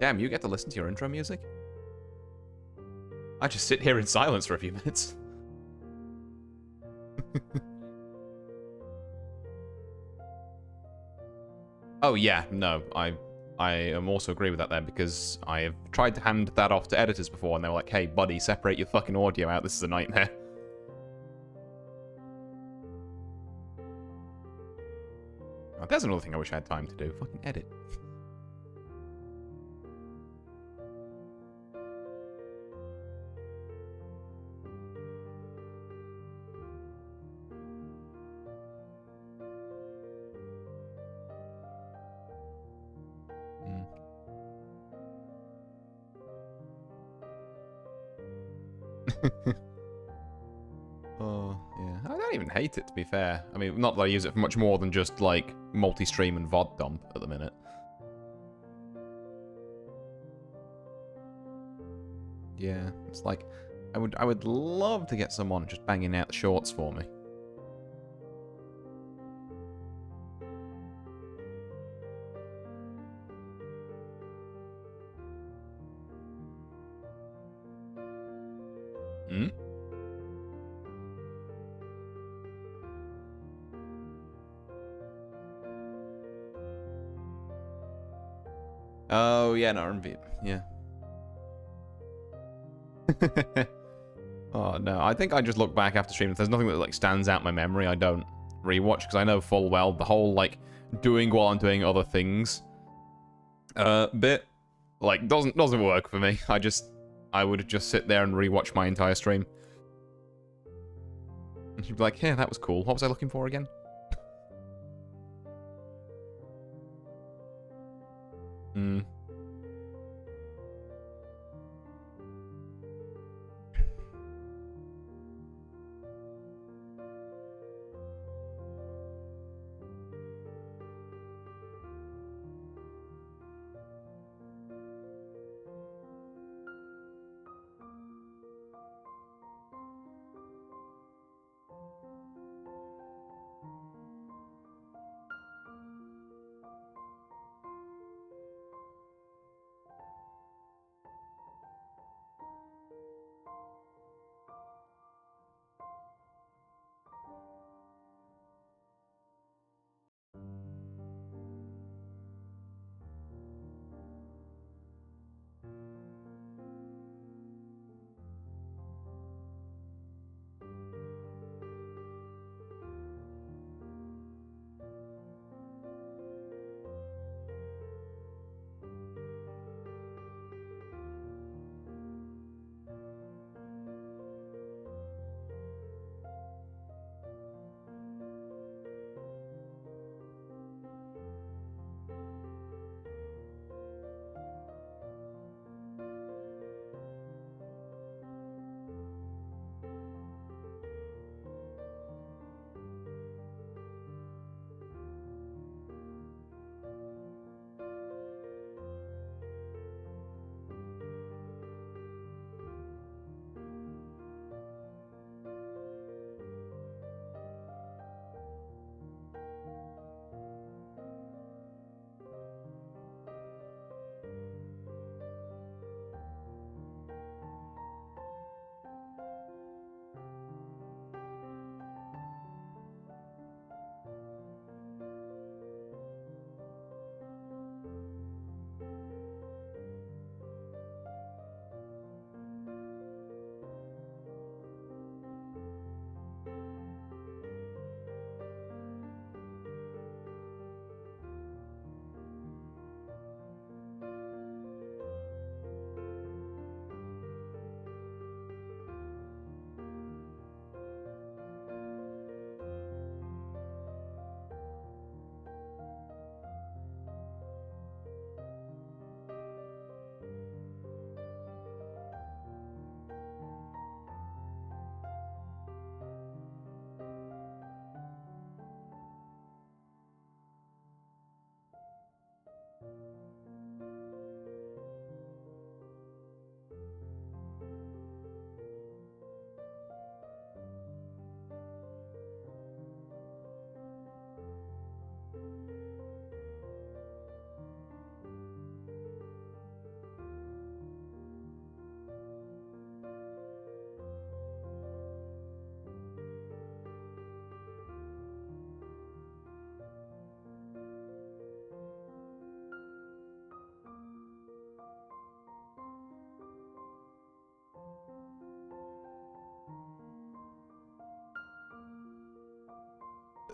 Damn, you get to listen to your intro music? I just sit here in silence for a few minutes. Oh yeah, no, I am also agree with that there, because I have tried to hand that off to editors before and they were like, hey buddy, separate your fucking audio out, this is a nightmare. Oh, there's another thing I wish I had time to do, fucking edit. Oh, yeah. I don't even hate it, to be fair. I mean, not that I use it for much more than just, like, multi-stream and VOD dump at the minute. Yeah, it's like, I would love to get someone just banging out the shorts for me. Hmm? Oh, yeah, no, R&B, yeah. Oh, no, I think I just look back after stream. If there's nothing that, like, stands out in my memory, I don't rewatch, because I know full well the whole, like, doing while I'm doing other things bit, like, doesn't work for me. I would just sit there and rewatch my entire stream. And she'd be like, yeah, that was cool. What was I looking for again? Hmm.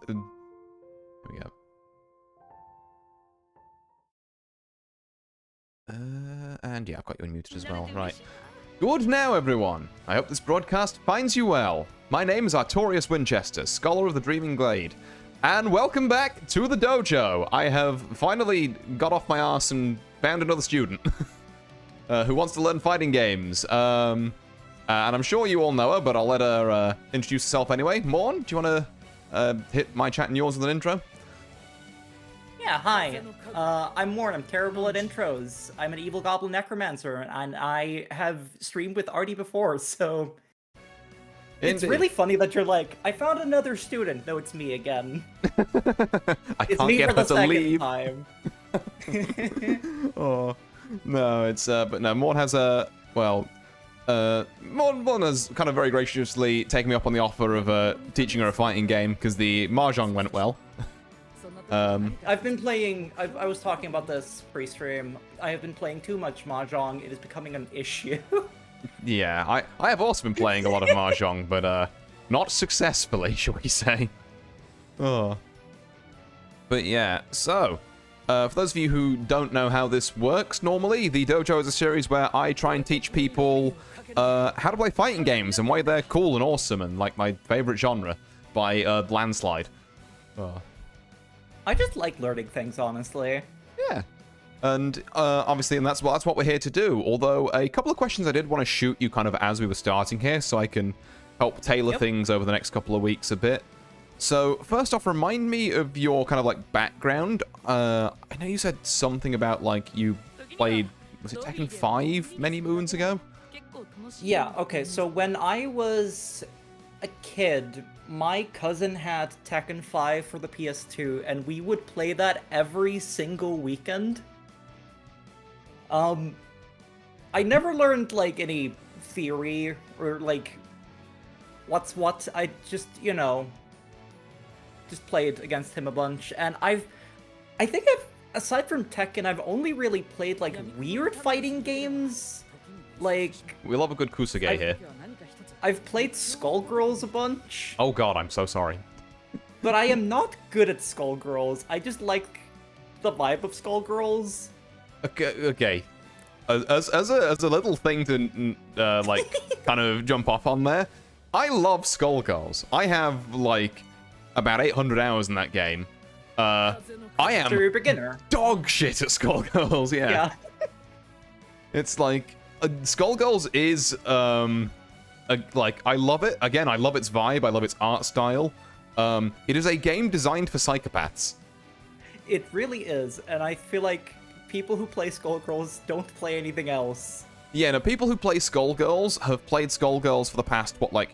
Here we go. And yeah, I've got you unmuted as well. Right. Good now, everyone. I hope this broadcast finds you well. My name is Artorius Winchester, Scholar of the Dreaming Glade. And welcome back to the dojo. I have finally got off my ass and found another student who wants to learn fighting games. And I'm sure you all know her, but I'll let her introduce herself anyway. Mourn, do you want to hit my chat and yours with an intro? Yeah, hi. I'm Mourn. I'm terrible at intros. I'm an evil goblin necromancer, and I have streamed with Artie before, so... It's really funny that you're like, I found another student. No, it's me again. It's me for the second time. Oh, no, it's, but no, Mourn has a, well, Mourn has kind of very graciously taken me up on the offer of teaching her a fighting game, because the Mahjong went well. I've been playing, I was talking about this pre-stream, I have been playing too much Mahjong. It is becoming an issue. Yeah, I have also been playing a lot of Mahjong, but not successfully, shall we say. Oh. But yeah, so, for those of you who don't know how this works normally, the dojo is a series where I try and teach people how to play fighting games and why they're cool and awesome and like my favorite genre by landslide. Oh. I just like learning things, honestly. Yeah. And obviously, and that's what we're here to do. Although a couple of questions I did want to shoot you kind of as we were starting here, so I can help tailor things over the next couple of weeks a bit. So first off, remind me of your kind of like background. I know you said something about like you played, was it Tekken 5 many moons ago? Yeah. Okay. So when I was a kid, my cousin had Tekken 5 for the PS2, and we would play that every single weekend. I never learned, like, any theory, or, like, what's what. I just, you know, just played against him a bunch, and I think aside from Tekken, I've only really played, like, weird fighting games, like... We love a good Kusage here. I've played Skullgirls a bunch. Oh god, I'm so sorry. But I am not good at Skullgirls. I just like the vibe of Skullgirls. Okay. As a little thing to like kind of jump off on there, I love Skullgirls. I have like about 800 hours in that game. I am a beginner. Dog shit at Skullgirls. Yeah. It's like Skullgirls is like, I love it. Again, I love its vibe. I love its art style. It is a game designed for psychopaths. It really is, and I feel like people who play Skullgirls don't play anything else. Yeah, no, people who play Skullgirls have played Skullgirls for the past, what, like,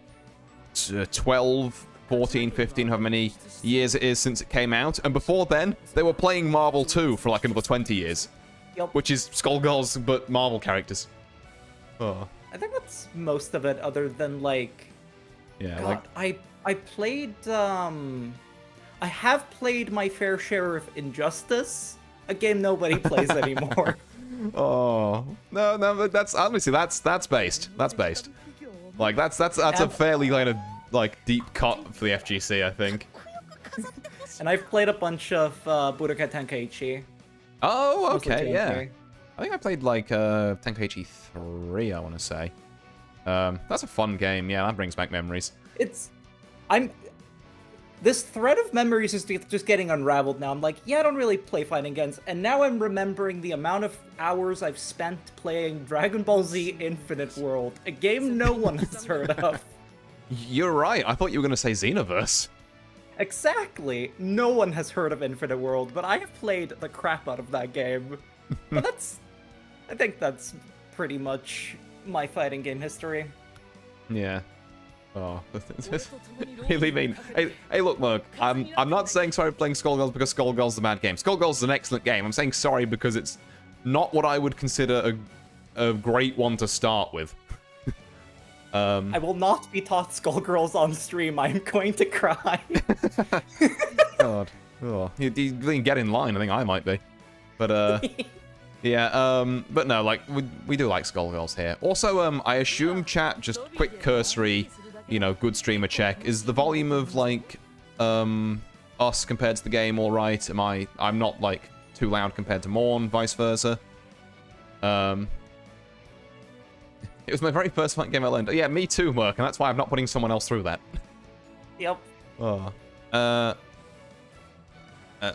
12, 14, 15, however many years it is since it came out. And before then, they were playing Marvel 2 for, like, another 20 years. Yep. Which is Skullgirls, but Marvel characters. Oh. I think that's most of it, other than, like... Yeah, God, like... I played, I have played my fair share of Injustice, a game nobody plays anymore. Oh. No, but that's, obviously, that's based. That's based. Like, that's a fairly, kind of, like, deep cut for the FGC, I think. And I've played a bunch of Budokai Tenkaichi. Oh, okay, yeah. I think I played, like, Tenkaichi 3, I want to say. That's a fun game. Yeah, that brings back memories. This thread of memories is just getting unraveled now. I'm like, yeah, I don't really play fighting games. And now I'm remembering the amount of hours I've spent playing Dragon Ball Z Infinite World, a game no one has heard of. You're right. I thought you were going to say Xenoverse. Exactly. No one has heard of Infinite World, but I have played the crap out of that game. But I think that's pretty much my fighting game history. Yeah. Oh, really mean. Hey, look. I'm not saying sorry for playing Skullgirls because Skullgirls is a bad game. Skullgirls is an excellent game. I'm saying sorry because it's not what I would consider a great one to start with. I will not be taught Skullgirls on stream. I'm going to cry. God. Oh, you can get in line. I think I might be. But, yeah, but no, like, we do like Skullgirls here. Also, I assume, chat, just quick cursory, you know, good streamer check, is the volume of, like, us compared to the game all right? I'm not, like, too loud compared to Mourn, vice versa. It was my very first fighting game I learned. Yeah, me too, Merc, and that's why I'm not putting someone else through that. Yep. Oh.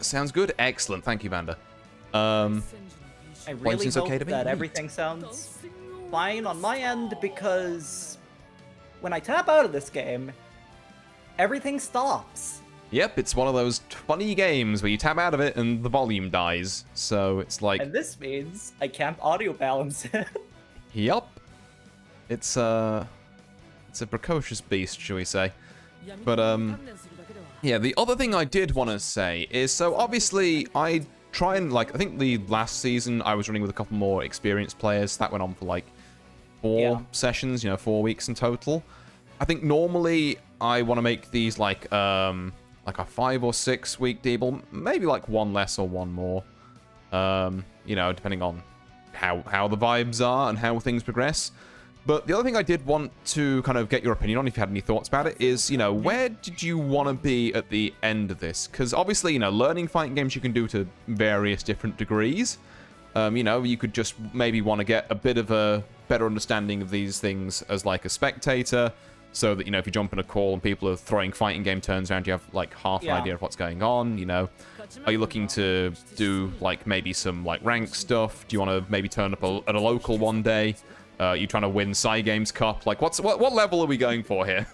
Sounds good. Excellent. Thank you, Vanda. I really seems hope okay to me. that everything sounds fine on my end, because when I tap out of this game, everything stops. Yep, it's one of those funny games where you tap out of it and the volume dies. So it's like... And this means I can't audio balance it. Yup. It's a precocious beast, shall we say. But, yeah, the other thing I did want to say is, so obviously I try and, like, I think the last season I was running with a couple more experienced players. That went on for, like, 4 sessions, 4 weeks in total. I think normally I want to make these, like a 5 or 6 week deal, maybe, like, 1 less or 1 more. Depending on how the vibes are and how things progress. But the other thing I did want to kind of get your opinion on, if you had any thoughts about it, is, where did you want to be at the end of this? Because obviously, learning fighting games you can do to various different degrees. You could just maybe want to get a bit of a better understanding of these things as, like, a spectator, so that, if you jump in a call and people are throwing fighting game turns around, you have, like, half an idea of what's going on, Are you looking to do, like, maybe some, like, rank stuff? Do you want to maybe turn up at a local one day? You trying to win Cygames Cup? Like, what level are we going for here?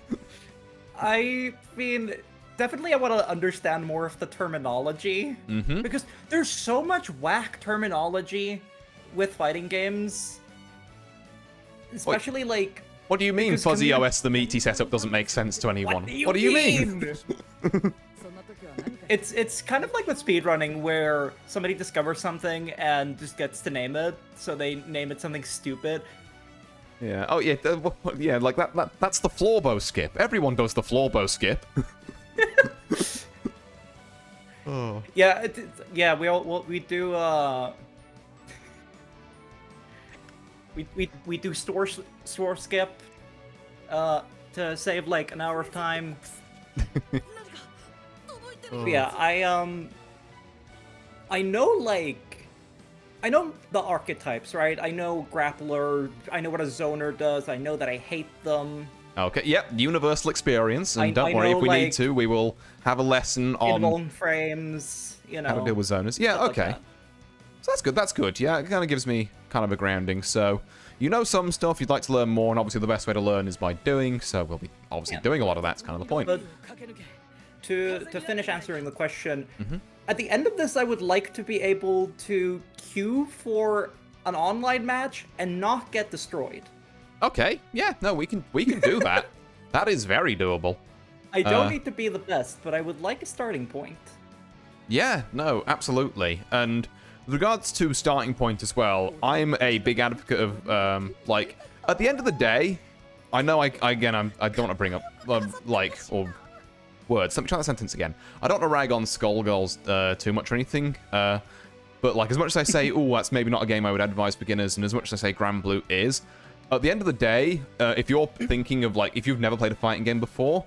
I mean, definitely I want to understand more of the terminology. Mm-hmm. Because there's so much whack terminology with fighting games. Especially, like... What do you mean Fuzzy OS the meaty setup doesn't make sense to anyone? What do you mean? It's kind of like with speedrunning, where somebody discovers something and just gets to name it, so they name it something stupid. Yeah. Oh, yeah. Yeah, like that's the floorbow skip. Everyone does the floorbow skip. Oh. Yeah, yeah. We do. We do store skip. To save like an hour of time. Oh. Yeah, I know the archetypes, right? I know grappler, I know what a zoner does, I know that I hate them. Okay, yep, universal experience, and don't worry, know, if we like, need to, we will have a lesson on interval frames, how to deal with zoners. Yeah, okay. Like so that's good, yeah, it kind of gives me kind of a grounding, so some stuff, you'd like to learn more, and obviously the best way to learn is by doing, so we'll be obviously doing a lot of that, it's kind of the point. But to finish answering the question, at the end of this, I would like to be able to queue for an online match and not get destroyed. Okay, yeah, no, we can do that. That is very doable. I don't need to be the best, but I would like a starting point. Yeah, no, absolutely. And with regards to starting point as well, I'm a big advocate of, like, at the end of the day, I know I don't want to bring up, or words. Let me try that sentence again. I don't want to rag on Skullgirls too much or anything, but, like, as much as I say, oh, that's maybe not a game I would advise beginners, and as much as I say Grand Blue is, at the end of the day, if you're thinking of, like, if you've never played a fighting game before,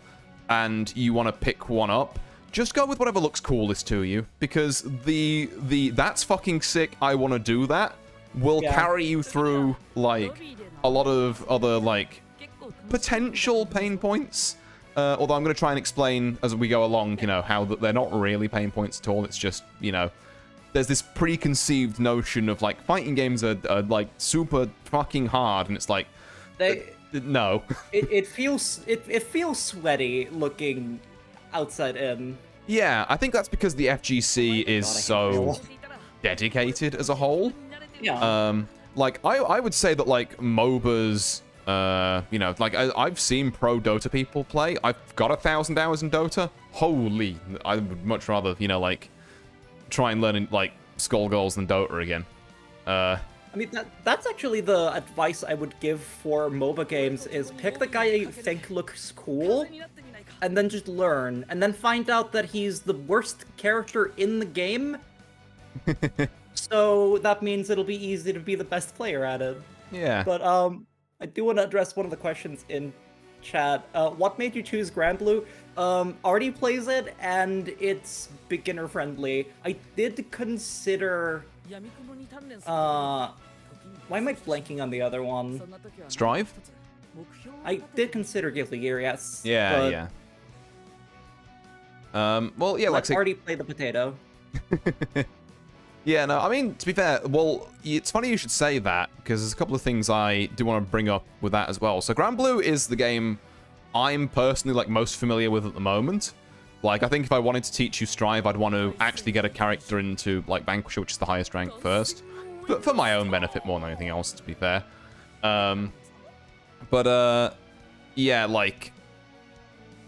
and you want to pick one up, just go with whatever looks coolest to you, because the that's fucking sick, I want to do that, will carry you through, like, a lot of other, like, potential pain points. Although I'm going to try and explain as we go along, how they're not really pain points at all. It's just, there's this preconceived notion of, like, fighting games are like, super fucking hard, and it's like, no. it feels sweaty looking outside in. Yeah, I think that's because the FGC is so dedicated as a whole. Yeah. Like, I would say that, like, MOBAs... like, I've seen pro Dota people play. I've got 1,000 hours in Dota. Holy, I would much rather, like, try and learn, like, Skullgirls than Dota again. I mean, that's actually the advice I would give for MOBA games, is pick the guy you think looks cool, and then just learn, and then find out that he's the worst character in the game. So that means it'll be easy to be the best player at it. Yeah. But, I do want to address one of the questions in chat. What made you choose Grand Blue? already plays it, and it's beginner friendly. I did consider. Why am I blanking on the other one? Strive? I did consider Guilty Gear, yes. Yeah, yeah. Well, yeah, like Let's already play the potato. Yeah, no, I mean, to be fair, well, it's funny you should say that, because there's a couple of things I do want to bring up with that as well. So Grand Blue is the game I'm personally, like, most familiar with at the moment. Like, I think if I wanted to teach you Strive, I'd want to actually get a character into, like, Vanquisher, which is the highest rank first. But for my own benefit more than anything else, to be fair. Yeah, like,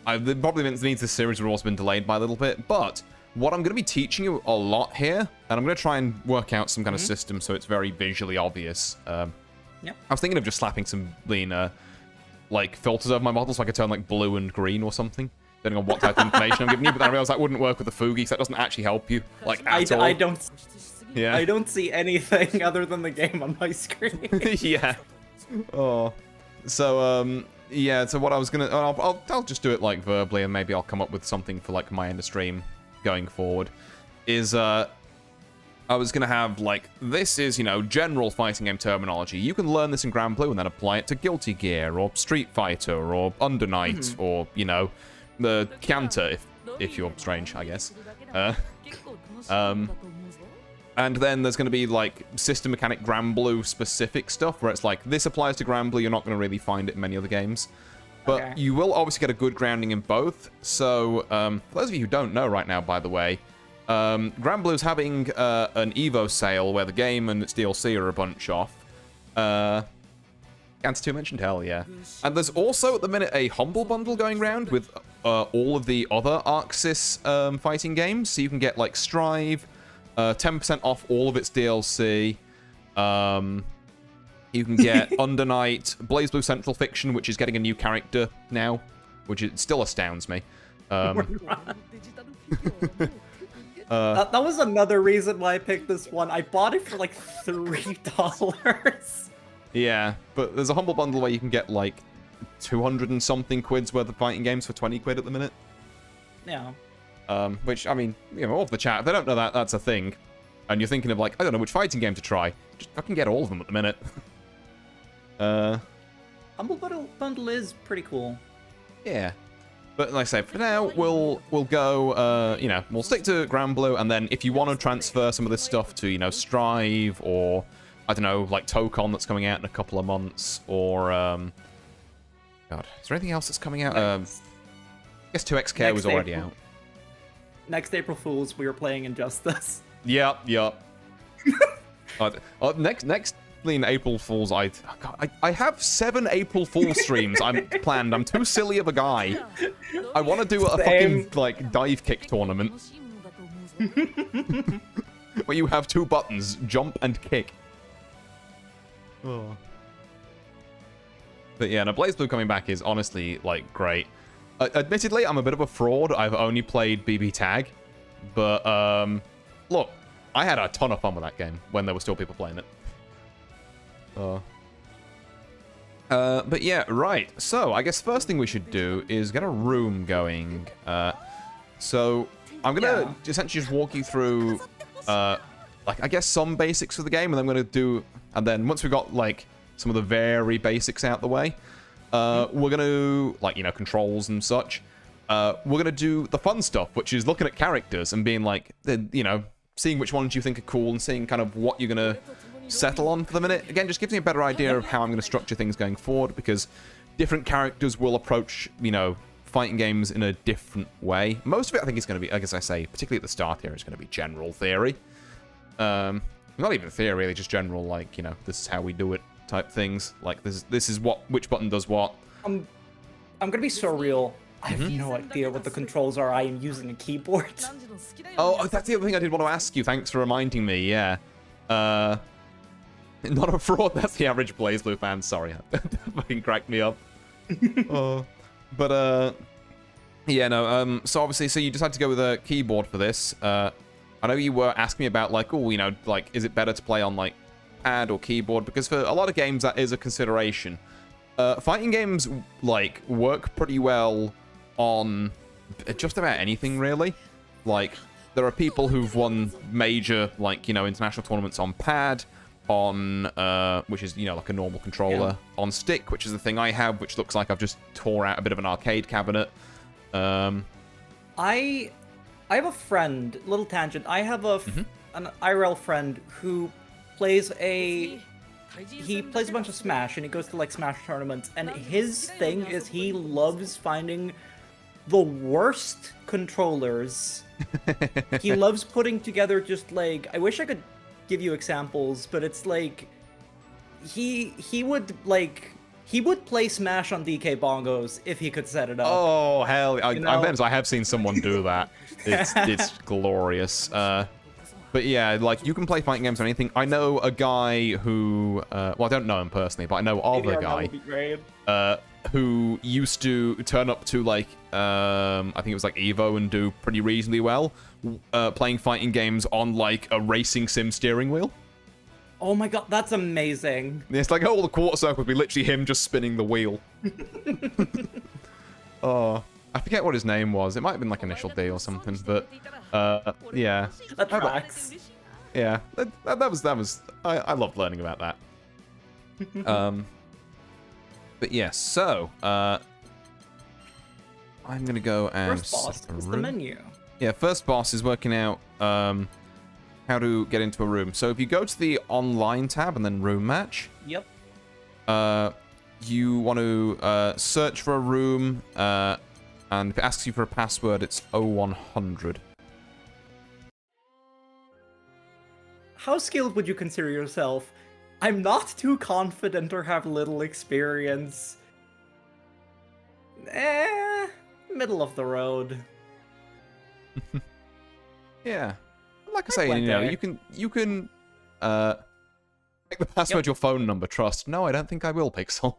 it probably means this series would also been delayed by a little bit, but what I'm going to be teaching you a lot here, and I'm going to try and work out some kind of system so it's very visually obvious. Yep. I was thinking of just slapping some like, filters over my model so I could turn, like, blue and green or something, depending on what type of information I'm giving you, but then I realized that wouldn't work with the Fugi, so that doesn't actually help you, like, at all. I don't see anything other than the game on my screen. Yeah. Oh. So, yeah, so what I was gonna... I'll just do it, like, verbally, and maybe I'll come up with something for, like, my end of stream going forward, is, I was gonna have, like, this is, you know, general fighting game terminology. You can learn this in Grand Blue and then apply it to Guilty Gear, or Street Fighter, or Under Night, or, you know, the Canter, if you're strange, I guess. And then there's going to be, like, system mechanic Grand Blue specific stuff, where it's like, this applies to Grand Blue, you're not going to really find it in many other games. But you will obviously get a good grounding in both. So, for those of you who don't know right now, by the way, Grand Blue's having an Evo sale where the game and its DLC are a bunch off. Cancer 2 mentioned, hell yeah. And there's also, at the minute, a Humble Bundle going around with all of the other ArcSys fighting games. So you can get, like, Strive, 10% off all of its DLC. You can get Under Night, BlazBlue Central Fiction, which is getting a new character now, which it still astounds me. That was another reason why I picked this one. I bought it for like $3. Yeah, but there's a Humble Bundle where you can get like 200 and something quids worth of fighting games for 20 quid at the minute. Yeah. Which, I mean, you know, off the chat, if they don't know that, that's a thing. And you're thinking of, like, I don't know which fighting game to try. Just fucking get all of them at the minute. Humble Bundle is pretty cool. Yeah. But like I say, for now, we'll go, you know, we'll stick to Grand Blue, and then if you want to transfer some of this stuff to, you know, Strive, or, I don't know, like Tokon that's coming out in a couple of months, or, God, is there anything else that's coming out? I guess 2XK was already out. Next April Fools, we were playing Injustice. Yep. Next in April Fools, I have 7 April Fool streams I'm planned. I'm too silly of a guy. I want to do a fucking, like, dive kick tournament. Where you have 2 buttons, jump and kick. Oh. But yeah, no, BlazBlue coming back is honestly, like, great. Admittedly, I'm a bit of a fraud. I've only played BB Tag. But, look, I had a ton of fun with that game when there were still people playing it. But yeah, right. So, I guess first thing we should do is get a room going. So, I'm going to essentially just walk you through, like, I guess some basics of the game, and then I'm going to do... And then once we've got, like, some of the very basics out the way, we're going to, like, you know, controls and such. We're going to do the fun stuff, which is looking at characters and being like, you know, seeing which ones you think are cool and seeing kind of what you're going to settle on for the minute. Again, just gives me a better idea of how I'm going to structure things going forward, because different characters will approach, you know, fighting games in a different way. Most of it, I think, is going to be, like as I say, particularly at the start here, is going to be general theory. Not even theory, really, just general, like, you know, this is how we do it type things. Like, this is which button does what. I'm going to be so real. I have no idea what the controls are. I am using a keyboard. Oh, that's the other thing I did want to ask you. Thanks for reminding me, yeah. Not a fraud, that's the average BlazBlue fan. Sorry, that fucking cracked me up. But, yeah, no, so obviously, so you decided to go with a keyboard for this. I know you were asking me about, like, oh, you know, like, is it better to play on, like, pad or keyboard? Because for a lot of games, that is a consideration. Fighting games, like, work pretty well on just about anything, really. Like, there are people who've won major, like, you know, international tournaments on pad, on, which is, you know, like a normal controller, on stick, which is the thing I have, which looks like I've just tore out a bit of an arcade cabinet. I have a friend, little tangent, I have an IRL friend who plays he plays a bunch of Smash, and he goes to, like, Smash tournaments, and his thing is he loves finding the worst controllers. He loves putting together just, like, I wish I could give you examples, but it's like, he would play Smash on DK bongos if he could set it up. Oh, hell, I have seen someone do that. It's glorious. But yeah, like, you can play fighting games or anything. I know a guy who, well, I don't know him personally, but I know of a guy who used to turn up to, like, I think it was like EVO and do pretty reasonably well, playing fighting games on, like, a racing sim steering wheel. Oh my god, that's amazing. It's like, all the quarter circle would be literally him just spinning the wheel. Oh, I forget what his name was. It might have been like Initial D or something, but yeah. That tracks. Yeah, that was. I loved learning about that. But yes, so I'm gonna go and First boss is the menu. Yeah, first boss is working out how to get into a room. So if you go to the online tab and then room match. Yep. You want to search for a room, and if it asks you for a password, it's 0100. How skilled would you consider yourself? I'm not too confident or have little experience. Middle of the road. Yeah. Like I say, you know, you can make the password your phone number, trust. No, I don't think I will, Pixel.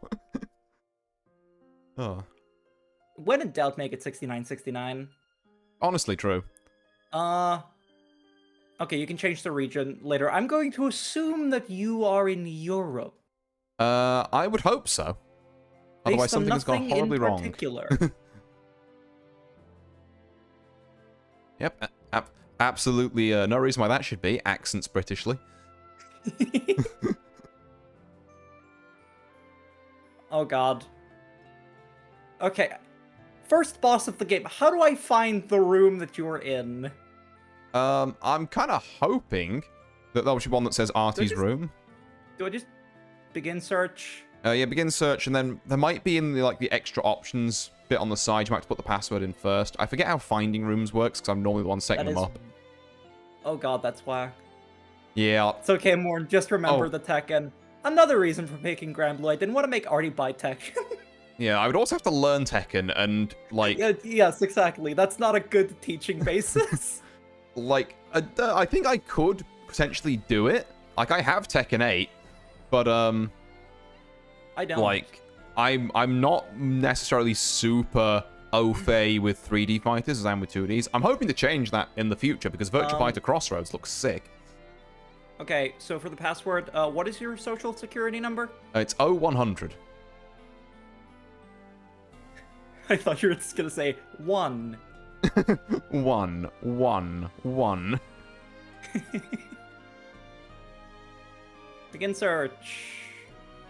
Oh. When in doubt, make it 6969. Honestly, true. Okay, you can change the region later. I'm going to assume that you are in Europe. I would hope so. Otherwise, something has gone horribly wrong. Yep, absolutely no reason why that should be. Accents Britishly. Oh god. Okay. First boss of the game. How do I find the room that you're in? I'm kind of hoping that that was one that says Artie's room. Do I just begin search? Yeah, begin search, and then there might be in the, like, the extra options bit on the side. You might have to put the password in first. I forget how finding rooms works, because I'm normally the one setting them up. Oh god, that's whack. Yeah. It's okay, Mourn. Just remember the Tekken. Another reason for picking Grand Blue. I didn't want to make Artie buy Tekken. Yeah, I would also have to learn Tekken, and, like... Yes, exactly. That's not a good teaching basis. Like, I think I could potentially do it. Like, I have Tekken 8, but, I don't. Like, I'm not necessarily super au fait with 3D fighters as I am with 2Ds. I'm hoping to change that in the future, because Virtua Fighter Crossroads looks sick. Okay, so for the password, what is your social security number? It's 0100. I thought you were just gonna say 1. 1, 1, 1. Begin search.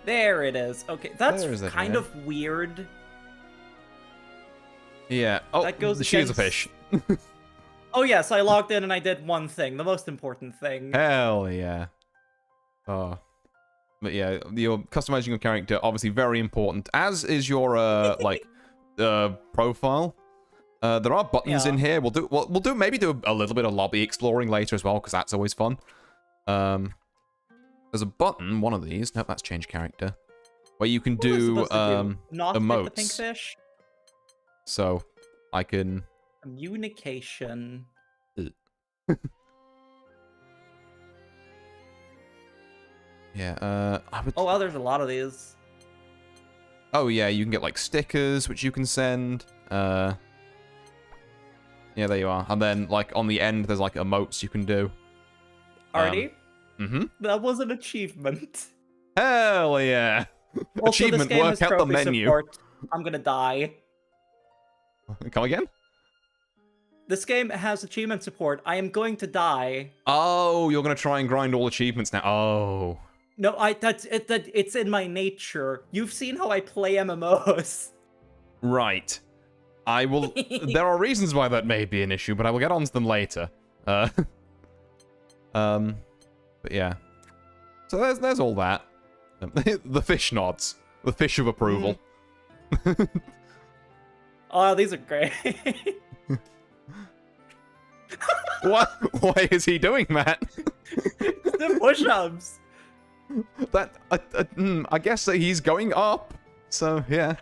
There it is. Okay, that's kind of weird. Yeah. Oh, that goes she is a fish. Oh yes, I logged in and I did one thing, the most important thing. Hell yeah. Oh. But yeah, you're customizing your character, obviously very important, as is your, like, profile. There are buttons in here. We'll maybe do a little bit of lobby exploring later as well, because that's always fun. There's a button, one of these. Nope, that's change character. Where you can do Not emotes. The pink fish. So I can communication. Yeah, I would... Oh well, there's a lot of these. Oh yeah, you can get like stickers which you can send. Yeah, there you are. And then like on the end there's like emotes you can do. Artie? That was an achievement. Hell yeah. Also, Achievement, work out the menu. Support. I'm gonna die. Come again? This game has achievement support. I am going to die. Oh, you're gonna try and grind all achievements now. Oh. No, it's in my nature. You've seen how I play MMOs. Right. I will... There are reasons why that may be an issue, but I will get onto them later. But yeah. So there's all that. The fish nods. The fish of approval. Oh, these are great. What? Why is he doing that? The push-ups. That I guess that he's going up. So yeah.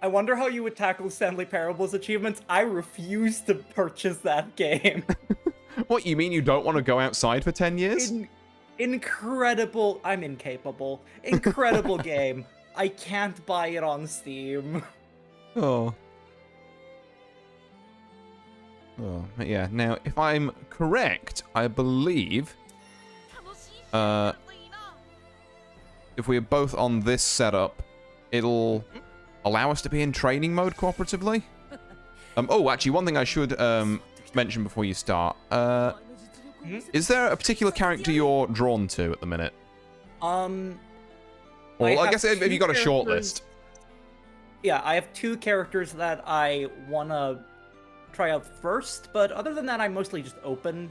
I wonder how you would tackle Stanley Parable's achievements. I refuse to purchase that game. What, you mean you don't want to go outside for 10 years? Incredible. I'm incapable. Incredible game. I can't buy it on Steam. Oh. Oh, yeah. Now, if I'm correct, I believe... if we're both on this setup, it'll allow us to be in training mode cooperatively. Oh, actually, one thing I should mention before you start. Is there a particular character you're drawn to at the minute? Well, I guess if you got a short list. Yeah, I have 2 characters that I want to try out first, but other than that, I'm mostly just open.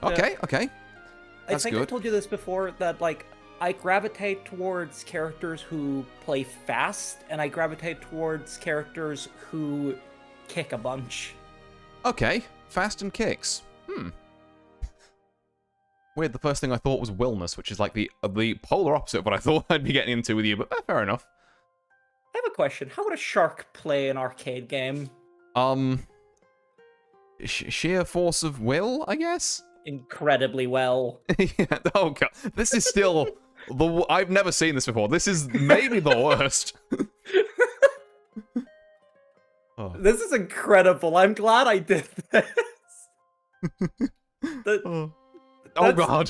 Okay. I think I told you this before, that, like, I gravitate towards characters who play fast, and I gravitate towards characters who kick a bunch. Okay, fast and kicks. Weird, the first thing I thought was Willness, which is like the polar opposite of what I thought I'd be getting into with you, but fair enough. I have a question. How would a shark play an arcade game? Sheer force of will, I guess? Incredibly well. Yeah, oh god, this is still... I've never seen this before. This is maybe the worst. Oh. This is incredible. I'm glad I did this. Oh god.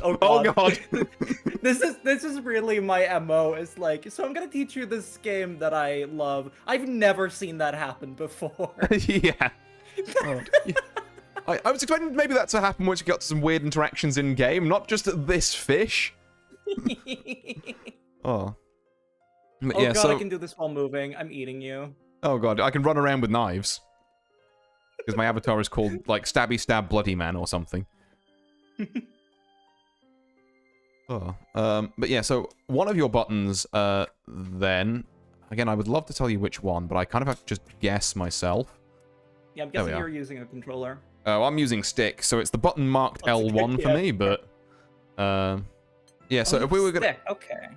This is really my MO. It's like, so I'm gonna teach you this game that I love. I've never seen that happen before. Yeah. Oh. I was expecting maybe that to happen once you got some weird interactions in game, not just this fish. Oh. But, yeah, god, so... I can do this while moving. I'm eating you. Oh god, I can run around with knives. Because my avatar is called, like, Stabby Stab Bloody Man or something. Oh. But yeah, so one of your buttons, then... Again, I would love to tell you which one, but I kind of have to just guess myself. Yeah, I'm guessing you're using a controller. Oh, I'm using stick, so it's the button marked L1 for me, but... yeah, so if we were gonna... Okay.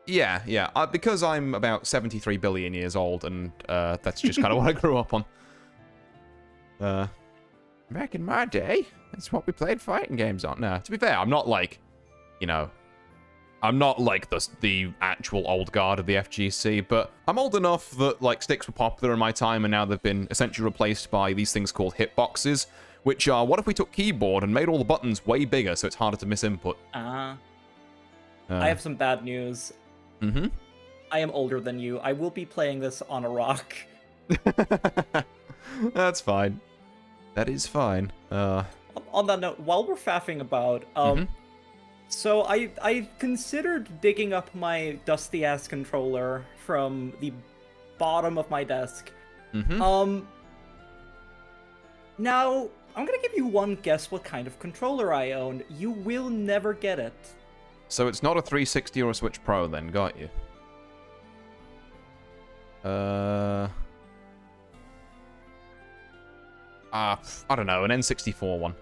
Yeah. Because I'm about 73 billion years old, and that's just kind of what I grew up on. Back in my day, that's what we played fighting games on. Nah, to be fair, I'm not like, you know... I'm not like the actual old guard of the FGC, but I'm old enough that like sticks were popular in my time, and now they've been essentially replaced by these things called hitboxes, which are, what if we took keyboard and made all the buttons way bigger so it's harder to miss input? I have some bad news. I am older than you. I will be playing this on a rock. That's fine. That is fine. On that note, while we're faffing about, so I considered digging up my dusty-ass controller from the bottom of my desk. Now, I'm gonna give you one guess what kind of controller I own. You will never get it. So it's not a 360 or a Switch Pro then, got you? I don't know, an N64 one.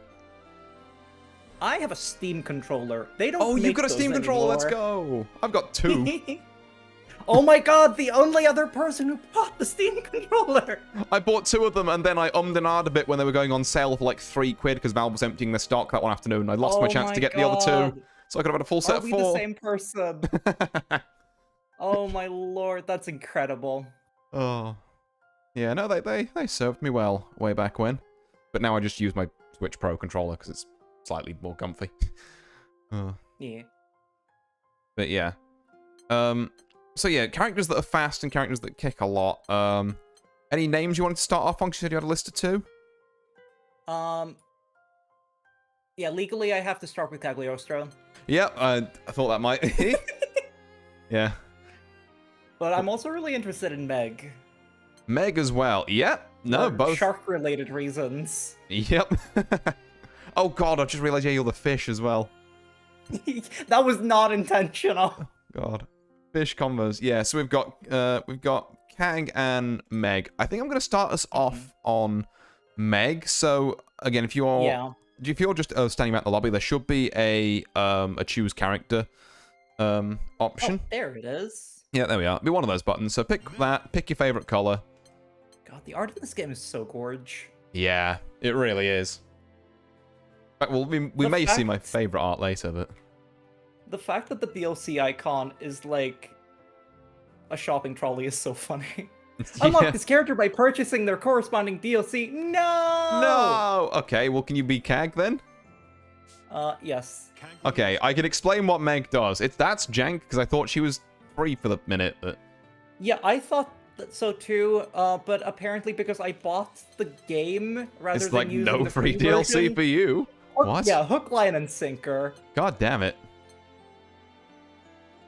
I have a Steam controller. They don't. Oh, make you've got a those Steam controller. Let's anymore. go. I've got 2. Oh my god, the only other person who bought the Steam controller. I bought 2 of them, and then I ummed and ahed a bit when they were going on sale for like £3 because Valve was emptying their stock that one afternoon. I lost my chance to get the other 2, so I could have had a full set of 4. Are we the same person? Oh my lord, that's incredible. Oh, yeah. No, they served me well way back when, but now I just use my Switch Pro controller because it's slightly more comfy. Yeah. But yeah. So yeah, characters that are fast and characters that kick a lot. Any names you wanted to start off on? You said you had a list of 2? Yeah, legally I have to start with Cagliostro. Yep, I thought that might. Yeah. But I'm also really interested in Meg. Meg as well. Yep. No, For both. shark-related reasons. Yep. Oh god, I just realized, yeah, you're the fish as well. That was not intentional. God. Fish combos. Yeah, so we've got Kag and Meg. I think I'm gonna start us off on Meg. So again, if you're just standing around the lobby, there should be a choose character option. Oh, there it is. Yeah, there we are. Be one of those buttons. So pick that. Pick your favorite color. God, the art in this game is so gorge. Yeah, it really is. Well, we may see my favorite art later, but the fact that the DLC icon is like a shopping trolley is so funny. Unlock this character by purchasing their corresponding DLC. No! No! Okay, well, can you be Kag then? Yes. Okay, I can explain what Meg does. That's jank, because I thought she was free for the minute, but... Yeah, I thought so too, but apparently because I bought the game rather it's than like using no the free free DLC version. for you. What? Yeah, hook, line, and sinker. God damn it.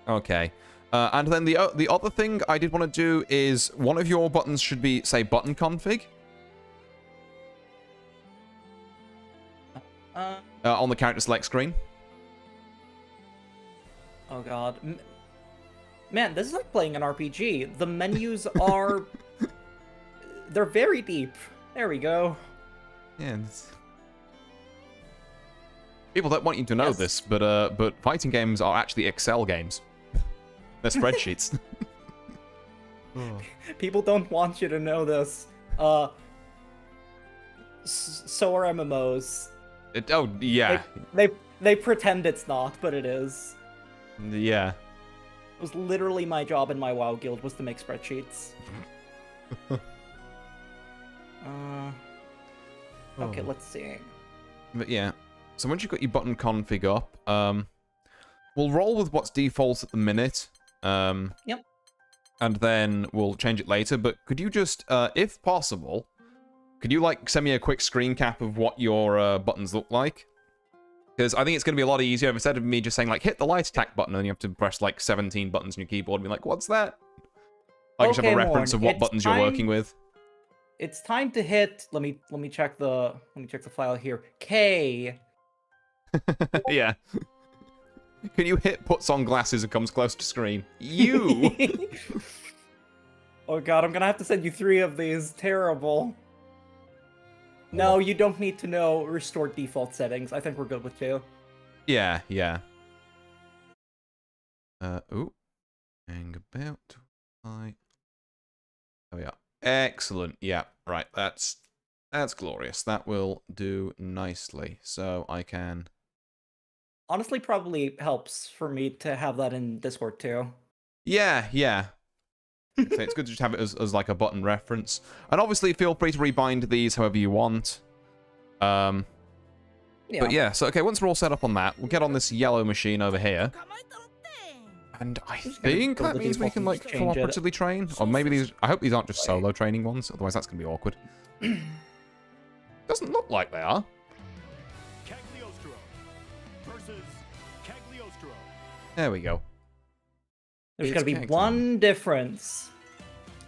Okay. And then the other thing I did want to do is one of your buttons should be, say, button config. On the character select screen. Oh god. Man, this is like playing an RPG. The menus are... They're very deep. There we go. Yeah. People don't want you to know this, but fighting games are actually Excel games. They're spreadsheets. People don't want you to know this. So are MMOs. Oh, yeah. They pretend it's not, but it is. Yeah. It was literally my job in my WoW guild was to make spreadsheets. Okay, let's see. But yeah. So once you've got your button config up, we'll roll with what's default at the minute. Yep. And then we'll change it later. But could you just, if possible, could you like send me a quick screen cap of what your buttons look like? Because I think it's going to be a lot easier instead of me just saying like hit the light attack button and you have to press like 17 buttons on your keyboard and be like, what's that? I just have a reference of what buttons you're working with. It's time to hit. Let me check the file here. K. Yeah. Can you hit puts on glasses and comes close to screen? You! Oh god, I'm gonna have to send you 3 of these. Terrible. No, you don't need to know restore default settings. I think we're good with 2. Yeah, yeah. Ooh. Hang about. There we are. Excellent. Yeah, right. That's glorious. That will do nicely. So I can... Honestly, probably helps for me to have that in Discord too. Yeah, yeah. So it's good to just have it as like a button reference. And obviously, feel free to rebind these however you want. But yeah, so okay, once we're all set up on that, we'll get on this yellow machine over here. And I think that means we can like cooperatively train. Or maybe these, I hope these aren't just solo training ones, otherwise that's going to be awkward. Doesn't look like they are. There we go. There's going to be one difference.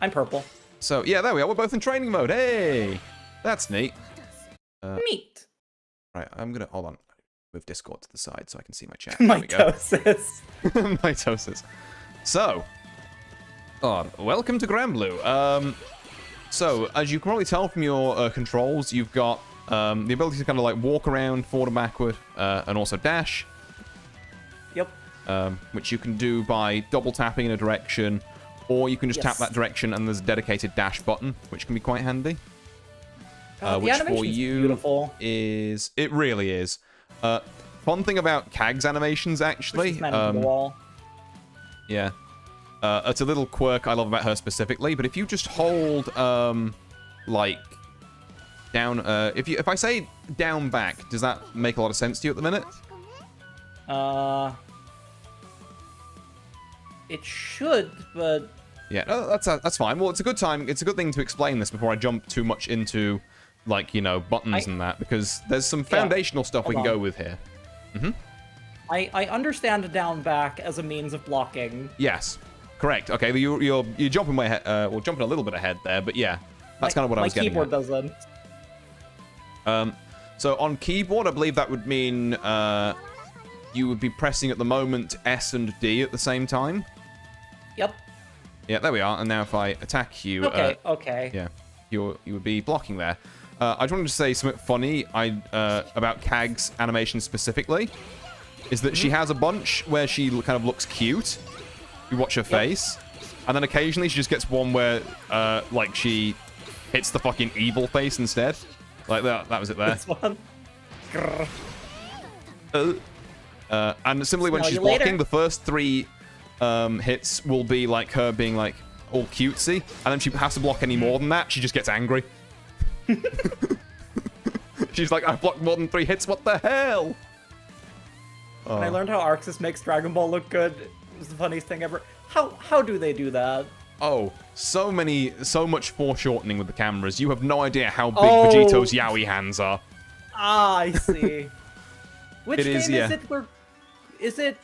I'm purple. So, yeah, there we are. We're both in training mode. Hey! That's neat. Neat. Right, I'm going to... Hold on. Move Discord to the side so I can see my chat. Mitosis. Mitosis. So. Welcome to Granblue. So, as you can probably tell from your controls, you've got the ability to kind of like walk around forward and backward and also dash. Yep. Which you can do by double tapping in a direction, or you can just tap that direction and there's a dedicated dash button, which can be quite handy. Which for you beautiful. Is... It really is. Fun thing about Kag's animations, actually. Yeah. It's a little quirk I love about her specifically, but if you just hold, like, down... If I say down back, does that make a lot of sense to you at the minute? It should, but... Yeah, no, that's fine. Well, it's a good time. It's a good thing to explain this before I jump too much into like, you know, buttons and that, because there's some foundational stuff we can go with here. I understand down back as a means of blocking. Yes, correct. Okay, you're jumping way ahead, well, jumping a little bit ahead there, but yeah, that's kind of what I was getting at. My keyboard doesn't. So on keyboard, I believe that would mean you would be pressing at the moment S and D at the same time. Yep. Yeah, there we are. And now if I attack you, okay. Yeah, you would be blocking there. I just wanted to say something funny about Kag's animation specifically, is that she has a bunch where she kind of looks cute. You watch her face, and then occasionally she just gets one where like she hits the fucking evil face instead. Like that was it there. This one. And similarly, when she's blocking, the first 3 hits will be like her being like all cutesy, and then she has to block any more than that, she just gets angry. She's like, I've blocked more than 3 hits, what the hell? When I learned how Arxis makes Dragon Ball look good, it was the funniest thing ever. How do they do that? Oh, so much foreshortening with the cameras. You have no idea how big Vegeto's yaoi hands are. Ah, I see. Which game is yeah. it where... Is it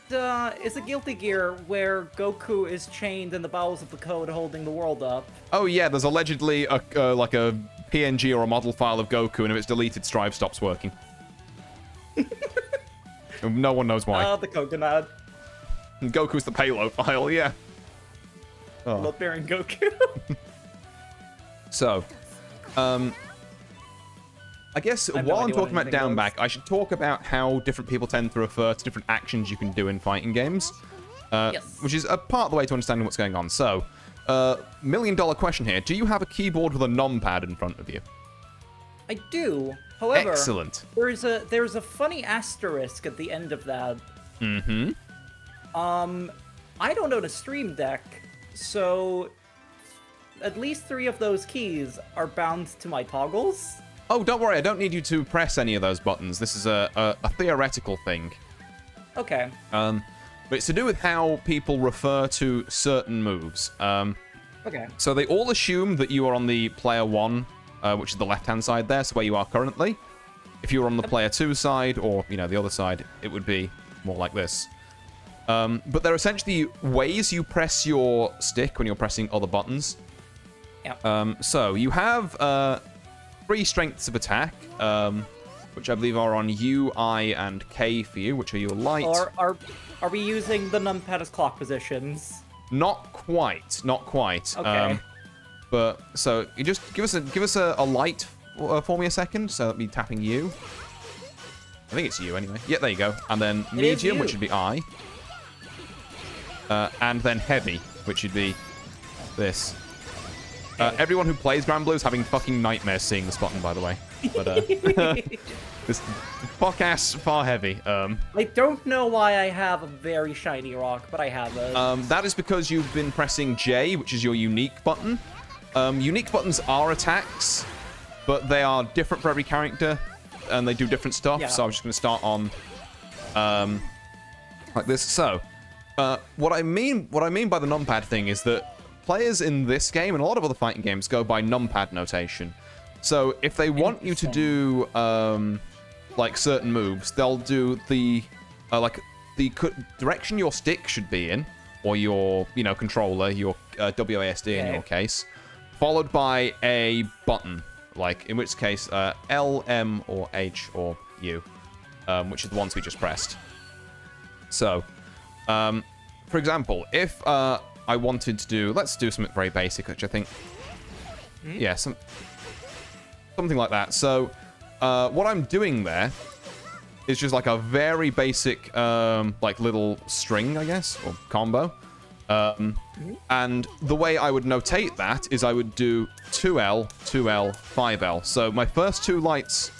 Guilty Gear where Goku is chained in the bowels of the code holding the world up? Oh yeah, there's allegedly like a PNG or a model file of Goku, and if it's deleted, Strive stops working. No one knows why. The coconut. And Goku's the payload file, yeah. Blood-bearing Goku. So, I guess while I'm talking about down back, I should talk about how different people tend to refer to different actions you can do in fighting games. Yes. Which is a part of the way to understanding what's going on. So, million-dollar question here. Do you have a keyboard with a numpad in front of you? I do. However, excellent. There's a funny asterisk at the end of that. Mm-hmm. I don't own a Stream Deck, so at least 3 of those keys are bound to my toggles. Oh, don't worry. I don't need you to press any of those buttons. This is a theoretical thing. Okay. But it's to do with how people refer to certain moves. Okay. So they all assume that you are on the player 1, which is the left-hand side there, so where you are currently. If you were on the player 2 side, or, you know, the other side, it would be more like this. But they're essentially ways you press your stick when you're pressing other buttons. Yeah. So you have 3 strengths of attack, which I believe are on U, I, and K for you, which are your light. Or are we using the numpad as clock positions? Not quite. Okay. But so you just give us a light for me a second. So let me tapping you. I think it's you anyway. Yeah, there you go. And then medium, which would be I. And then heavy, which would be this. Everyone who plays Grand Blue is having fucking nightmares seeing this button, by the way. But this fuck-ass far heavy. I don't know why I have a very shiny rock, but I have it. That is because you've been pressing J, which is your unique button. Unique buttons are attacks, but they are different for every character, and they do different stuff. Yeah. So I'm just going to start on like this. So what I mean by the numpad thing is that players in this game and a lot of other fighting games go by numpad notation. So if they want you to do like certain moves, they'll do the like the direction your stick should be in, or your controller, your WASD in your case, followed by a button, like in which case L, M, or H, or U, which is the ones we just pressed. So, for example, if I wanted to do, let's do something very basic, which I think, yeah, something like that. So, what I'm doing there is just like a very basic, like little string, I guess, or combo. And the way I would notate that is I would do 2L, 2L, 5L. So my first 2 lights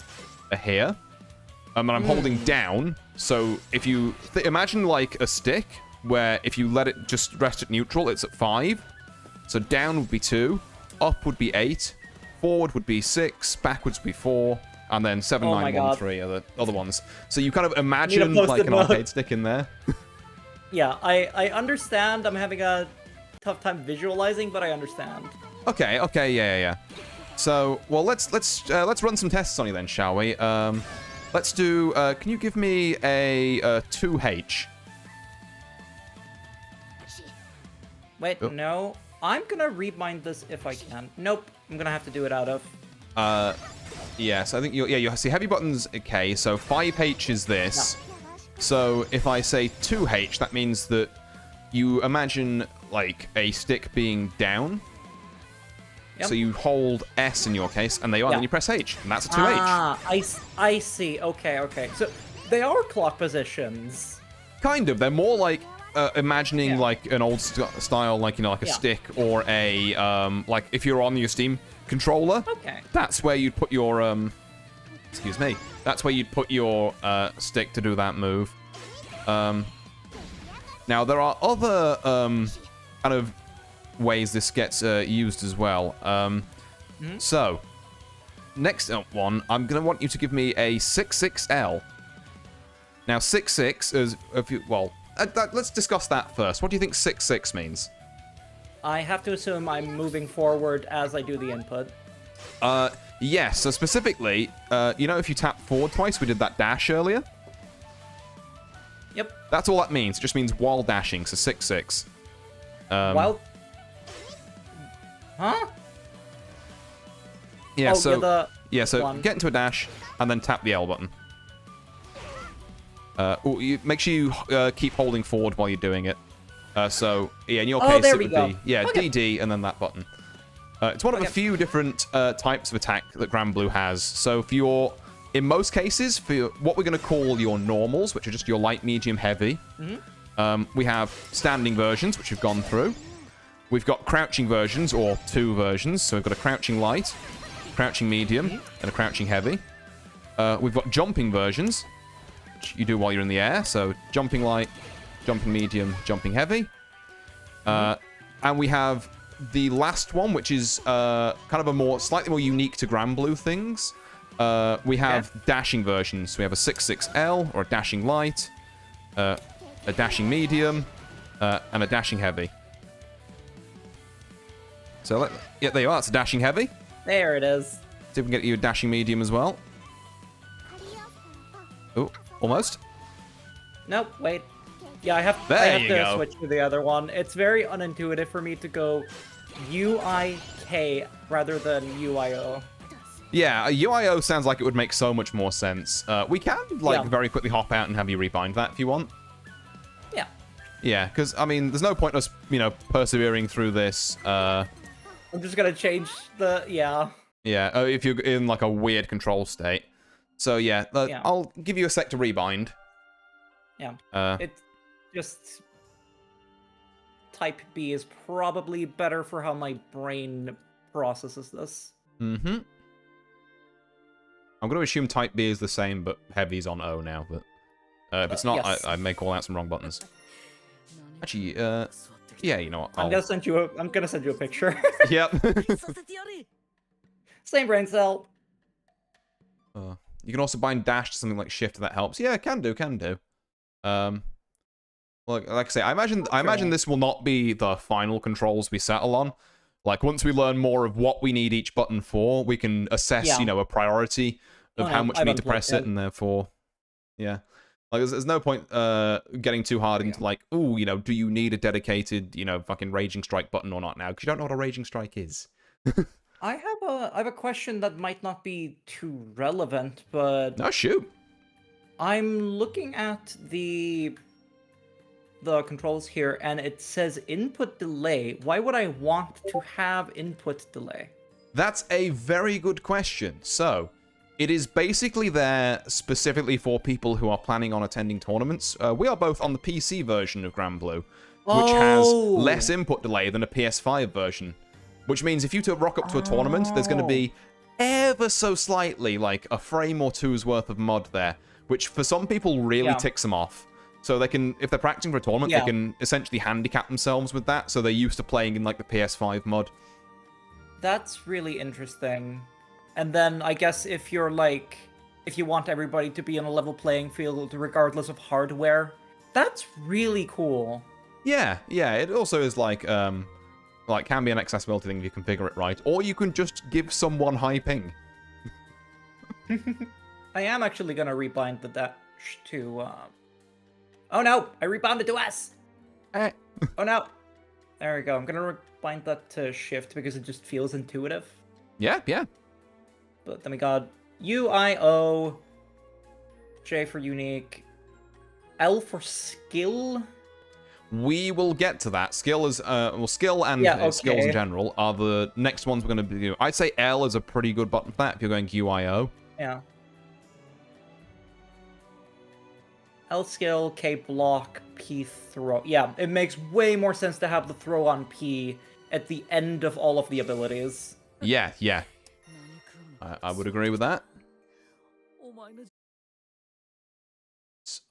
are here, and I'm holding down. So if you imagine like a stick, where if you let it just rest at neutral, it's at 5. So down would be 2, up would be 8, forward would be 6, backwards would be 4, and then 7, 9, 1, 3 are the other ones. So you kind of imagine like an arcade stick in there. Yeah, I understand. I'm having a tough time visualizing, but I understand. Okay, yeah. So, well, let's run some tests on you then, shall we? Let's do. Can you give me a 2H? Wait, no. I'm gonna remind this if I can. Nope, I'm gonna have to do it out of. Yes, I think you see heavy buttons. Okay, so 5H is this. No. So if I say 2H, that means that you imagine like a stick being down. Yep. So you hold S in your case, and then you press H, and that's a 2H. Ah, I see. Okay. So they are clock positions. Kind of. They're more like imagining like an old style, like like a stick or a like if you're on your Steam controller. Okay. That's where you'd put your excuse me. That's where you'd put your stick to do that move. Now there are other kind of ways this gets used as well. So next up one, I'm gonna want you to give me a 66L. Now 66 is let's discuss that first. What do you think 66 means? I have to assume I'm moving forward as I do the input. Yes. So specifically, if you tap forward twice, we did that dash earlier. Yep. That's all that means. It just means while dashing. So 66. While. Huh? Yeah. So one. Get into a dash and then tap the L button. Make sure you keep holding forward while you're doing it. In your case, it would be DD and then that button. It's one of a few different types of attack that Granblue has. So in most cases, for what we're going to call your normals, which are just your light, medium, heavy, we have standing versions, which we've gone through. We've got crouching versions, or 2 versions. So we've got a crouching light, crouching medium, and a crouching heavy. We've got jumping versions, which you do while you're in the air. So jumping light, jumping medium, jumping heavy. And we have the last one, which is kind of a slightly more unique to Granblue things. We have dashing versions. So we have a 66L, or a dashing light, a dashing medium, and a dashing heavy. So, there you are. It's a dashing heavy. There it is. See if we can get you a dashing medium as well. Oh, almost. Nope, wait. Yeah, I have to switch to the other one. It's very unintuitive for me to go UIK rather than UIO. Yeah, UIO sounds like it would make so much more sense. We can, very quickly hop out and have you rebind that if you want. Yeah. Yeah, because, I mean, there's no point in us, persevering through this. I'm just going to change the... Yeah, if you're in, like, a weird control state. So, I'll give you a sec to rebind. Yeah. It's just... Type B is probably better for how my brain processes this. Mm-hmm. I'm going to assume Type B is the same, but Heavy's on O now. But if it's not, yes. I may call out some wrong buttons. Actually, you know what? I'm gonna send you a picture. Yep. Same brain cell. You can also bind dash to something like shift if that helps. Yeah, can do. Well, like I say, I imagine this will not be the final controls we settle on. Like, once we learn more of what we need each button for, we can assess, a priority of how much we need to press it, and therefore, yeah. Like, there's no point getting too hard into, like, ooh, do you need a dedicated, fucking Raging Strike button or not now? Because you don't know what a Raging Strike is. I have a question that might not be too relevant, but... No, shoot. I'm looking at the controls here, and it says input delay. Why would I want to have input delay? That's a very good question. So, it is basically there specifically for people who are planning on attending tournaments. We are both on the PC version of Granblue, which has less input delay than a PS5 version. Which means if you rock up to a tournament, there's going to be ever so slightly, like, a frame or two's worth of mod there, which for some people really ticks them off. So they can, if they're practicing for a tournament, they can essentially handicap themselves with that. So they're used to playing in, like, the PS5 mod. That's really interesting. And then I guess if you're like, if you want everybody to be on a level playing field regardless of hardware, that's really cool. Yeah. It also is like, like, can be an accessibility thing if you configure it right. Or you can just give someone high ping. I am actually gonna rebind the dash to, Oh no! I rebounded to S! Eh. Oh no! There we go. I'm gonna rebind that to shift because it just feels intuitive. Yeah, yeah. But then we got U-I-O, J for unique, L for skill. We will get to that. Skill is, well, skill and skills in general are the next ones we're going to do. I'd say L is a pretty good button for that if you're going UIO. Yeah. L skill, K block, P throw. Yeah, it makes way more sense to have the throw on P at the end of all of the abilities. Yeah, yeah. I would agree with that.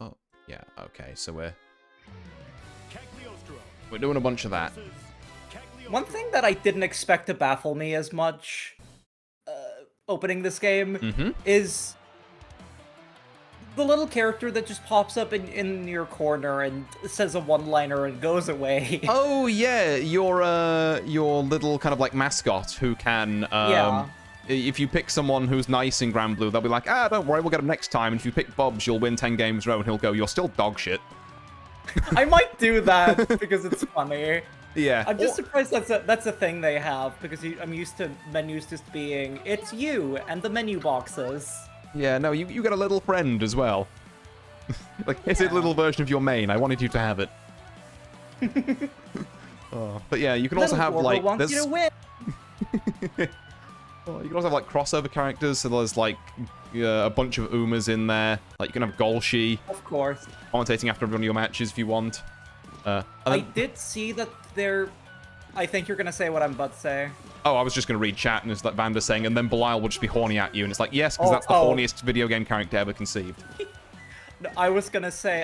Oh, yeah, okay, so we're doing a bunch of that. One thing that I didn't expect to baffle me as much opening this game is the little character that just pops up in your corner and says a one-liner and goes away. Oh yeah, your little kind of like mascot who can if you pick someone who's nice in Grand Blue, they'll be like, don't worry, we'll get him next time. And if you pick Bubs, you'll win 10 games in a row, and he'll go, you're still dog shit. I might do that because it's funny. Yeah. I'm just surprised that's a thing they have, because I'm used to menus just being, it's you and the menu boxes. Yeah, no, you got a little friend as well. Like, it's a little version of your main. I wanted you to have it. But yeah, you can also have, like, wants you to win. You can also have, like, crossover characters, so there's, like, a bunch of Umas in there. Like, you can have Golshi. Of course. Commentating after one of your matches if you want. I did see that there... I think you're going to say what I'm about to say. Oh, I was just going to read chat, and it's like Vander saying, and then Belial will just be horny at you, and it's like, yes, because that's the horniest video game character ever conceived. No, I was going to say,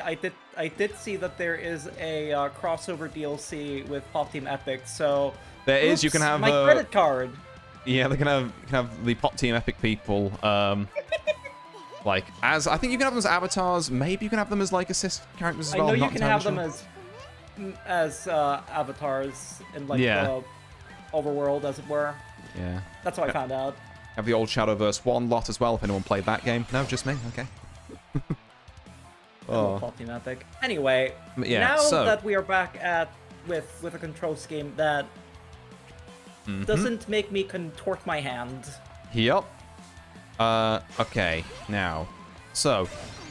I did see that there is a crossover DLC with Pop Team Epic, so... There is, you can have... my credit card! Yeah, they can have the Pop Team Epic people, like, as... I think you can have them as avatars, maybe you can have them as, like, assist characters as well. I know you can have them as avatars in, like, the overworld, as it were. Yeah. That's what I found out. Have the old Shadowverse 1 lot as well, if anyone played that game. No, just me, okay. Pop Team Epic. Anyway, yeah, now that we are back with a control scheme that doesn't make me contort my hand. Yep. Okay, now. So,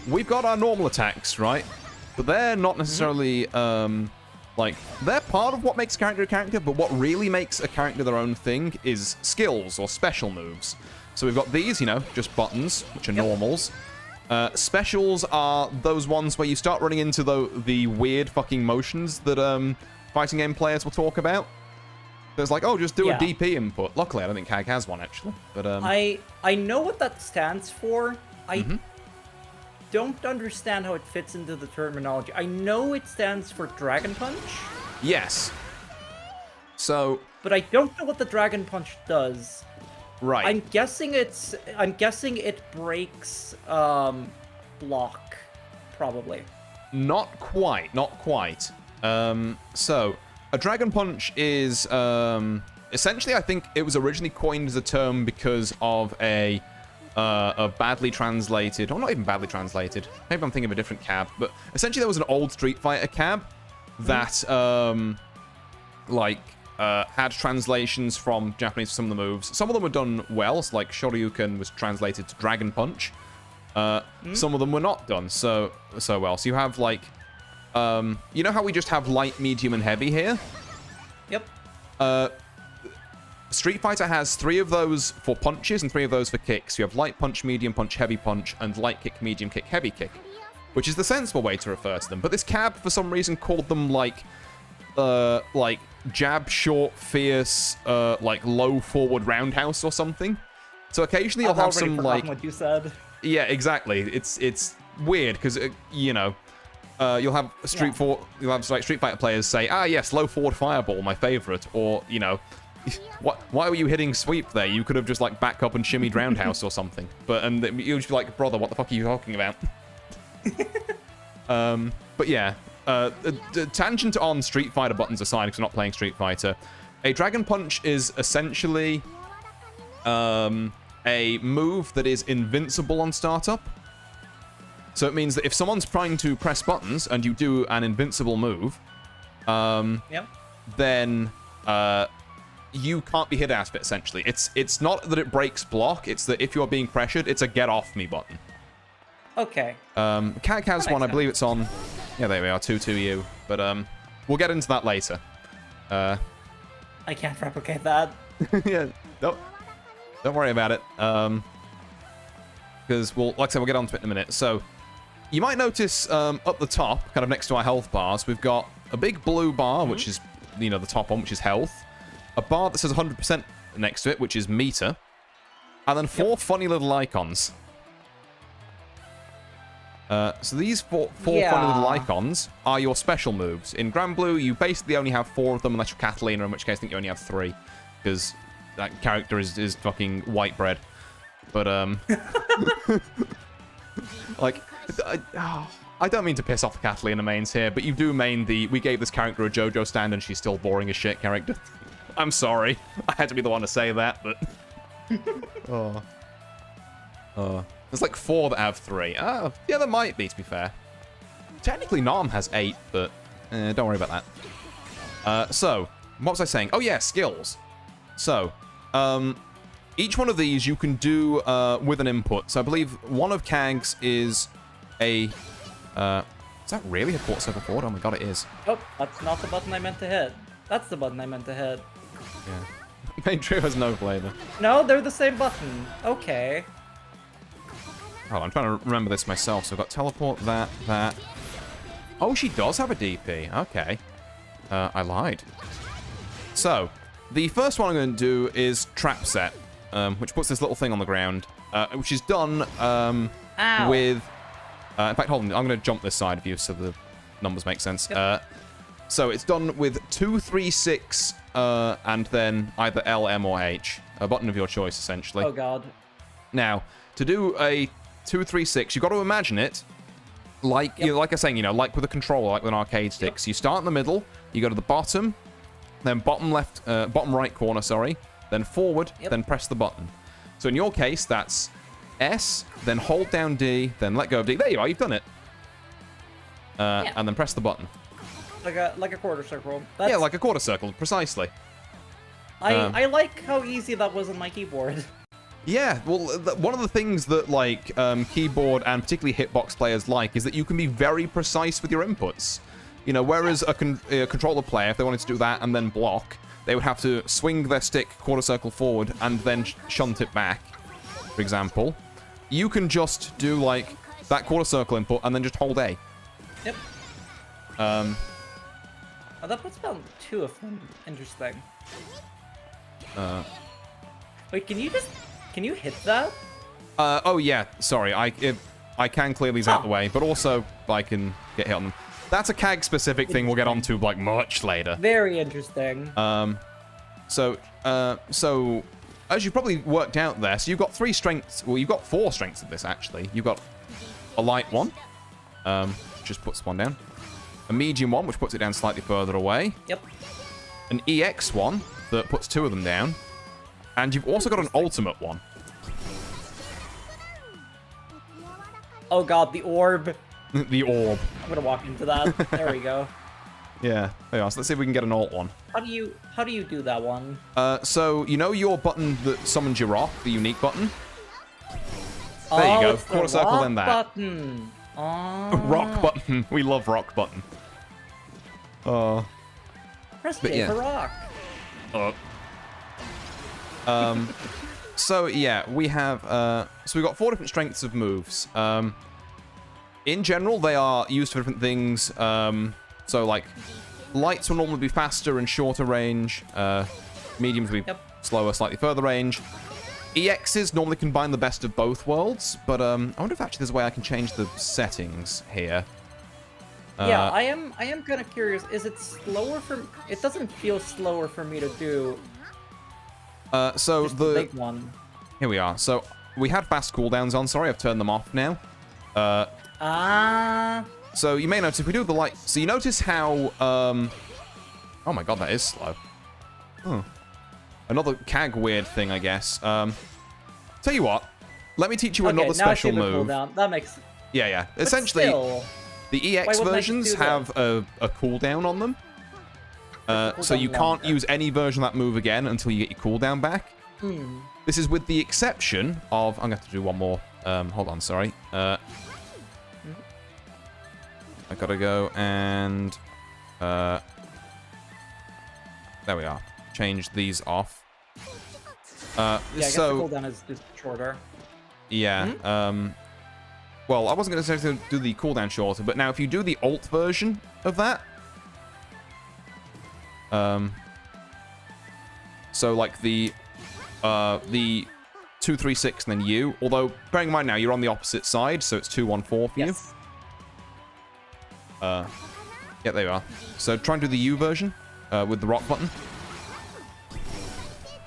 we've got our normal attacks, right? But they're not necessarily, like, they're part of what makes a character, but what really makes a character their own thing is skills or special moves. So we've got these, just buttons, which are normals. Specials are those ones where you start running into the weird fucking motions that fighting game players will talk about. There's like, oh, just do a DP input. Luckily, I don't think CAG has one, actually. But I know what that stands for. I don't understand how it fits into the terminology. I know it stands for Dragon Punch. Yes. So... But I don't know what the Dragon Punch does. Right. I'm guessing it breaks block, probably. Not quite. So, a Dragon Punch is, essentially, I think it was originally coined as a term because of a badly translated, or not even badly translated, maybe I'm thinking of a different cab, but essentially there was an old Street Fighter cab that, had translations from Japanese for some of the moves. Some of them were done well, so like Shoryuken was translated to Dragon Punch. Some of them were not done so well. So you have like, you know how we just have light, medium, and heavy here? Yep. Street Fighter has 3 of those for punches and 3 of those for kicks. You have light punch, medium punch, heavy punch, and light kick, medium kick, heavy kick, which is the sensible way to refer to them. But this cab, for some reason, called them like jab, short, fierce, like low forward roundhouse or something. So occasionally you'll have some like what you said. Yeah, exactly. It's weird because you'll have Street Fighter players say, yes, low forward fireball, my favorite, or why were you hitting sweep there? You could have just like back up and shimmied roundhouse or something. And you'll just be like, brother, what the fuck are you talking about? But yeah, tangent on Street Fighter buttons aside, because I'm not playing Street Fighter. A Dragon Punch is essentially a move that is invincible on startup. So it means that if someone's trying to press buttons and you do an invincible move, then you can't be hit out of it, essentially. It's not that it breaks block, it's that if you're being pressured, it's a get off me button. Okay. Cat has one, I believe it's on... Yeah, there we are, 2-2-U. But we'll get into that later. I can't replicate that. Yeah, don't worry about it. Because, well, like I said, we'll get onto it in a minute. So, you might notice up the top, kind of next to our health bars, we've got a big blue bar, which is, you know, the top one, which is health. A bar that says 100% next to it, which is meter. And then 4 funny little icons. So these four funny little icons are your special moves. In Grand Blue, you basically only have 4 of them, unless you're Catalina, in which case I think you only have 3. Because that character is fucking white bread. But, like, I don't mean to piss off the Catalina mains here, but you do main the, we gave this character a JoJo stand and she's still boring as shit character. I'm sorry. I had to be the one to say that, but... There's like 4 that have 3. Yeah, there might be, to be fair. Technically, Nam has 8, but don't worry about that. So, what was I saying? Oh, yeah, skills. So, each one of these you can do with an input. So I believe one of Kag's is a... is that really a quarter circle forward? Oh my god, it is. Oh, that's not the button I meant to hit. That's the button I meant to hit. Yeah. Main Trio has no flavor. No, they're the same button. Okay. Oh, I'm trying to remember this myself. So I've got teleport, that. Oh, she does have a DP. Okay. I lied. So, the first one I'm going to do is trap set, which puts this little thing on the ground, which is done with... in fact, hold on. I'm going to jump this side of you so the numbers make sense. Yep. So it's done with 2, 3, 6, and then either L, M, or H. A button of your choice, essentially. Oh, God. Now, to do a 2, 3, 6, you've got to imagine it like, you know, like I was saying, you know, like with a controller, like with an arcade stick. So you start in the middle, you go to the bottom, then bottom right corner, sorry, then forward, then press the button. So in your case, that's S, then hold down D, then let go of D. There you are, you've done it. And then press the button. Like a quarter circle. Yeah, like a quarter circle, precisely. I like how easy that was on my keyboard. Yeah, well, one of the things that, like, keyboard and particularly hitbox players like is that you can be very precise with your inputs. You know, whereas a controller player, if they wanted to do that and then block, they would have to swing their stick quarter circle forward and then shunt it back, for example. You can just do, like, that quarter circle input and then just hold A. Yep. Oh, that puts down 2 of them. Interesting. Wait, can you hit that? Oh yeah, sorry. I can clear these out of the way, but also I can get hit on them. That's a CAG specific thing we'll get onto like much later. Very interesting. So as you probably worked out there, so you've got 3 strengths. Well, you've got 4 strengths of this actually. You've got a light one, just puts one down. A medium one, which puts it down slightly further away. Yep. An EX one that puts 2 of them down. And you've also got an ultimate one. Oh god, the orb. The orb. I'm gonna walk into that. There we go. Yeah, there you are. So let's see if we can get an alt one. How do you do that one? So you know your button that summons your rock, the unique button? There you go. Quarter circle, then that. Button. Oh. Rock button. We love rock button. Press J for rock. So yeah, we have so we've got 4 different strengths of moves. In general, they are used for different things. So like lights will normally be faster and shorter range. Mediums will be slower, slightly further range. EXs normally combine the best of both worlds, but I wonder if actually there's a way I can change the settings here. Yeah, I am kind of curious. Is it slower for? It doesn't feel slower for me to do. So just the big one. Here we are. So we had fast cooldowns on. Sorry, I've turned them off now. So you may notice if we do the light. So you notice how. Oh my god, that is slow. Oh. Another CAG weird thing, I guess. Tell you what. Let me teach you another special move. Cooldown. That makes... Yeah. Essentially, the EX versions have a cooldown on them. So you can't use any version of that move again until you get your cooldown back. This is with the exception of... I'm going to have to do one more. Hold on, sorry. I gotta go and... there we are. Change these off. I guess the cooldown is just shorter. Yeah. Well, I wasn't going to do the cooldown shorter, but now if you do the alt version of that... so like the 2, 3, 6, and then U. Although, bearing in mind now, you're on the opposite side, so it's 2, 1, 4 for you. Yeah, there you are. So try and do the U version with the rock button.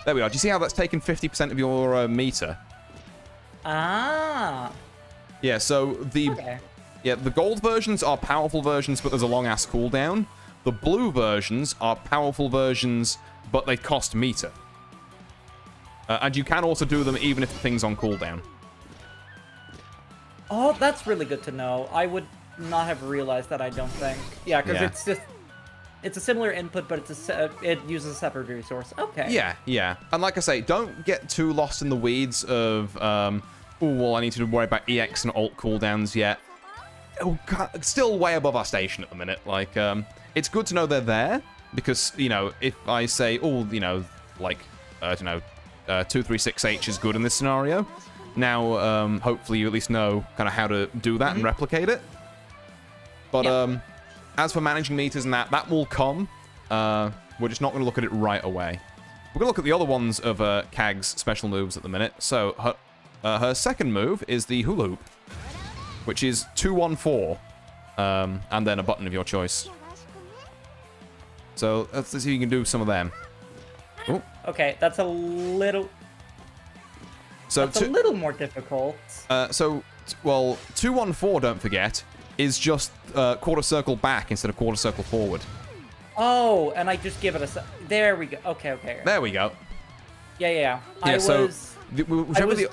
There we are. Do you see how that's taken 50% of your meter? Ah. Yeah, so the gold versions are powerful versions, but there's a long-ass cooldown. The blue versions are powerful versions, but they cost meter. And you can also do them even if the thing's on cooldown. Oh, that's really good to know. I would not have realized that, I don't think. Yeah, because it's just... It's a similar input, but it uses a separate resource. Okay. Yeah. And like I say, don't get too lost in the weeds of, oh, well, I need to worry about EX and alt cooldowns yet. Oh, God, still way above our station at the minute. Like, it's good to know they're there, because, you know, if I say, oh, you know, like, I don't know, 236H is good in this scenario, now, hopefully you at least know kind of how to do that and replicate it. But, as for managing meters and that will come. We're just not going to look at it right away. We're going to look at the other ones of CAG's special moves at the minute. So, her second move is the hula hoop, which is 2, 1, 4, and then a button of your choice. So, let's see if you can do some of them. Ooh. Okay, that's a little... That's a little more difficult. Well, 2, 1, 4, don't forget, is just quarter circle back instead of quarter circle forward. Oh, and I just give it a... There we go. Okay. There we go. Yeah. I was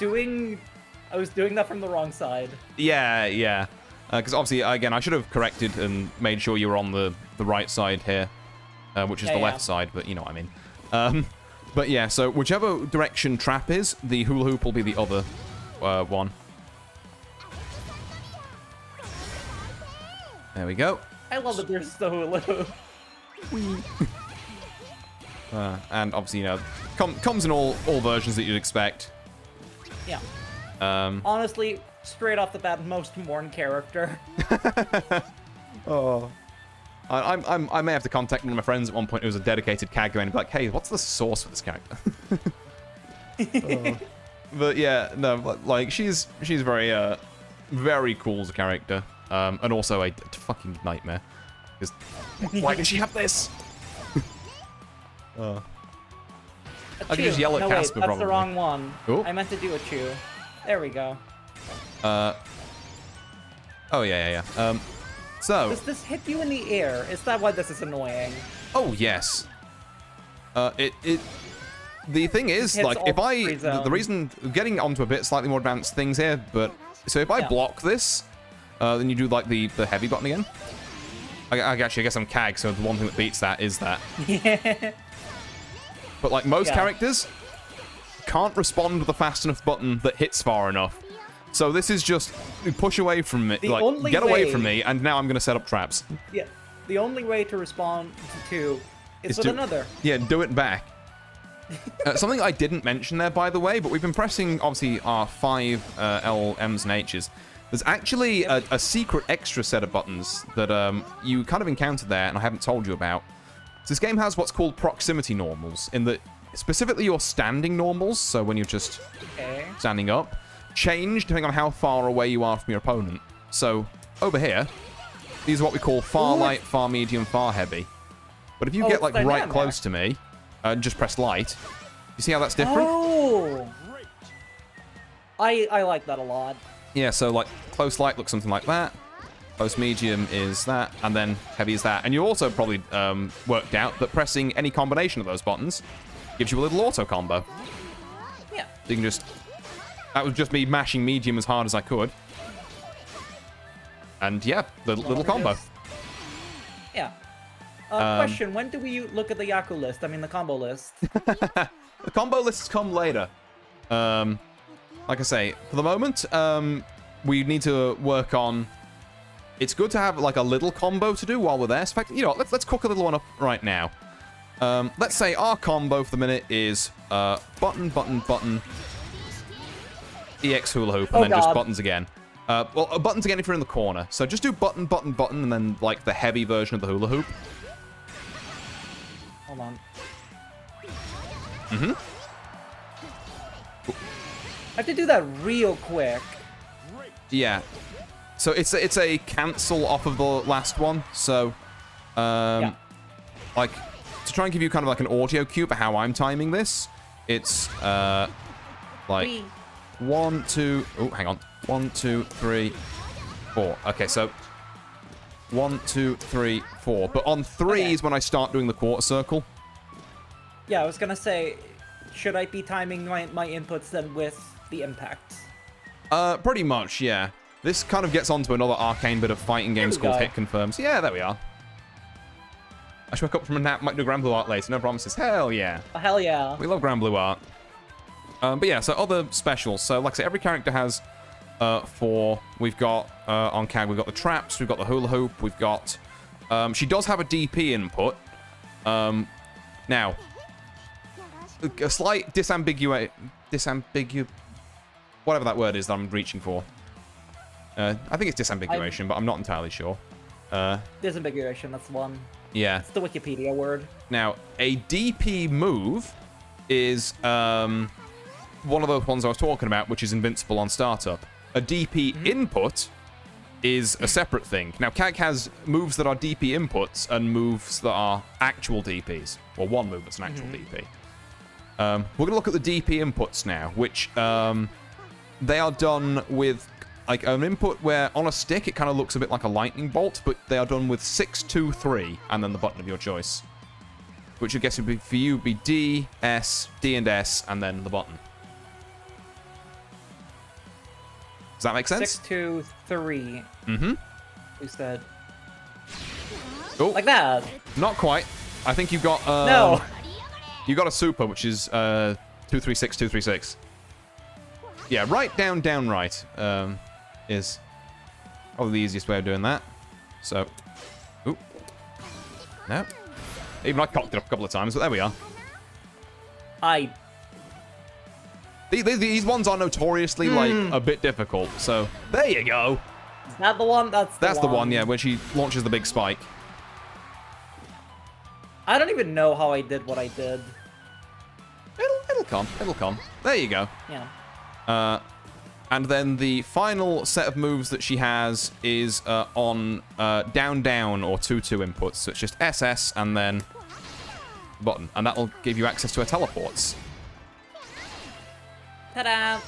doing that from the wrong side. Yeah. Because obviously, again, I should have corrected and made sure you were on the right side here, which is the left side, but you know what I mean. But yeah, so whichever direction trap is, the hula hoop will be the other one. There we go. I love that there's the hula hoop. And obviously, you know, comes in all versions that you'd expect. Yeah. Honestly, straight off the bat, most Mourn character. Oh. I may have to contact one of my friends at one point who was a dedicated CAG and be like, hey, what's the source for this character? But yeah, no, like, she's very, very cool as a character. And also a fucking nightmare. Because why did she have this? I could just yell at Casper, that's probably. the wrong one. Ooh. I meant to do a chew. There we go. Oh, yeah. So... Does this hit you in the air? Is that why this is annoying? Oh, yes. The thing is, like, if the reason... Getting onto a bit slightly more advanced things here, but... So if I block this... then you do, like, the heavy button again. I guess I'm CAG, so the one thing that beats that is that. Yeah. But, like, most characters can't respond with a fast enough button that hits far enough. So this is just push away from me, get away from me, and now I'm going to set up traps. Yeah, the only way to respond to is with another. Yeah, do it back. Something I didn't mention there, by the way, but we've been pressing, obviously, our 5 L, M's, and H's. There's actually a secret extra set of buttons that you kind of encountered there, and I haven't told you about. So this game has what's called proximity normals, in that specifically your standing normals, so when you're just standing up, change depending on how far away you are from your opponent. So over here, these are what we call far light, far medium, far heavy. But if you get like right close to me, and just press light, you see how that's different? Oh, I like that a lot. Yeah, so like close light looks something like that. Post medium is that, and then heavy is that. And you also probably worked out that pressing any combination of those buttons gives you a little auto combo. Yeah. So you can just... That was just me mashing medium as hard as I could. And yeah, the little combo. Yeah. Question, when do we look at the Yaku list? I mean, the combo list. The combo lists come later. Like I say, for the moment, we need to work on... It's good to have like a little combo to do while we're there. So in fact, you know, let's cook a little one up right now. Let's say our combo for the minute is button, button, button, EX hula hoop, and then just buttons again. Well, buttons again if you're in the corner. So just do button, button, button, and then like the heavy version of the hula hoop. Hold on. Mm-hmm. I have to do that real quick. Yeah. So it's a cancel off of the last one. So, like, to try and give you kind of like an audio cue for how I'm timing this, it's like 1, 2. Oh, hang on. 1, 2, 3, 4. Okay, so 1, 2, 3, 4. But on 3 is when I start doing the quarter circle. Yeah, I was gonna say, should I be timing my inputs then with the impact? Pretty much, yeah. This kind of gets onto another arcane bit of fighting games called Hit Confirms. Yeah, there we are. I should wake up from a nap, might do Grand Blue Art later. No promises. Hell yeah. Oh, hell yeah. We love Grand Blue Art. But yeah, so other specials. So like I say, every character has 4. We've got, on CAG, we've got the traps, we've got the hula hoop, we've got... she does have a DP input. Now, a slight whatever that word is that I'm reaching for. I think it's disambiguation, but I'm not entirely sure. Disambiguation, that's one. Yeah. It's the Wikipedia word. Now, a DP move is one of those ones I was talking about, which is invincible on startup. A DP input is a separate thing. Now, CAG has moves that are DP inputs and moves that are actual DPs. Well, one move that's an actual DP. We're going to look at the DP inputs now, which they are done with like an input where on a stick it kind of looks a bit like a lightning bolt, but they are done with 6, 2, 3, and then the button of your choice. Which I guess would be for you would be D, S, D and S, and then the button. Does that make sense? 6, 2, 3. Mm-hmm. Who said? Oh, like that. Not quite. I think you've got no. You got a super, which is 2, 3, 6, 2, 3, 6. Yeah, right down, down, right is probably the easiest way of doing that. So, ooh, no. Even I cocked it up a couple of times, but there we are. These ones are notoriously like a bit difficult. So there you go. Is that the one? That's the one. Yeah, when she launches the big spike. I don't even know how I did what I did. It'll come. It'll come. There you go. Yeah. And then the final set of moves that she has is on down, down, or 2, 2 inputs. So it's just SS and then button. And that'll give you access to her teleports. Ta-da!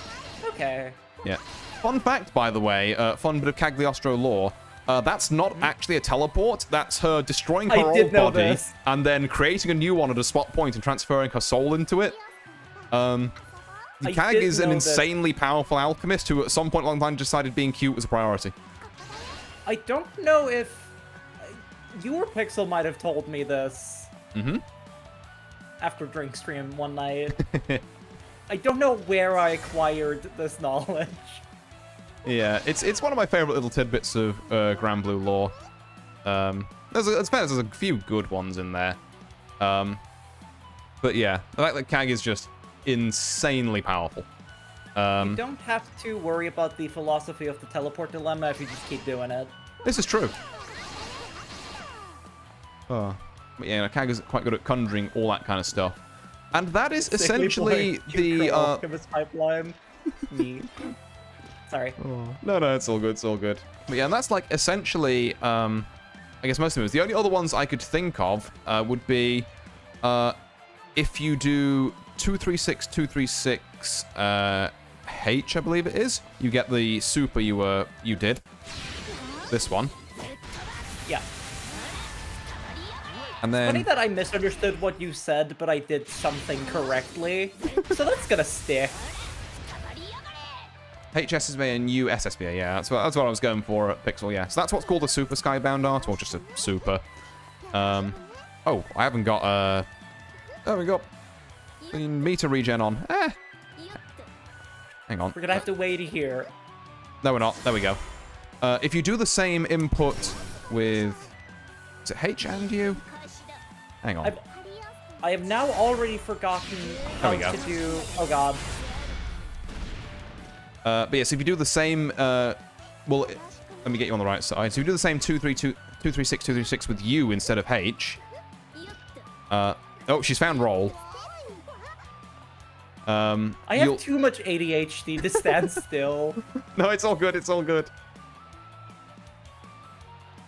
Okay. Yeah. Fun fact, by the way, fun bit of Cagliostro lore. That's not actually a teleport. That's her destroying her old body and then creating a new one at a spot point and transferring her soul into it. The Cag is an insanely powerful alchemist who at some point along the line decided being cute was a priority. I don't know if... You or Pixel might have told me this. Mm-hmm. After drink stream one night. I don't know where I acquired this knowledge. Yeah, it's one of my favorite little tidbits of Grand Blue lore. There's a few good ones in there. But yeah, the fact that Cag is just insanely powerful. You don't have to worry about the philosophy of the teleport dilemma if you just keep doing it. This is true. But yeah, Cag is quite good at conjuring all that kind of stuff. And that is essentially the alchemist pipeline. Me. Sorry. Oh. No, it's all good. It's all good. But yeah, and that's like essentially, I guess most of them. The only other ones I could think of would be if you do 236, 236 H, I believe it is. You get the super you did. This one. And Funny then... that I misunderstood what you said, but I did something correctly. So that's gonna stick. HSSBA and USSBA, yeah, that's what I was going for at Pixel, yeah. So that's what's called a Super Skybound art, or just a Super. Oh, I haven't got, oh, we got the meter regen on. Hang on. We're gonna have to wait here. No, we're not. There we go. If you do the same input with... Is it H and U? Hang on. I have now already forgotten how to do... Oh, God. But yeah, so if you do the same... well, let me get you on the right side. So if you do the same 236 with U instead of H... oh, she's found roll. I have too much ADHD to stand still. No, it's all good. It's all good.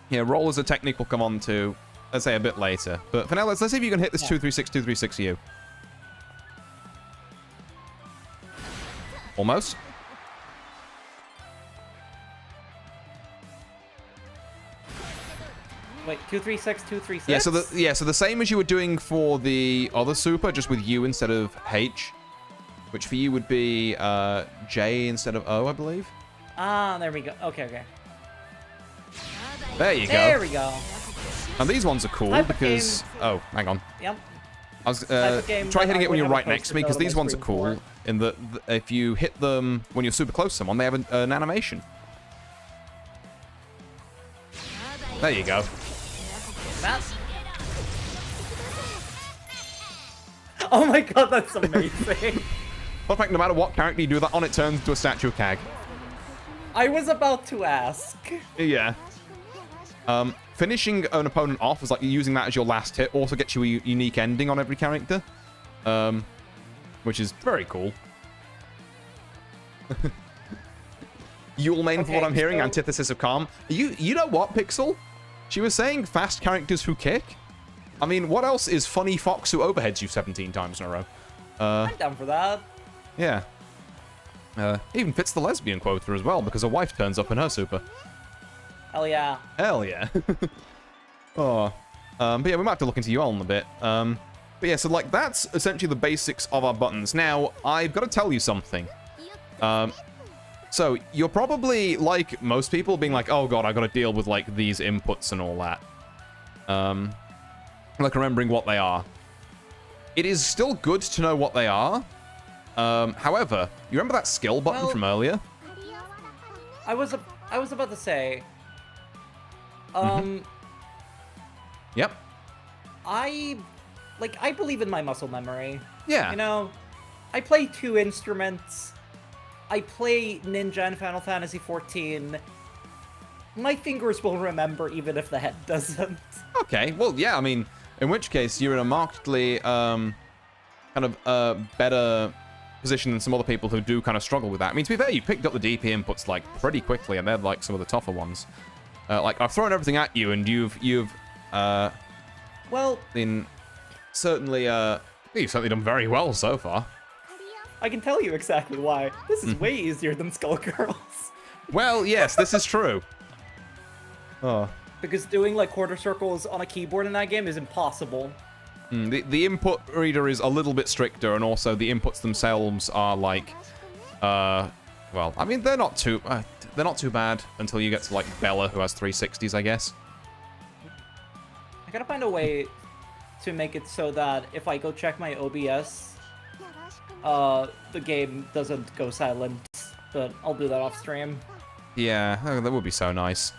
Yeah, roll is a technique we'll come on to, let's say, a bit later. But for now, let's see if you can hit this 236 U. Almost. Wait, 236, 236? Yeah, so the same as you were doing for the other super, just with U instead of H. Which for you would be J instead of O, I believe. Ah, there we go. Okay. There you go. There we go. And these ones are cool because... Oh, hang on. Yep. I was, try hitting it when you're right next to me, because these ones are cool in that if you hit them when you're super close to someone, they have an animation. There you go. That's... Oh my god, that's amazing. In fact, no matter what character you do that on, it turns into a statue of Kag. I was about to ask. Yeah. Finishing an opponent off is like using that as your last hit. Also gets you a unique ending on every character. Which is very cool. Yule main, for what I'm hearing, antithesis of calm. You know what, Pixel? She was saying fast characters who kick. I mean, what else is funny fox who overheads you 17 times in a row? I'm down for that. Yeah. Even fits the lesbian quota as well, because a wife turns up in her super. Hell yeah. Hell yeah. Oh. But yeah, we might have to look into UL in a bit. But yeah, so like that's essentially the basics of our buttons. Now, I've got to tell you something. So you're probably, like most people, being like, oh god, I got to deal with like these inputs and all that. Like remembering what they are. It is still good to know what they are. However, you remember that skill button from earlier? I was about to say. Yep. I believe in my muscle memory. Yeah. You know, I play 2 instruments. I play Ninja in Final Fantasy XIV. My fingers will remember even if the head doesn't. Okay, well, yeah, I mean, in which case you're in a markedly kind of better position than some other people who do kind of struggle with that. I mean, to be fair, you picked up the DP inputs like pretty quickly, and they're like some of the tougher ones. Like I've thrown everything at you, and you've well, been certainly you've certainly done very well so far. I can tell you exactly why. This is way easier than Skullgirls. Well, yes, this is true. Oh. Because doing like quarter circles on a keyboard in that game is impossible. The input reader is a little bit stricter, and also the inputs themselves are like, well, I mean they're not too bad until you get to like Bella, who has 360s, I guess. I gotta find a way to make it so that if I go check my OBS, the game doesn't go silent, but I'll do that off stream. Yeah, that would be so nice.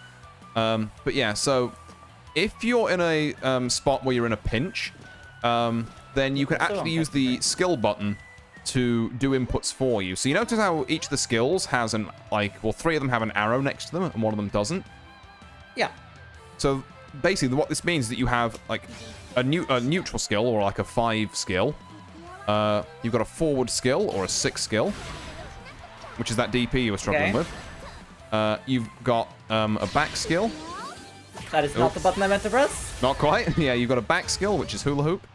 But yeah, so if you're in a spot where you're in a pinch, then you can actually use the skill button to do inputs for you. So you notice how each of the skills has an, like, well, 3 of them have an arrow next to them, and 1 of them doesn't? Yeah. So basically what this means is that you have, like, a neutral skill, or like a 5 skill. You've got a forward skill, or a 6 skill, which is that DP you were struggling with. You've got a back skill. That is not the button I meant to press. Not quite. Yeah, you've got a back skill, which is hula hoop.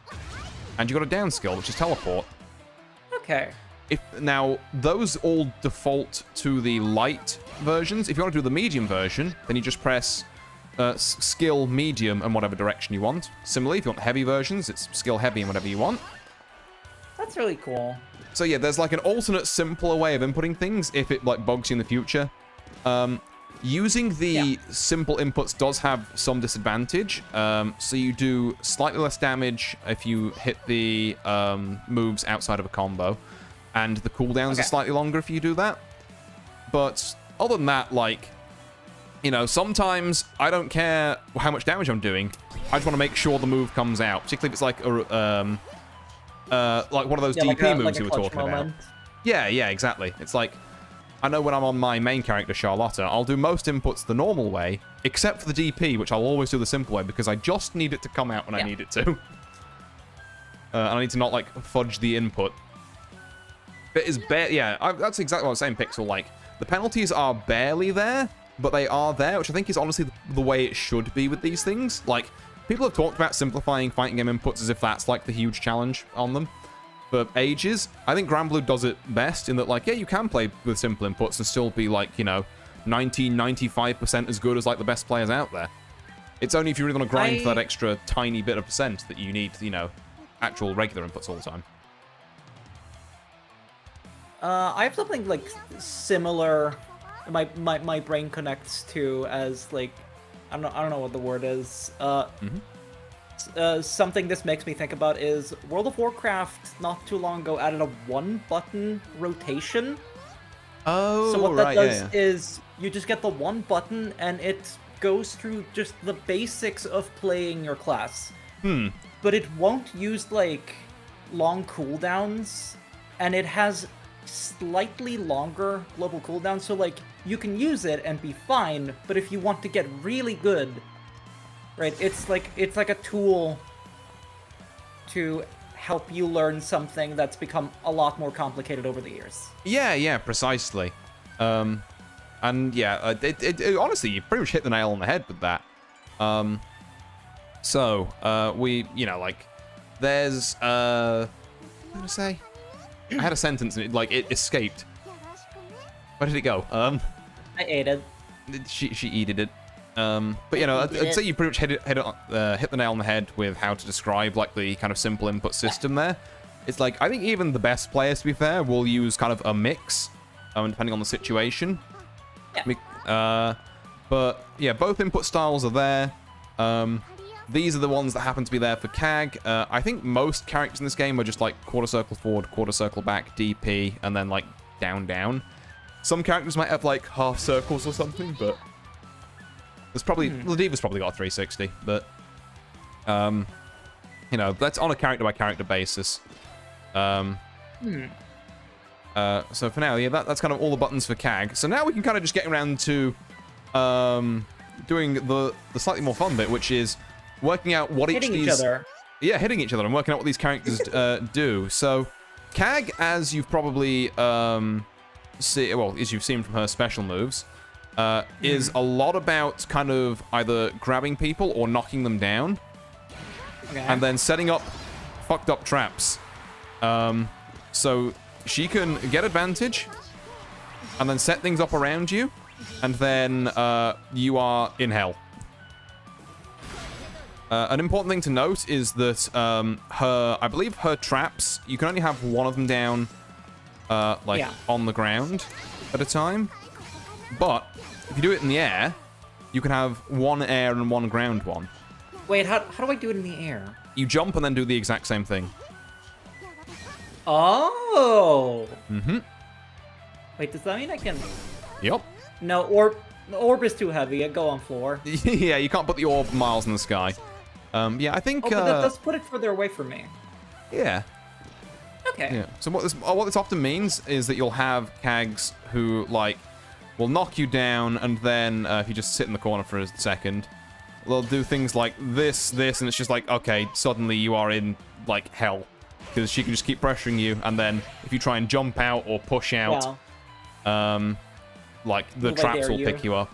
And you've got a down skill, which is teleport. Okay. Now, those all default to the light versions. If you want to do the medium version, then you just press skill medium and whatever direction you want. Similarly, if you want heavy versions, it's skill heavy and whatever you want. That's really cool. So yeah, there's like an alternate, simpler way of inputting things if it like bugs you in the future. Using the simple inputs does have some disadvantage. So you do slightly less damage if you hit the moves outside of a combo, and the cooldowns are slightly longer if you do that. But other than that, like, you know, sometimes I don't care how much damage I'm doing. I just want to make sure the move comes out, particularly if it's like a like one of those DP moves you were talking about. Yeah, exactly. It's like, I know when I'm on my main character, Charlotta, I'll do most inputs the normal way, except for the DP, which I'll always do the simple way, because I just need it to come out when I need it to. And I need to not, like, fudge the input. It is that's exactly what I was saying, Pixel. Like, the penalties are barely there, but they are there, which I think is honestly the way it should be with these things. Like, people have talked about simplifying fighting game inputs as if that's, like, the huge challenge on them. For ages, I think Granblue does it best in that, like, yeah, you can play with simple inputs and still be, like, you know, 95% as good as, like, the best players out there. It's only if you really want to grind for that extra tiny bit of percent that you need, you know, actual regular inputs all the time. I have something, like, similar my brain connects to as, like, I don't know what the word is. Something this makes me think about is World of Warcraft not too long ago added a one-button rotation. Oh, so what that does is you just get the one button and it goes through just the basics of playing your class. But it won't use like long cooldowns, and it has slightly longer global cooldowns, so like you can use it and be fine, but if you want to get really good, right, it's like a tool to help you learn something that's become a lot more complicated over the years. Yeah, precisely. And yeah, it honestly, you pretty much hit the nail on the head with that. We, you know, like, there's, what did I say? I had a sentence and it escaped. Where did it go? I ate it. She eated it. But you know, I'd say you pretty much hit the nail on the head with how to describe like the kind of simple input system there. It's like, I think even the best players, to be fair, will use kind of a mix, depending on the situation. Yeah. But yeah, both input styles are there. These are the ones that happen to be there for CAG. I think most characters in this game are just like quarter circle forward, quarter circle back, DP, and then like down, down. Some characters might have like half circles or something, but there's probably Ladiva's probably got a 360, but you know, that's on a character by character basis. So for now, yeah, that's kind of all the buttons for CAG. So now we can kind of just get around to doing the slightly more fun bit, which is working out what hitting each other and working out what these characters do. So CAG, as you've probably as you've seen from her special moves, is a lot about kind of either grabbing people or knocking them down, and then setting up fucked up traps. So she can get advantage and then set things up around you, and then you are in hell. An important thing to note is that I believe her traps, you can only have one of them down on the ground at a time. But if you do it in the air, you can have one air and one ground one. Wait, how do I do it in the air? You jump and then do the exact same thing. Oh! Wait, does that mean I can... Yep. No, the orb is too heavy. I go on floor. Yeah, you can't put the orb miles in the sky. Yeah, I think... Oh, but that does put it further away from me. Yeah. Okay. Yeah. So what this often means is that you'll have CAGs who, like, will knock you down, and then if you just sit in the corner for a second, they'll do things like this, and it's just like, okay, suddenly you are in, like, hell. Because she can just keep pressuring you, and then if you try and jump out or push out, like, the traps will pick you up.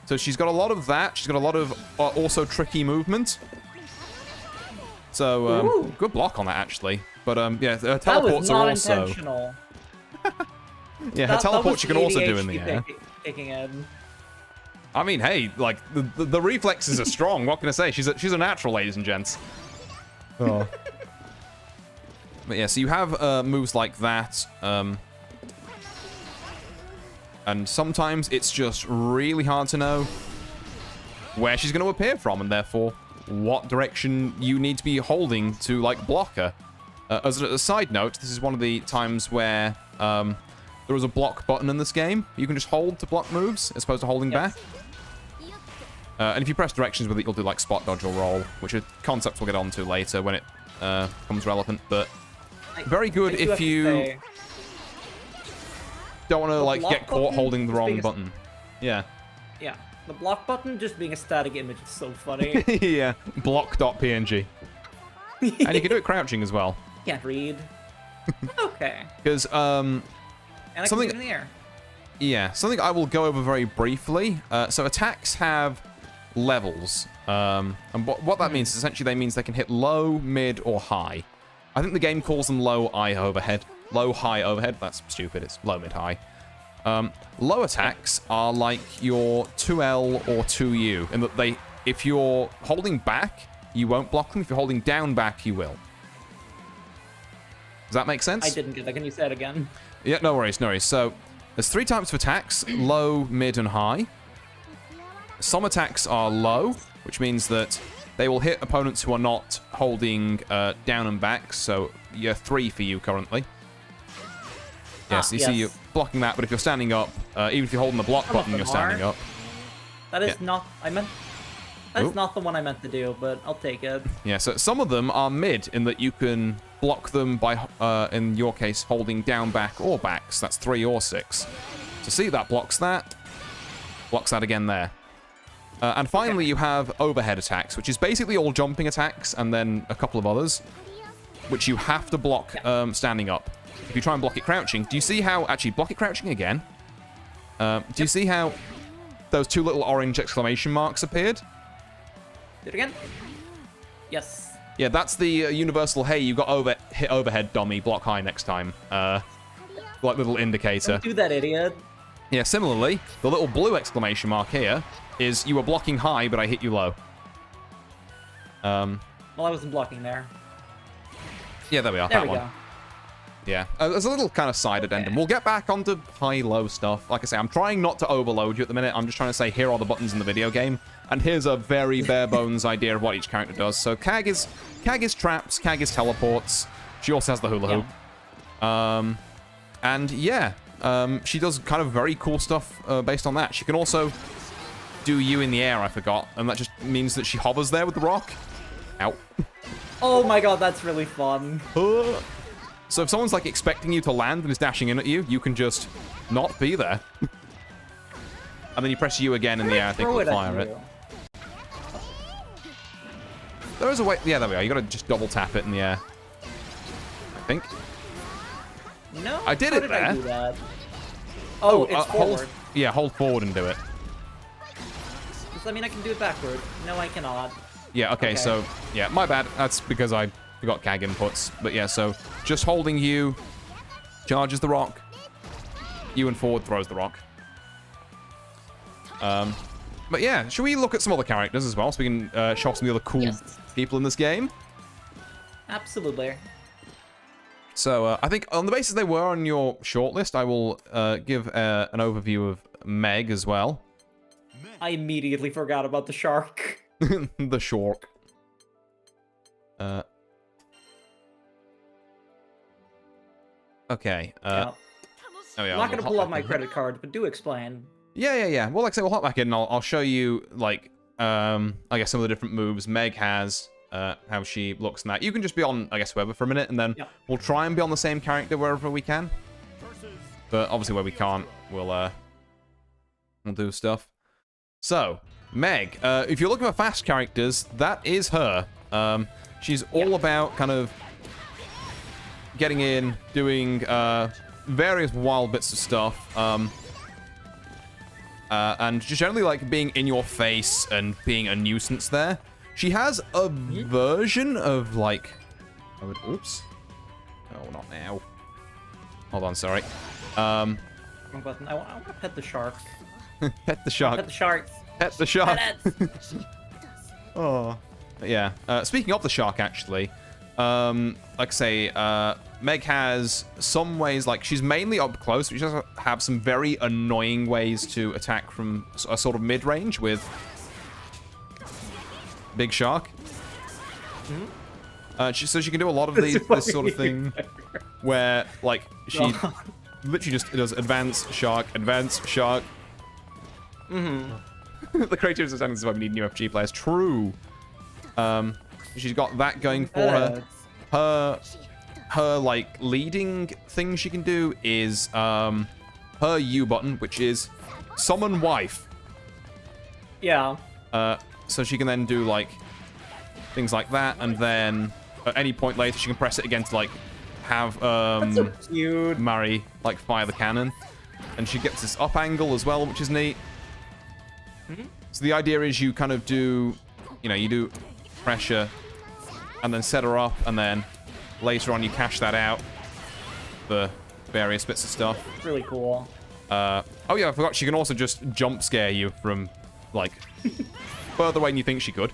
So she's got a lot of that. She's got a lot of also tricky movement. So, good block on that, actually. But, yeah, her teleports are also... That was not intentional. Yeah, her teleport she can also do in the air. Taking in. I mean, hey, like, the reflexes are strong. What can I say? She's a natural, ladies and gents. Oh. But yeah, so you have moves like that. And sometimes it's just really hard to know where she's going to appear from, and therefore what direction you need to be holding to, like, block her. As a side note, this is one of the times where there is a block button in this game. You can just hold to block moves as opposed to holding back. And if you press directions with it, you'll do, like, spot, dodge, or roll, which are concepts we'll get onto later when it becomes relevant. But very good if you don't want to, like, get caught holding the wrong button. Yeah. Yeah. The block button just being a static image is so funny. Yeah. Block.png. And you can do it crouching as well. Can't read. Okay. Because, and I something can do it in the air. Yeah, something I will go over very briefly. So attacks have levels. And what that means is essentially they means they can hit low, mid, or high. I think the game calls them low, high, overhead. Low, high, overhead. That's stupid. It's low, mid, high. Low attacks are like your 2L or 2U, in that if you're holding back, you won't block them. If you're holding down back, you will. Does that make sense? I didn't get that. Can you say it again? Yeah, no worries, no worries. So, there's 3 types of attacks, low, mid, and high. Some attacks are low, which means that they will hit opponents who are not holding down and back, so you're 3 for you currently. Yes, you see you blocking that, but if you're standing up, even if you're holding the block button, you're standing up. That is not... That's not the one I meant to do, but I'll take it. Yeah, so some of them are mid, in that you can block them by, in your case, holding down, back, or back. So that's 3 or 6. So see, that blocks that. Blocks that again there. And finally, you have overhead attacks, which is basically all jumping attacks, and then a couple of others, which you have to block standing up. If you try and block it crouching, do you see how... Actually, block it crouching again. Do you see how those 2 little orange exclamation marks appeared? Do it again? Yes. Yeah, that's the universal, hey, you got hit overhead, dummy, block high next time. Like little indicator. Don't do that, idiot. Yeah, similarly, the little blue exclamation mark here is you were blocking high, but I hit you low. Well, I wasn't blocking there. Yeah, there we are. There that we one. go. Yeah, there's a little kind of side addendum. We'll get back onto high-low stuff. Like I say, I'm trying not to overload you at the minute. I'm just trying to say, here are the buttons in the video game. And here's a very bare-bones idea of what each character does. So Kag is traps, Kag is teleports. She also has the hula hoop. And yeah, she does kind of very cool stuff based on that. She can also do you in the air, I forgot. And that just means that she hovers there with the rock. Ow. Oh my god, that's really fun. So if someone's, like, expecting you to land and is dashing in at you, you can just not be there. And then you press U again in the air, I think, to fire it. There is a way... Yeah, there we are. You gotta just double tap it in the air. I think. No? I did it there. I do that? Oh, it's forward. Hold forward and do it. Does that mean I can do it backward? No, I cannot. Yeah, okay, so... Yeah, my bad. That's because I forgot Kag inputs. But yeah, so just holding U charges the rock. U and forward throws the rock. But yeah, should we look at some other characters as well so we can show off some of the other cool people in this game? Absolutely. So I think on the basis they were on your shortlist, I will give an overview of Meg as well. I immediately forgot about the shark. The shark. Okay. I'm not going to pull out my credit card, but do explain. Yeah. Well, like I say, we'll hop back in and I'll show you, like, I guess some of the different moves Meg has, how she looks and that. You can just be on, I guess, whoever for a minute, and then we'll try and be on the same character wherever we can. But obviously where we can't, we'll do stuff. So, Meg, if you're looking for fast characters, that is her. She's all about kind of getting in, doing various wild bits of stuff, and just generally like being in your face and being a nuisance there. She has a version of like... Oops. Oh, not now. Hold on, sorry. Wrong button. I want to pet the shark. Pet the shark. Pet the sharks. Pet the shark. Pet Oh. Yeah. Speaking of the shark, actually, like I say, Meg has some ways, like, she's mainly up close, but she does have some very annoying ways to attack from a sort of mid-range with Big Shark. So she can do a lot of this sort of thing where, like, she literally just does advance, shark, advance, shark. The creativity of is why we need new FG players. True. She's got that going for her. Her like leading thing she can do is her U button, which is summon wife. Yeah. So she can then do like things like that, and then at any point later she can press it again to like have That's so cute. Mari like fire the cannon, and she gets this up angle as well, which is neat. So the idea is you kind of do, you know, you do pressure and then set her up, and then later on you cash that out for various bits of stuff. Really cool. Oh yeah, I forgot she can also just jump scare you from like further away than you think she could.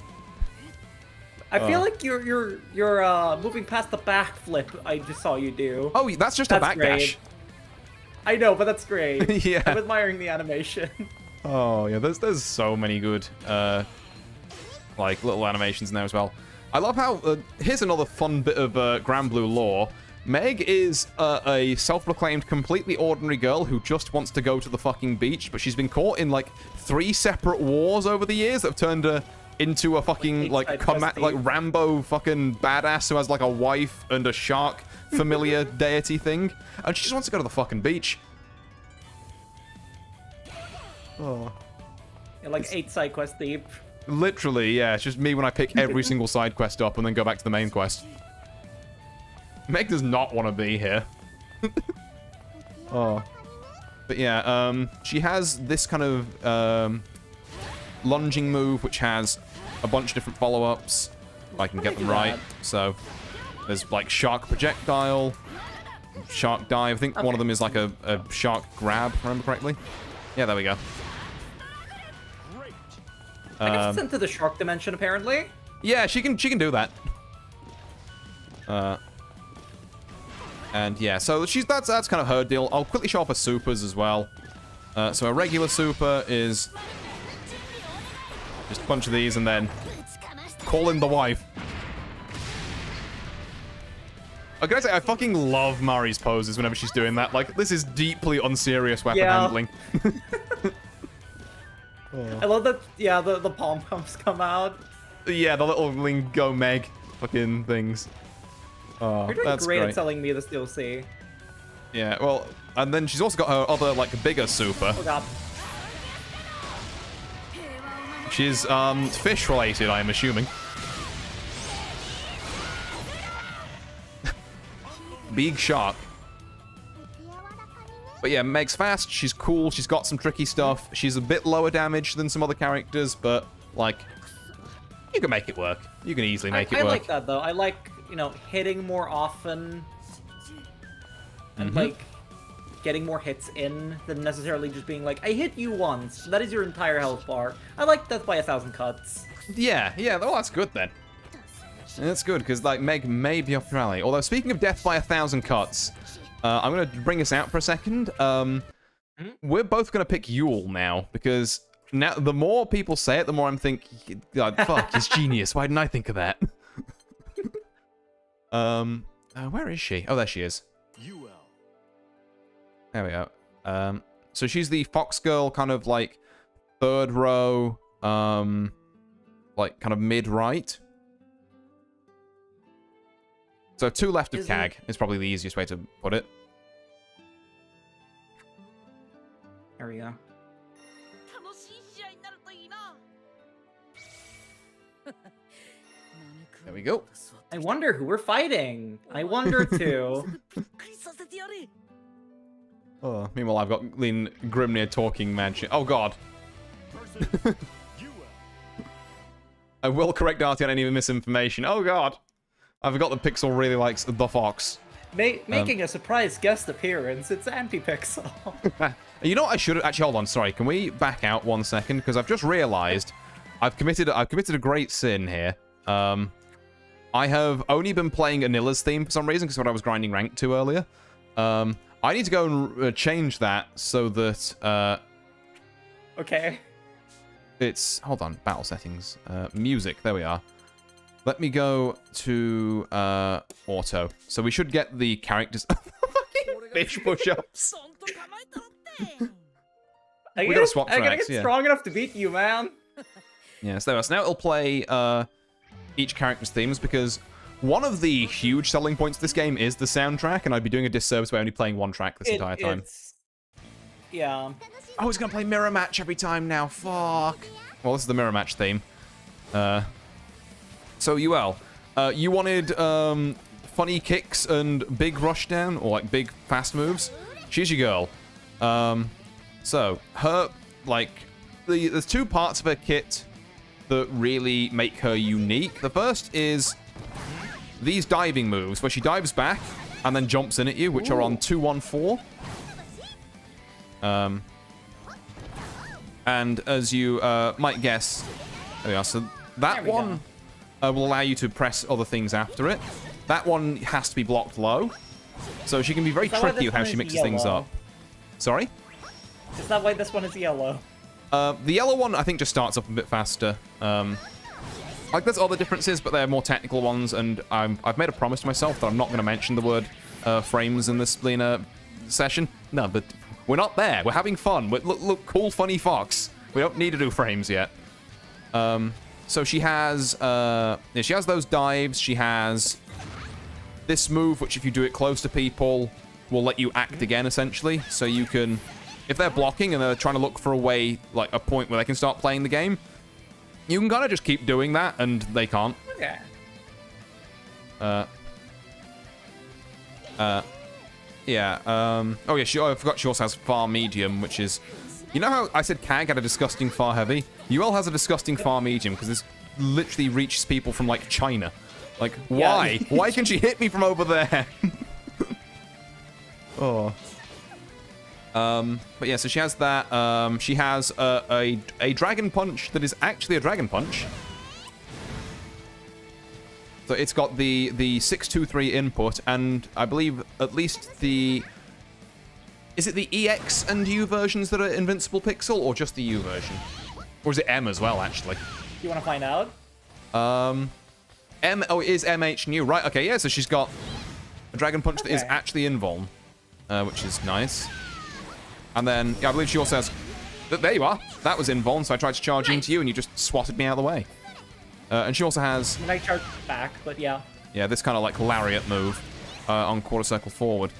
I feel like you're moving past the backflip I just saw you do. Oh, that's just a backdash. I know, but that's great. Yeah. I'm admiring the animation. Oh yeah, there's so many good like little animations in there as well. I love how here's another fun bit of Granblue lore. Meg is a self-proclaimed completely ordinary girl who just wants to go to the fucking beach, but she's been caught in like 3 separate wars over the years that have turned her into a fucking like Rambo fucking badass who has like a wife and a shark familiar deity thing, and she just wants to go to the fucking beach. Oh. You're like 8 side quests deep. Literally, yeah. It's just me when I pick every single side quest up and then go back to the main quest. Meg does not want to be here. Oh. But yeah, she has this kind of lunging move, which has a bunch of different follow-ups. If I can get them right. So, there's like shark projectile, shark dive. I think one of them is like a shark grab, if I remember correctly. Yeah, there we go. I get sent to the shark dimension, apparently. Yeah, she can do that. And yeah, so that's kind of her deal. I'll quickly show off her supers as well. So a regular super is just a bunch of these and then call in the wife. I gotta say, I fucking love Mari's poses whenever she's doing that. Like, this is deeply unserious weapon handling. I love that, yeah, the pom-poms come out. Yeah, the little Lingo Meg fucking things. Oh, You're doing that's great great at selling me this DLC. Yeah, well, and then she's also got her other, like, bigger super. Oh god. She's, fish-related, I'm assuming. Big shark. But yeah, Meg's fast, she's cool, she's got some tricky stuff. She's a bit lower damage than some other characters, but, like, you can make it work. You can easily make it work. I like that, though. I like, you know, hitting more often. And, like, getting more hits in than necessarily just being like, I hit you once. That is your entire health bar. I like Death by 1,000 Cuts. Yeah, well, that's good, then. That's good, because, like, Meg may be up your alley. Although, speaking of Death by 1,000 Cuts... I'm going to bring this out for a second. We're both going to pick Yule now, because now the more people say it, the more I'm thinking, God, fuck, it's genius. Why didn't I think of that? Where is she? Oh, there she is. There we go. So she's the Fox Girl, kind of like 3rd row, like kind of mid-right. So 2 left of Kag is probably the easiest way to put it. There we go. There we go. I wonder who we're fighting. I wonder too. Oh, meanwhile, I've got Lynn Grimnir talking magic. Oh god. I will correct Artie on any misinformation. Oh god. I forgot that Pixel really likes the Fox. Making a surprise guest appearance, it's Anti-Pixel. You know what I should actually hold on. Sorry, can we back out 1 second? Because I've just realised I've committed a great sin here. I have only been playing Anila's theme for some reason because what I was grinding rank to earlier. I need to go and change that so that Okay. it's hold on, battle settings, music. There we are. Let me go to auto. So we should get the characters. Fucking fish push-ups. We gotta swap I gotta tracks, get yeah. strong enough to beat you, man. Yes, there we are. So now it'll play each character's themes because one of the huge selling points of this game is the soundtrack, and I'd be doing a disservice by only playing one track this entire time. Yeah. Oh, it's gonna play mirror match every time now. Fuck. Well, this is the mirror match theme. So UL, you wanted funny kicks and big rushdown or like big fast moves. She's your girl. So her like there's two parts of her kit that really make her unique. The first is these diving moves where she dives back and then jumps in at you, which are on 2, 1, 4. And as you might guess, there we are. So that one will allow you to press other things after it. That one has to be blocked low. So she can be very tricky with how she mixes things up. Sorry? Is that why this one is yellow? The yellow one, I think, just starts up a bit faster. Like, there's other differences, but they're more technical ones, and I've made a promise to myself that I'm not going to mention the word frames in this session. No, but we're not there. We're having fun. Look, cool, funny fox. We don't need to do frames yet. So she has those dives. She has this move, which if you do it close to people, will let you act again, essentially. So you can, if they're blocking and they're trying to look for a way, like a point where they can start playing the game, you can kind of just keep doing that, and they can't. Okay. Yeah. Oh, yeah, I forgot she also has far medium, which is... You know how I said CAG had a disgusting far heavy? UL has a disgusting far medium, because this literally reaches people from, like, China. Like, why? Yeah. Why can she hit me from over there? Oh. But yeah, so she has that. She has a dragon punch that is actually a dragon punch. So it's got the 623 input, and I believe at least the... Is it the EX and U versions that are Invincible Pixel, or just the U version? Or is it M as well, actually? You want to find out? M... Oh, it is MH new. Right, okay, yeah, so she's got a dragon punch that is actually invuln, which is nice. And then, yeah, I believe she also has... There you are. That was invuln, so I tried to charge into you, and you just swatted me out of the way. And she also has... I charged back, but yeah. Yeah, this kind of like lariat move on quarter circle forward.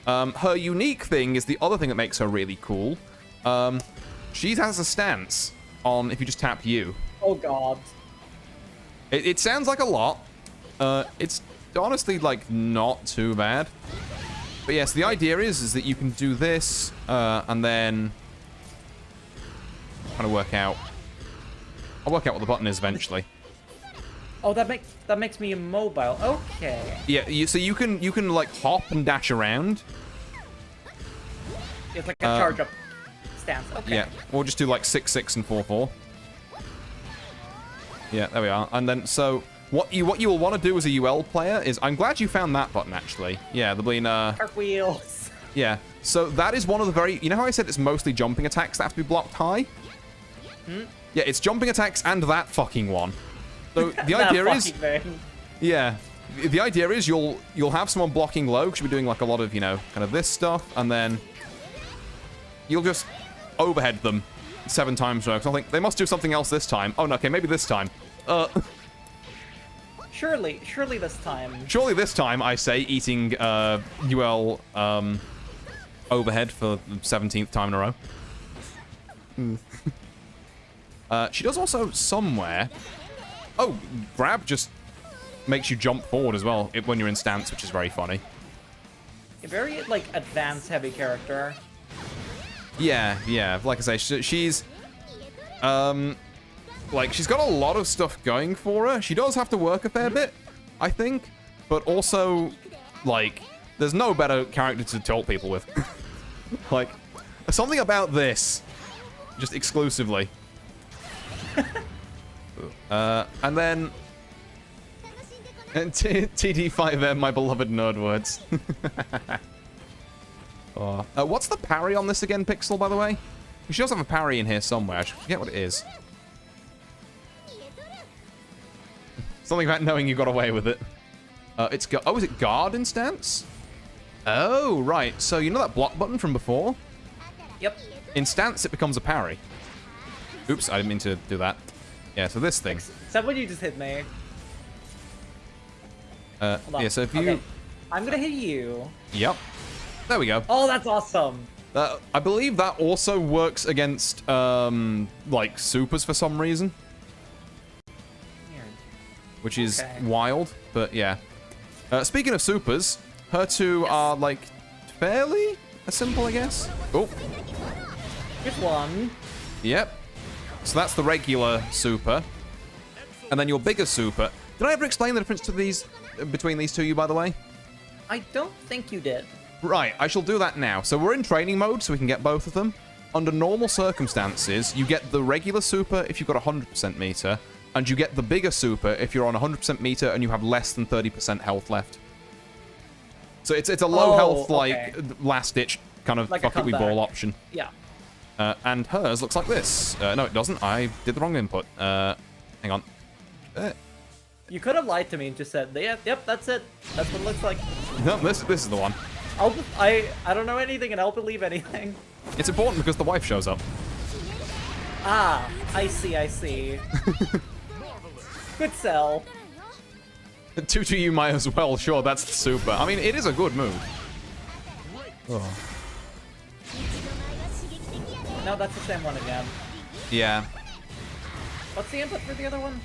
Her unique thing is the other thing that makes her really cool. She has a stance on if you just tap U. Oh, God. It sounds like a lot. It's honestly, like, not too bad. But yes, the idea is that you can do this, and then... kind of work out... I'll work out what the button is eventually. Oh, that makes me immobile. Okay. Yeah, so you can like hop and dash around. It's like a charge up stance. Okay. Yeah, or just do like 6-6 and 4-4. Yeah, there we are. And then so what you will want to do as a UL player is, I'm glad you found that button actually. Yeah, the bleeding cartwheels. Yeah, so that is one of the very, you know how I said it's mostly jumping attacks that have to be blocked high? Yeah, it's jumping attacks and that fucking one. So the idea is, yeah, the idea is you'll have someone blocking low because you'll be doing like a lot of, you know, kind of this stuff, and then you'll just overhead them 7 times. So I think they must do something else this time. Oh no, okay, maybe this time. Surely this time. Surely this time, I say, eating UL overhead for the 17th time in a row. She does also somewhere. Oh, grab just makes you jump forward as well when you're in stance, which is very funny. A very, like, advanced-heavy character. Yeah. Like I say, she's... like, she's got a lot of stuff going for her. She does have to work a fair bit, I think. But also, like, There's no better character to tilt people with. Like, something about this. Just exclusively. And then... TD5M, my beloved nerd words. What's the parry on this again, Pixel, by the way? We should also have a parry in here somewhere. I forget what it is. Something about knowing you got away with it. Oh, is it guard in stance? Oh, right. So you know that block button from before? Yep. In stance, it becomes a parry. Oops, I didn't mean to do that. Yeah, so this thing. Is that what you just hit me? Yeah, so if you... Okay. I'm gonna hit you. Yep. There we go. Oh, that's awesome. I believe that also works against, like, supers for some reason. Weird. Which is wild, but yeah. Speaking of supers, her two are, like, fairly simple, I guess. Oh. Here's one. Yep. So that's the regular super. And then your bigger super. Did I ever explain the difference to these, between these two, by the way? I don't think you did. Right, I shall do that now. So we're in training mode, so we can get both of them. Under normal circumstances, you get the regular super if you've got 100% meter, and you get the bigger super if you're on 100% meter and you have less than 30% health left. So it's a low health, like, last-ditch kind of like bucket-we-ball option. Yeah. And hers looks like this. No, it doesn't. I did the wrong input. Hang on. You could have lied to me and just said, yep, that's it. That's what it looks like. No, this is the one. I don't know anything and I'll believe anything. It's important because the wife shows up. Ah, I see. Good sell. Two you might as well. Sure, that's the super. I mean, it is a good move. Oh. No, that's the same one again. Yeah. What's the input for the other one?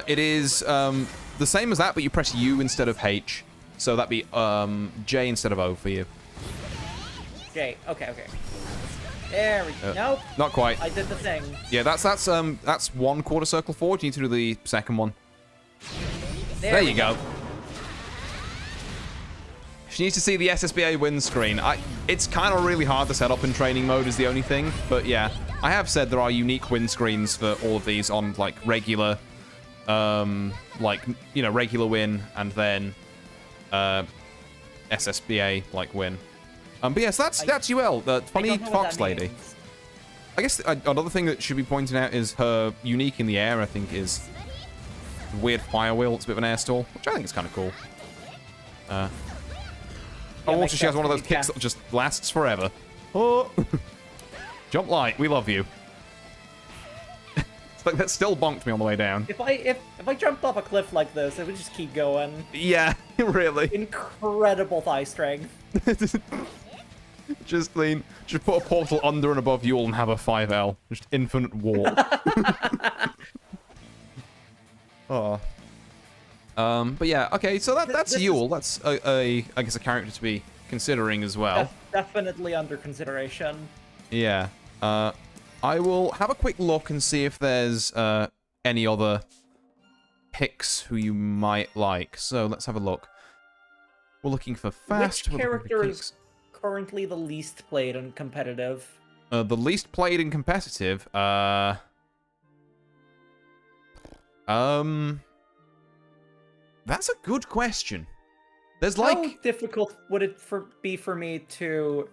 It is the same as that, but you press U instead of H. So that'd be J instead of O for you. J. Okay. There we go. Nope. Not quite. I did the thing. Yeah, that's one quarter circle forward. You need to do the second one. There you go. She needs to see the SSBA win screen. It's kind of really hard to set up in training mode is the only thing. But yeah, I have said there are unique win screens for all of these on like regular, like, you know, regular win and then SSBA like win. But yes, that's UL, the funny fox lady. I guess another thing that should be pointed out is her unique in the air, I think, is the weird fire wheel. It's a bit of an air stall, which I think is kind of cool. Also, she has one of those kicks that just lasts forever. Oh. Jump light, we love you. It's like that still bonked me on the way down. If I jumped off a cliff like this, it would just keep going. Yeah, really. Incredible thigh strength. Just put a portal under and above Yule and have a 5L. Just infinite wall. Oh. But yeah, okay, so that's Yule. That's I guess a character to be considering as well. Definitely under consideration. Yeah. I will have a quick look and see if there's any other picks who you might like. So let's have a look. We're looking for fast. Which character is currently the least played and competitive? The least played and competitive. That's a good question. There's like... How difficult would it be for me to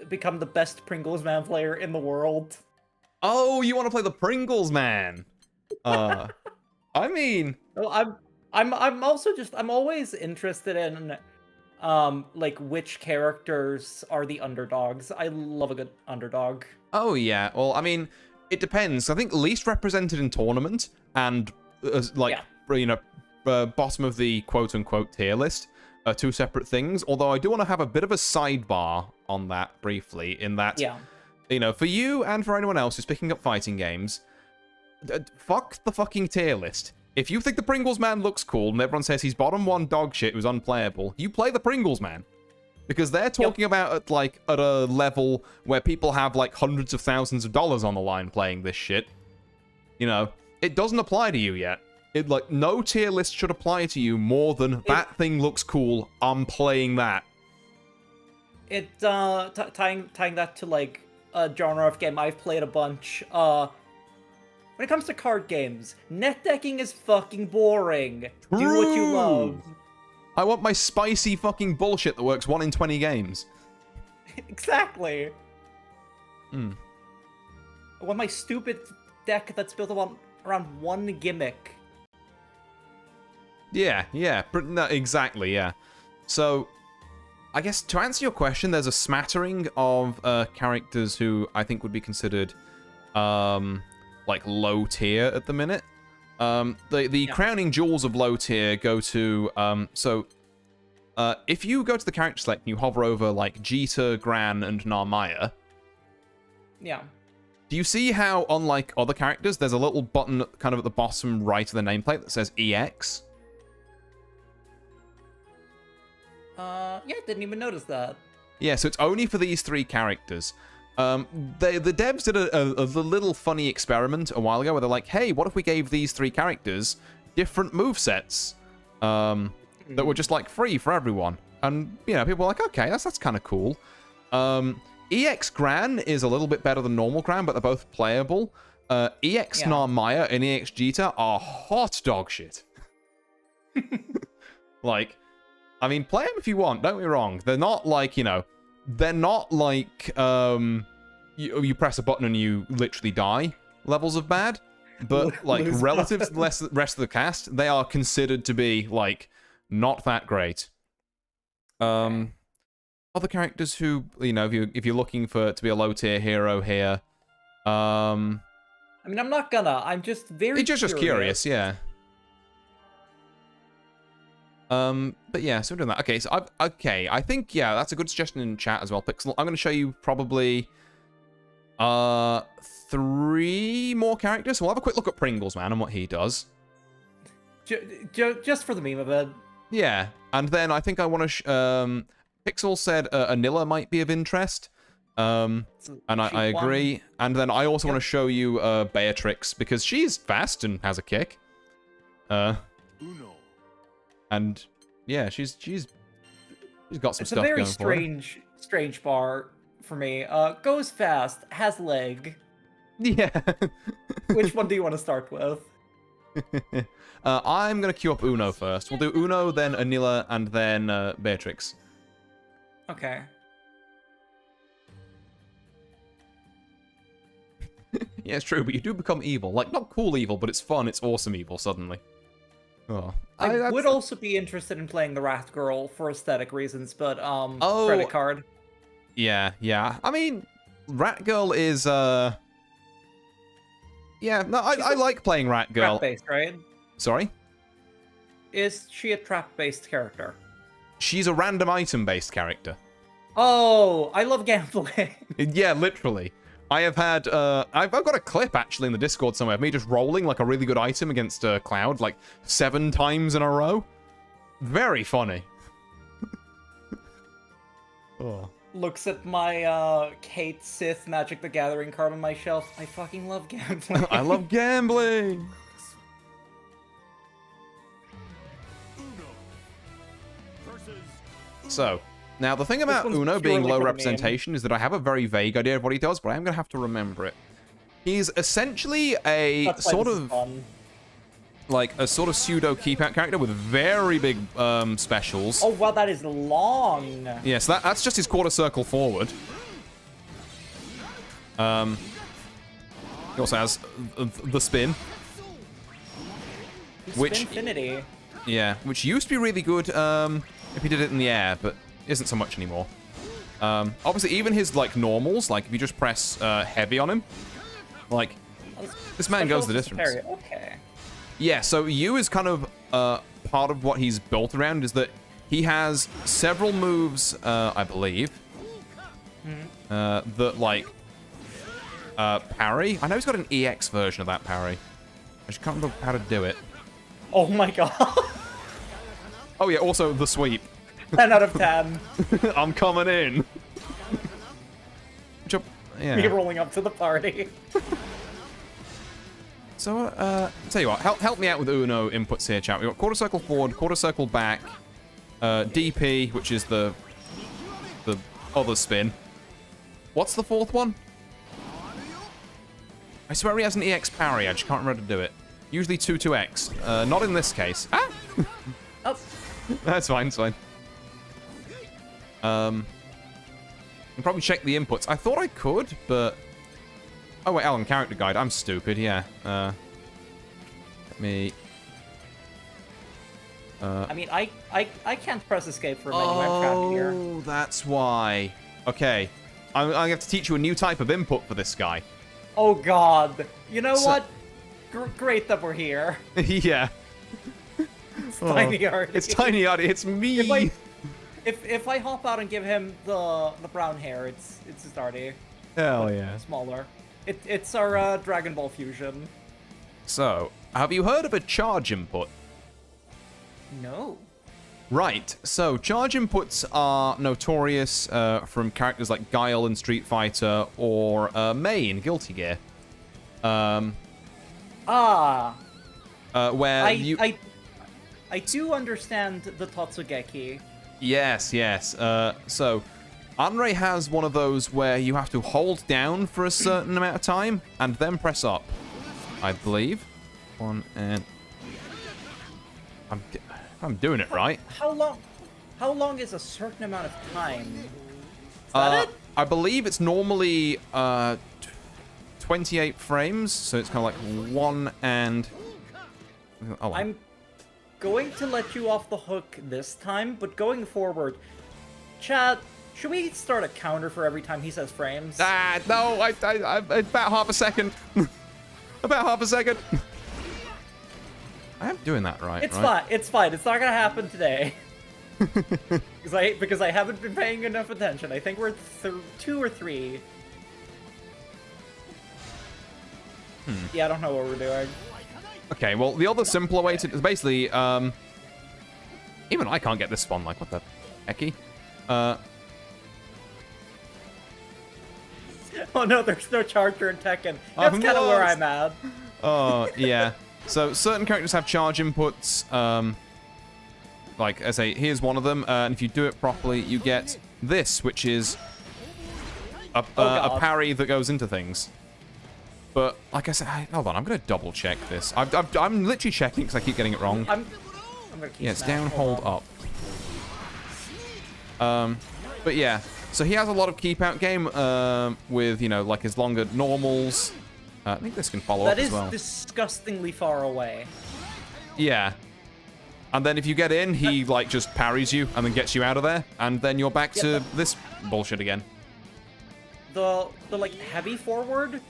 become the best Pringles Man player in the world? Oh, you want to play the Pringles Man? I mean... Well, I'm also just... I'm always interested in, like, which characters are the underdogs. I love a good underdog. Oh, yeah. Well, I mean, it depends. I think least represented in tournament and, like, you know... bottom of the quote-unquote tier list are two separate things, although I do want to have a bit of a sidebar on that briefly, in that, you know, for you and for anyone else who's picking up fighting games, fuck the fucking tier list. If you think the Pringles Man looks cool and everyone says he's bottom one dog shit who's unplayable, you play the Pringles Man. Because they're talking about at a level where people have like hundreds of thousands of dollars on the line playing this shit. You know, it doesn't apply to you yet. Like, no tier list should apply to you more than that thing looks cool, I'm playing that. Tying that to, like, a genre of game I've played a bunch, when it comes to card games, net decking is fucking boring. True. Do what you love. I want my spicy fucking bullshit that works 1 in 20 games. Exactly. I want my stupid deck that's built around one gimmick. Yeah, no, exactly, yeah. So, I guess to answer your question, there's a smattering of characters who I think would be considered, like, low tier at the minute. The crowning jewels of low tier go to, if you go to the character select and you hover over, like, Jita, Gran, and Narmaya... Yeah. Do you see how, unlike other characters, there's a little button kind of at the bottom right of the nameplate that says EX? Yeah, didn't even notice that. Yeah, so it's only for these 3 characters. The devs did a little funny experiment a while ago where they're like, hey, what if we gave these 3 characters different movesets that were just, like, free for everyone? And, you know, people were like, okay, that's kind of cool. EX Gran is a little bit better than normal Gran, but they're both playable. EX Narmaya and EX Jita are hot dog shit. Like, I mean, play them if you want, don't get me wrong. They're not like, you know, they're not like, you press a button and you literally die levels of bad. But, like, relative to the rest of the cast, they are considered to be, like, not that great. Other characters who, you know, if you're looking to be a low tier hero here, I mean, I'm not gonna. I'm just very just curious, yeah. But yeah, so we're doing that. Okay, so I think, yeah, that's a good suggestion in chat as well, Pixel. I'm going to show you probably 3 more characters. So we'll have a quick look at Pringles, man, and what he does. Just for the meme of it. Yeah, and then I think I want to... Pixel said Anila might be of interest. And I agree. And then I also want to show you Beatrix, because she's fast and has a kick. And yeah, she's got some stuff going for her. It's a very strange bar for me. Goes fast, has leg. Yeah. Which one do you want to start with? I'm gonna queue up Uno first. We'll do Uno, then Anila, and then Beatrix. Okay. Yeah, it's true, but you do become evil. Like, not cool evil, but it's fun, it's awesome evil suddenly. Oh. I would also be interested in playing the Wrath Girl for aesthetic reasons, but, credit card. Yeah. I mean, Rat Girl is, yeah, no, I like playing Rat Girl. Trap-based, right? Sorry? Is she a trap-based character? She's a random item-based character. Oh, I love gambling. Yeah, literally. I have had, I've got a clip, actually, in the Discord somewhere of me just rolling, like, a really good item against Cloud, like, 7 times in a row. Very funny. Oh. Looks at my, Kate Sith Magic the Gathering card on my shelf. I fucking love gambling. I love gambling! So, now the thing about Uno being low representation is that I have a very vague idea of what he does, but I am going to have to remember it. He's essentially a sort of pseudo keep-out character with very big specials. Oh, wow, that is long. Yeah, so that's just his quarter circle forward. He also has the spin. Spinfinity. Yeah, which used to be really good if he did it in the air, but isn't so much anymore. Obviously, even his, like, normals, like, if you just press heavy on him, like, this man goes the distance. Okay. Yeah, so U is kind of part of what he's built around, is that he has several moves, I believe, that, like, parry. I know he's got an EX version of that parry. I just can't remember how to do it. Oh my god. Oh yeah, also the sweep. 10 out of 10. I'm coming in. Yeah. Me rolling up to the party. So, tell you what, help me out with Uno inputs here, chat. We've got quarter circle forward, quarter circle back, DP, which is the other spin. What's the fourth one? I swear he has an EX parry, I just can't remember to do it. Usually 2-2X. Not in this case. Ah! Oh. That's fine, it's fine. I'll probably check the inputs. I thought I could, but... Oh, wait, Alan, character guide. I'm stupid, yeah. Let me... I mean, I can't press escape for a menu. I'm trapped here. Oh, that's why. Okay. I'm going to have to teach you a new type of input for this guy. Oh, God. You know what? Great that we're here. Yeah. It's Tiny Artie. It's Tiny Artie. It's me. If I hop out and give him the brown hair, it's just Artie. Hell yeah. Smaller. It's our Dragon Ball fusion. So, have you heard of a charge input? No. Right, so charge inputs are notorious from characters like Guile in Street Fighter or Mei in Guilty Gear. Where I do understand the Totsugeki. Yes, yes. So, Anrei has one of those where you have to hold down for a certain amount of time and then press up, I believe. I'm doing it right. How long is a certain amount of time? Is that it? I believe it's normally 28 frames, so it's kind of like 1 and... Oh. I'm going to let you off the hook this time, but going forward, chat, should we start a counter for every time he says frames? No, I about half a second. About half a second. I am doing that right. It's fine. It's fine. It's not gonna happen today. because I haven't been paying enough attention. I think we're 2 or 3. Yeah, I don't know what we're doing. Okay, well, the other simpler way to is basically even I can't get this one. Like, what the hecky? Oh no, there's no charger in Tekken. That's kind of where I'm at. Oh yeah. So certain characters have charge inputs. Like I say, here's one of them, and if you do it properly, you get this, which is a parry that goes into things. But like I said, hold on, I'm gonna double check this. I'm literally checking because I keep getting it wrong. I'm gonna keep. Yeah, it's down, hold up. But yeah, so he has a lot of keep out game with, you know, like his longer normals. I think this can follow up as well. That is disgustingly far away. Yeah. And then if you get in, he like just parries you and then gets you out of there, and then you're back to this bullshit again. The like heavy forward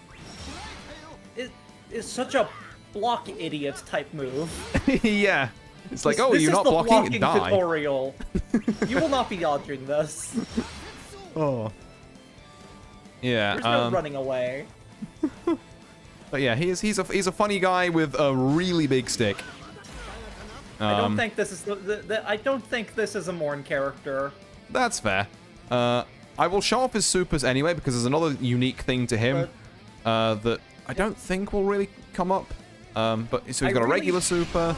is such a block idiot type move. Yeah. It's like, oh, you're not blocking, die. Tutorial. You will not be dodging this. Oh. Yeah. There's no running away. But yeah, he's a funny guy with a really big stick. I don't think this is I don't think this is a Mourn character. That's fair. I will show off his supers anyway because there's another unique thing to him that I don't think will really come up. But so he's got a regular super.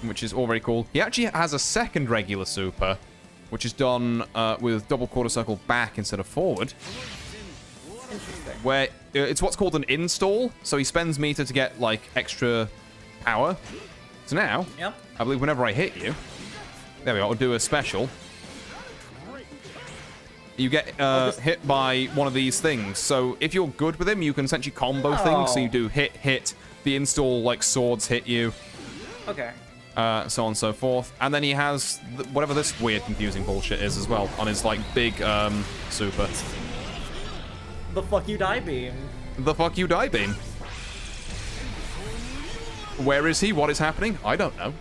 Which is all very cool. He actually has a second regular super, which is done with double quarter circle back instead of forward. Interesting. Where it's what's called an install, so he spends meter to get like extra power. So now, I believe whenever I hit you, there we go, I'll do a special. You get hit by one of these things. So if you're good with him, you can essentially combo things. So you do hit, the install like swords hit you. Okay. So on and so forth. And then he has whatever this weird, confusing bullshit is as well on his like big super. The fuck you die beam. The fuck you die beam. Where is he? What is happening? I don't know.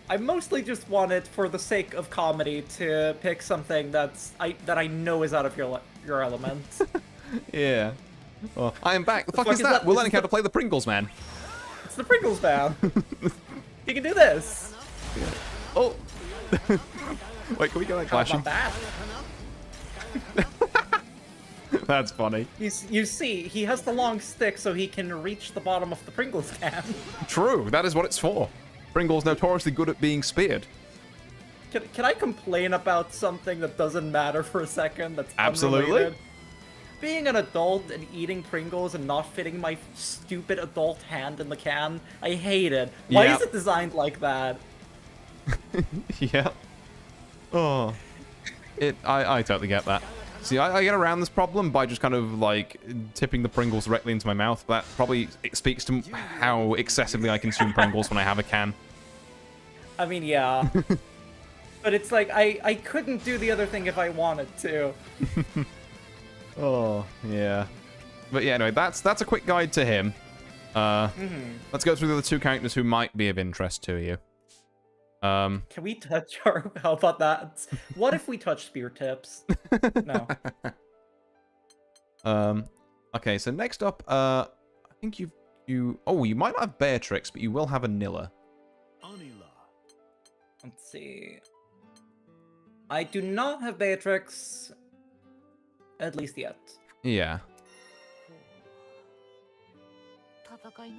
I mostly just wanted, for the sake of comedy, to pick something that I know is out of your element. Yeah. Well, I am back. The fuck is that? We're learning how to play the Pringles Man. It's the Pringles Man. You can do this. Yeah. Oh. Wait, can we get that clashing? That's funny. You see, he has the long stick so he can reach the bottom of the Pringles can. True, that is what it's for. Pringles notoriously good at being speared. Can I complain about something that doesn't matter for a second? That's Absolutely. unrelated? Being an adult and eating Pringles and not fitting my stupid adult hand in the can, I hate it. Why Yeah. is it designed like that? Yeah. Oh. I totally get that. See, I get around this problem by just kind of, like, tipping the Pringles directly into my mouth. That probably speaks to how excessively I consume Pringles when I have a can. I mean, yeah. But it's like, I couldn't do the other thing if I wanted to. Oh, yeah. But yeah, anyway, that's a quick guide to him. Let's go through the other two characters who might be of interest to you. Can we touch our... How about that? What if we touch spear tips? No. Okay, so next up, I think oh, you might not have Beatrix, but you will have Anila. Let's see. I do not have Beatrix, at least yet. Yeah.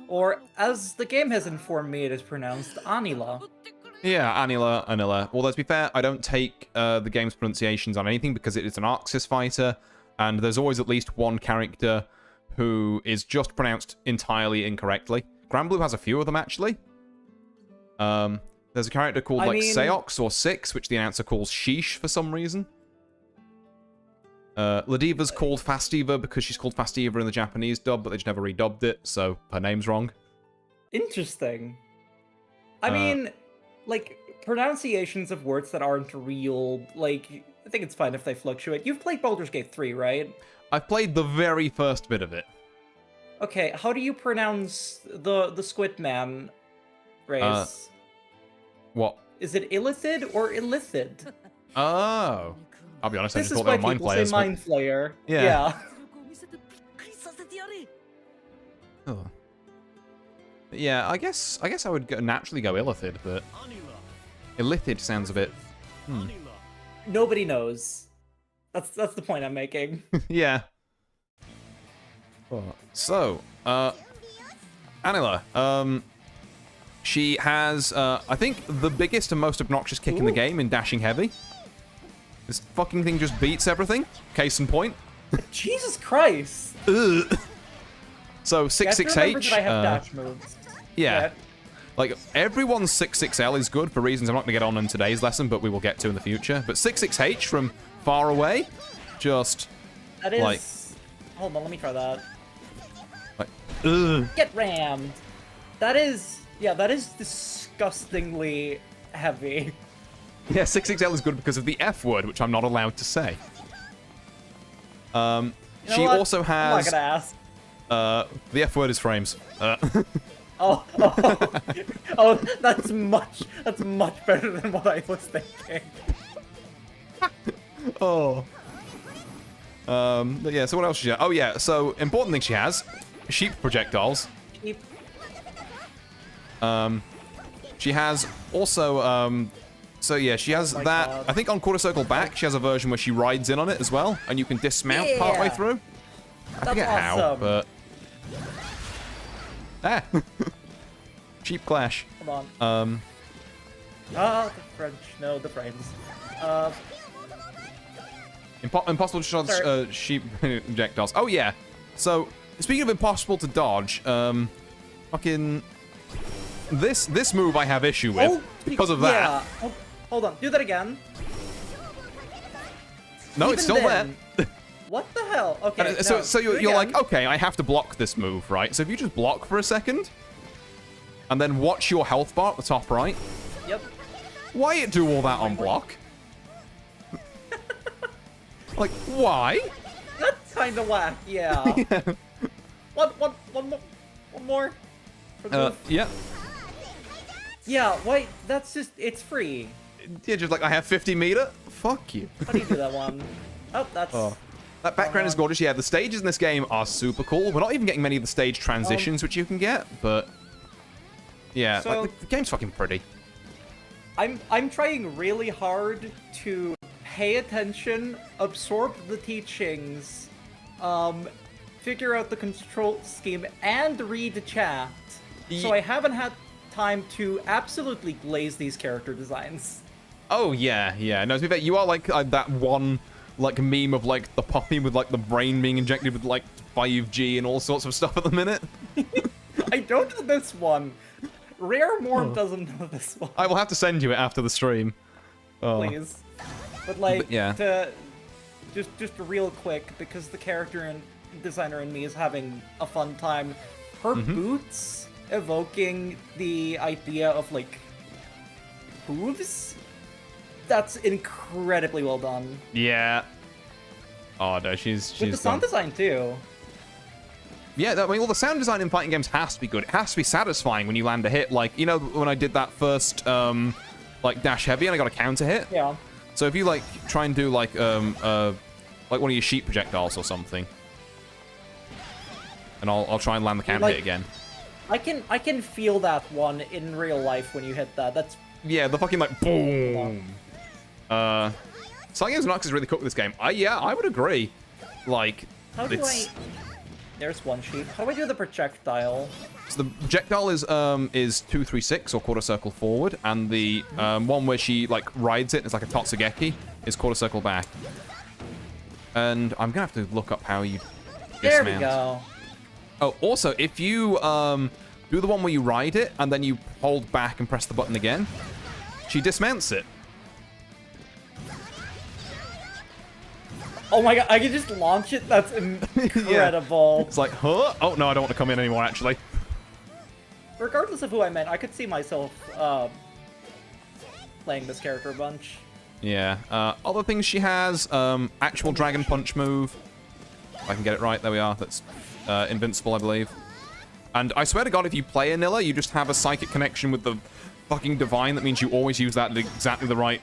Or, as the game has informed me, it is pronounced Anila. Yeah, Anila. Well, let's be fair, I don't take the game's pronunciations on anything because it is an Arxis fighter, and there's always at least one character who is just pronounced entirely incorrectly. Granblue has a few of them, actually. There's a character called, Seox or Six, which the announcer calls Sheesh for some reason. Ladiva's called Fastiva because she's called Fastiva in the Japanese dub, but they just never redubbed it, so her name's wrong. Interesting. I mean, like, pronunciations of words that aren't real, like, I think it's fine if they fluctuate. You've played Baldur's Gate 3, right? I've played the very first bit of it. Okay, how do you pronounce the Squid Man race? What? Is it Illithid or Illithid? Oh. I'll be honest, I This just is thought they why were Mind people say Flayers. Mind Flayer. Yeah. Yeah. Oh. Yeah, I guess I would naturally go Illithid, but Illithid sounds a bit. Nobody knows. That's the point I'm making. Yeah. So, Anila, she has, I think, the biggest and most obnoxious kick in the game in dashing heavy. This fucking thing just beats everything. Case in point. Jesus Christ! Ugh. So, You have to remember 66H. that I have dash moves. Yeah. Like, everyone's 66L is good for reasons I'm not going to get on in today's lesson, but we will get to in the future. But 66H from far away, just, That is... like... Hold on, let me try that. Like, ugh. Get rammed. That is... Yeah, that is disgustingly heavy. Yeah, 66L is good because of the F word, which I'm not allowed to say. You know She what? also I'm has... not gonna ask. The F word is frames. Oh, that's much better than what I was thinking. Oh. But yeah, so what else she has? Oh yeah, so important thing she has, sheep projectiles. Keep... She has also, so yeah, she has that. God. I think on Quarter Circle Back, she has a version where she rides in on it as well, and you can dismount partway through. I forget how, awesome. but... Ah! Cheap clash. Come on. The French. No, the frames. Impossible to dodge sheep projectiles. Oh yeah. So speaking of impossible to dodge, fucking this move I have issue with because of that. Yeah. Oh, hold on. Do that again. No, Even it's still then, there. What the hell? Okay. So no, so do it you're like, again. okay, I have to block this move, right? So if you just block for a second, and then watch your health bar at the top right. Yep. Why it do all that on block? Like, why? That's kind of whack. Yeah. One more. For the move. Yeah. Yeah. Wait. That's just. It's free. Yeah, just like, I have 50 meter? Fuck you. How do you do that one? Oh, that's. Oh. That background is gorgeous. Yeah, the stages in this game are super cool. We're not even getting many of the stage transitions, which you can get, but... Yeah, So- like, the game's fucking pretty. I'm trying really hard to pay attention, absorb the teachings, figure out the control scheme, and read the chat. So I haven't had time to absolutely glaze these character designs. Oh, yeah, yeah. No, to be fair, you are like that one, like, meme of, like, the puppy with, like, the brain being injected with, like, 5G and all sorts of stuff at the minute. I don't know this one. Rare Mourn doesn't know this one. I will have to send you it after the stream. Please. But, like, yeah. just real quick, because the character and designer in me is having a fun time. Her boots evoking the idea of, like, hooves? That's incredibly well done. Yeah. Oh, no, she's With the sound design, too. Yeah, I mean, well, the sound design in fighting games has to be good. It has to be satisfying when you land a hit. Like, you know, when I did that first, like, dash heavy and I got a counter hit? Yeah. So if you, like, try and do, like one of your sheet projectiles or something, and I'll try and land the counter hit again. I can feel that one in real life when you hit that. That's... Yeah, the fucking, like, boom. Fighting games and is really cool with this game. Yeah, I would agree. Like, how do There's one sheet. How do I do the projectile? So the projectile is 236 or quarter circle forward, and the one where she like rides it is like a Totsugeki is quarter circle back. And I'm gonna have to look up how you dismount. There we go. Oh, also if you do the one where you ride it and then you hold back and press the button again, she dismounts it. Oh my god, I can just launch it? That's incredible. Yeah. It's like, huh? Oh, no, I don't want to come in anymore, actually. Regardless of who I meant, I could see myself playing this character a bunch. Yeah. Other things she has, actual Dragon Punch move. If I can get it right, there we are. That's invincible, I believe. And I swear to God, if you play Anilla, you just have a psychic connection with the fucking Divine. That means you always use that at exactly the right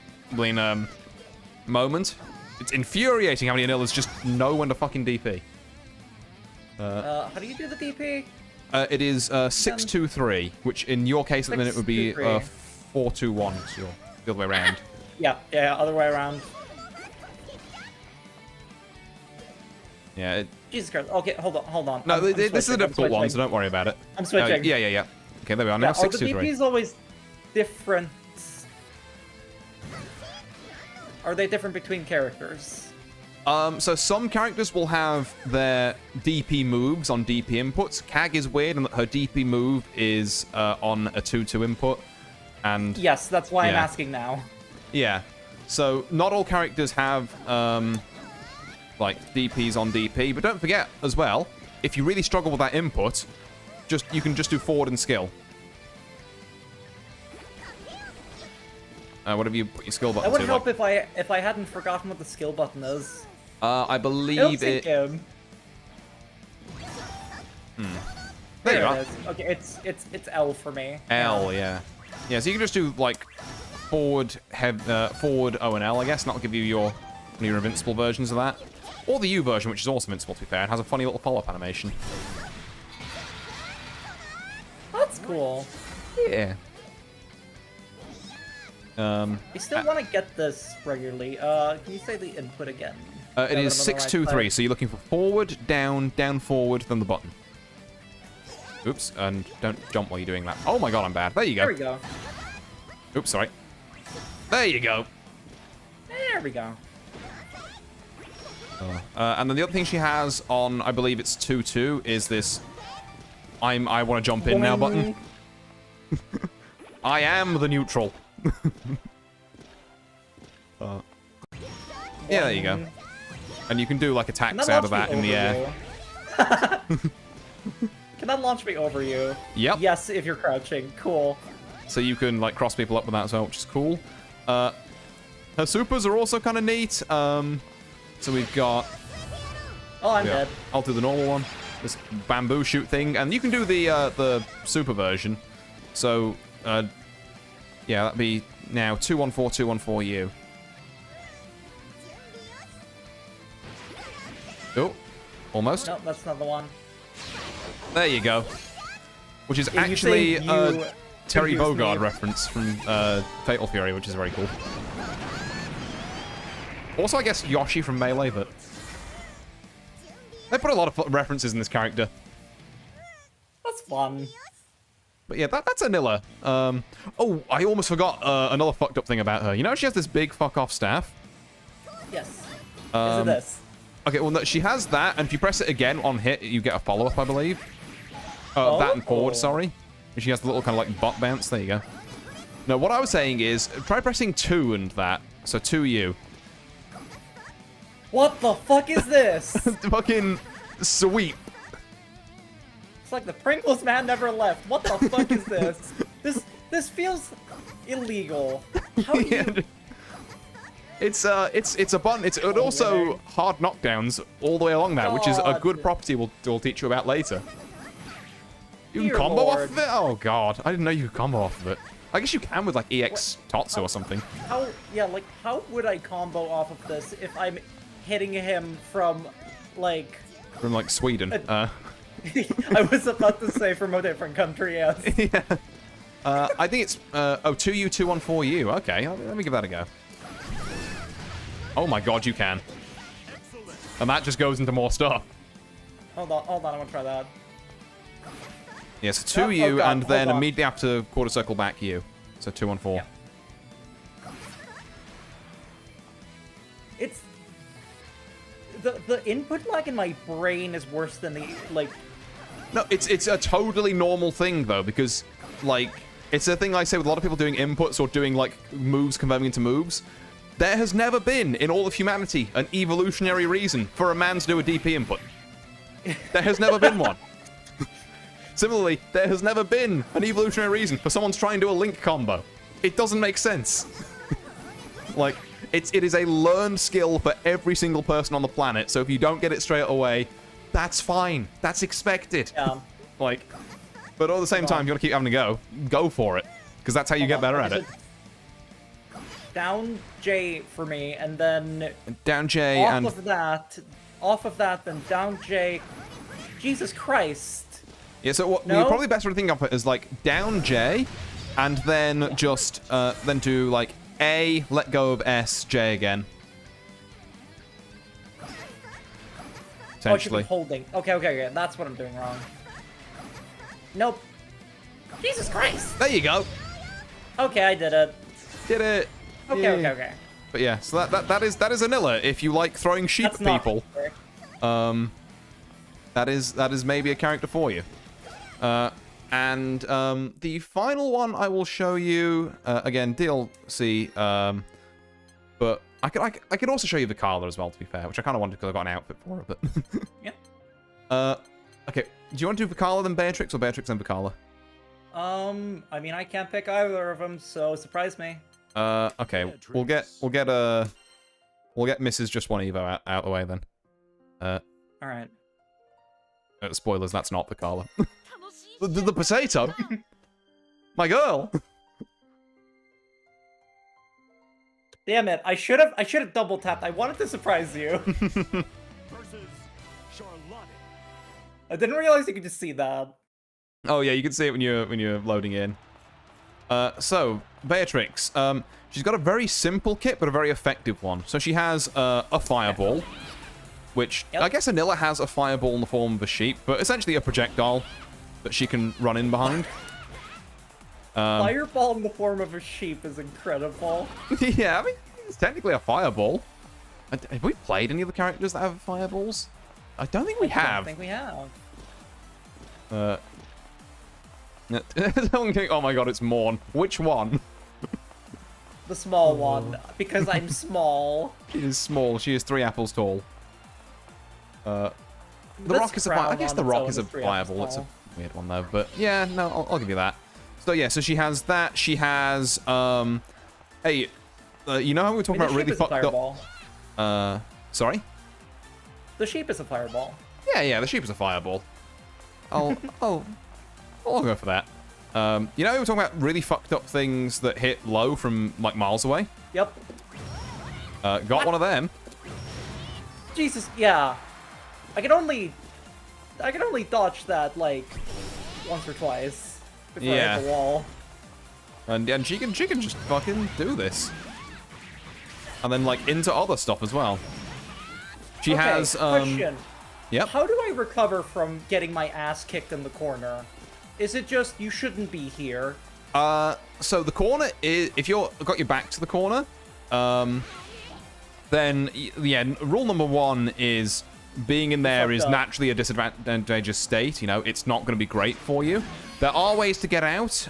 moment. It's infuriating how many Anillas just know when to fucking DP. How do you do the DP? It is 623, which in your case at the minute would be 421, so the other way around. Yeah, other way around. Yeah. Jesus Christ. Okay, hold on. No, this is a difficult one, so don't worry about it. I'm switching. Yeah. Okay, there we are. Now 623. Are the DPs always different? Are they different between characters? So some characters will have their DP moves on DP inputs. Kag is weird in that her DP move is on a 2-2 input. And yes, that's why I'm asking now. Yeah. So not all characters have like DPs on DP, but don't forget as well, if you really struggle with that input, you can just do forward and skill. Whatever you put your skill button to. That would help if I hadn't forgotten what the skill button is. I believe it. There you are. it is. Okay, it's L for me. L, yeah. Yeah, so you can just do like forward O and L, I guess, and that'll give you one of your invincible versions of that. Or the U version, which is also invincible, to be fair. It has a funny little follow-up animation. That's cool. Yeah. I still want to get this regularly. Can you say the input again? It is 623, so you're looking for forward, down, forward, then the button. Oops, and don't jump while you're doing that. Oh my god, I'm bad. There you go. There we go. Oops, sorry. There you go. There we go. And then the other thing she has on, I believe it's 2-2, is this I want to jump in now button. I am the neutral. Yeah, there you go. And you can do like attacks out of that in the air. Can that launch me over you? Yep. Yes, if you're crouching. Cool. So you can like cross people up with that as well, which is cool. Her supers are also kind of neat. So we've got... Oh, I'm dead. I'll do the normal one. This bamboo shoot thing. And you can do the super version. So, yeah, that'd be now 214, 214U. Oh, almost. No, that's not the one. There you go. Which is actually a Terry Bogard reference from Fatal Fury, which is very cool. Also, I guess Yoshi from Melee, but they put a lot of references in this character. That's fun. But yeah, that's Anilla. Oh, I almost forgot another fucked up thing about her. You know she has this big fuck off staff? Yes. Is it this? Okay, well, no, she has that, and if you press it again on hit, you get a follow-up, I believe. That and forward, sorry. And she has the little kind of like butt bounce. There you go. No, what I was saying is, try pressing 2 and that. So 2U. What the fuck is this? Fucking sweep. It's like the Pringles man never left. What the fuck is this? This feels illegal. How do you... It's a button. It's also hard knockdowns all the way along that, which is a good property we'll teach you about later. You can combo off of it? Oh god, I didn't know you could combo off of it. I guess you can with like EX Totsu or something. How would I combo off of this if I'm hitting him from like Sweden? I was about to say from a different country, yes. Yeah. I think it's 2U, 2 on 4U. Okay, let me give that a go. Oh my god, you can. And that just goes into more stuff. Hold on, I want to try that. Yeah, so 2U, and then immediately after quarter circle back U. So 2 on 4. Yeah. It's... The input lag in my brain is worse than the, like... No, it's a totally normal thing, though, because, like, it's a thing I say with a lot of people doing inputs or doing, like, moves converting into moves. There has never been, in all of humanity, an evolutionary reason for a man to do a DP input. There has never been one. Similarly, there has never been an evolutionary reason for someone to try and do a link combo. It doesn't make sense. Like, it is a learned skill for every single person on the planet, so if you don't get it straight away, that's fine. That's expected. Yeah. Like, but at the same time, if you want to keep having to go for it. Because that's how you get better at it. Down J for me, and then... Down J and... Off of that, then down J... Jesus Christ. Yeah, so what you're probably best to think of it as like down J, and then just then do like A, let go of S, J again. Essentially. Oh, I should be holding. Okay, that's what I'm doing wrong. Nope. Jesus Christ! There you go. Okay, I did it. Did it. Okay. But yeah, so that is Anilla. If you like throwing sheep at people, that is maybe a character for you. And the final one I will show you again DLC. But I could also show you Vikala as well, to be fair, which I kind of wanted because I got an outfit for it. But yeah. Okay. Do you want to do Vikala then Beatrix, or Beatrix then Vikala? I mean I can't pick either of them, so surprise me. Okay. We'll get Mrs. Just One Evo out the way then. All right. Spoilers. That's not Vikala. the potato. My girl. Damn it! I should have double tapped. I wanted to surprise you. I didn't realize you could just see that. Oh yeah, you can see it when you're loading in. So Beatrix, she's got a very simple kit, but a very effective one. So she has a fireball, which I guess Anilla has a fireball in the form of a sheep, but essentially a projectile that she can run in behind. Fireball in the form of a sheep is incredible. Yeah, I mean, it's technically a fireball. Have we played any of the characters that have fireballs? I don't think we have. I don't think we have. Oh my god, it's Mourn. Which one? The small one, because I'm small. She is small. She is 3 apples tall. The rock is a fireball. I guess the rock is a fireball. It's a weird one though, but yeah, no, I'll give you that. So yeah, so she has that. She has hey, you know how we were talking about really fucked up? Sorry. The sheep is a fireball. Yeah, the sheep is a fireball. I'll go for that. You know we were talking about really fucked up things that hit low from like miles away? Yep. Got one of them. Jesus, yeah. I can only dodge that like once or twice before I hit the wall. And she can just fucking do this. and then like into other stuff as well. She Okay, has question. Yep. How do I recover from getting my ass kicked in the corner? Is it just you shouldn't be here? So the corner is, if you're got your back to the corner, then yeah, rule number 1 is being in there is naturally a disadvantageous state. You know, it's not going to be great for you. There are ways to get out.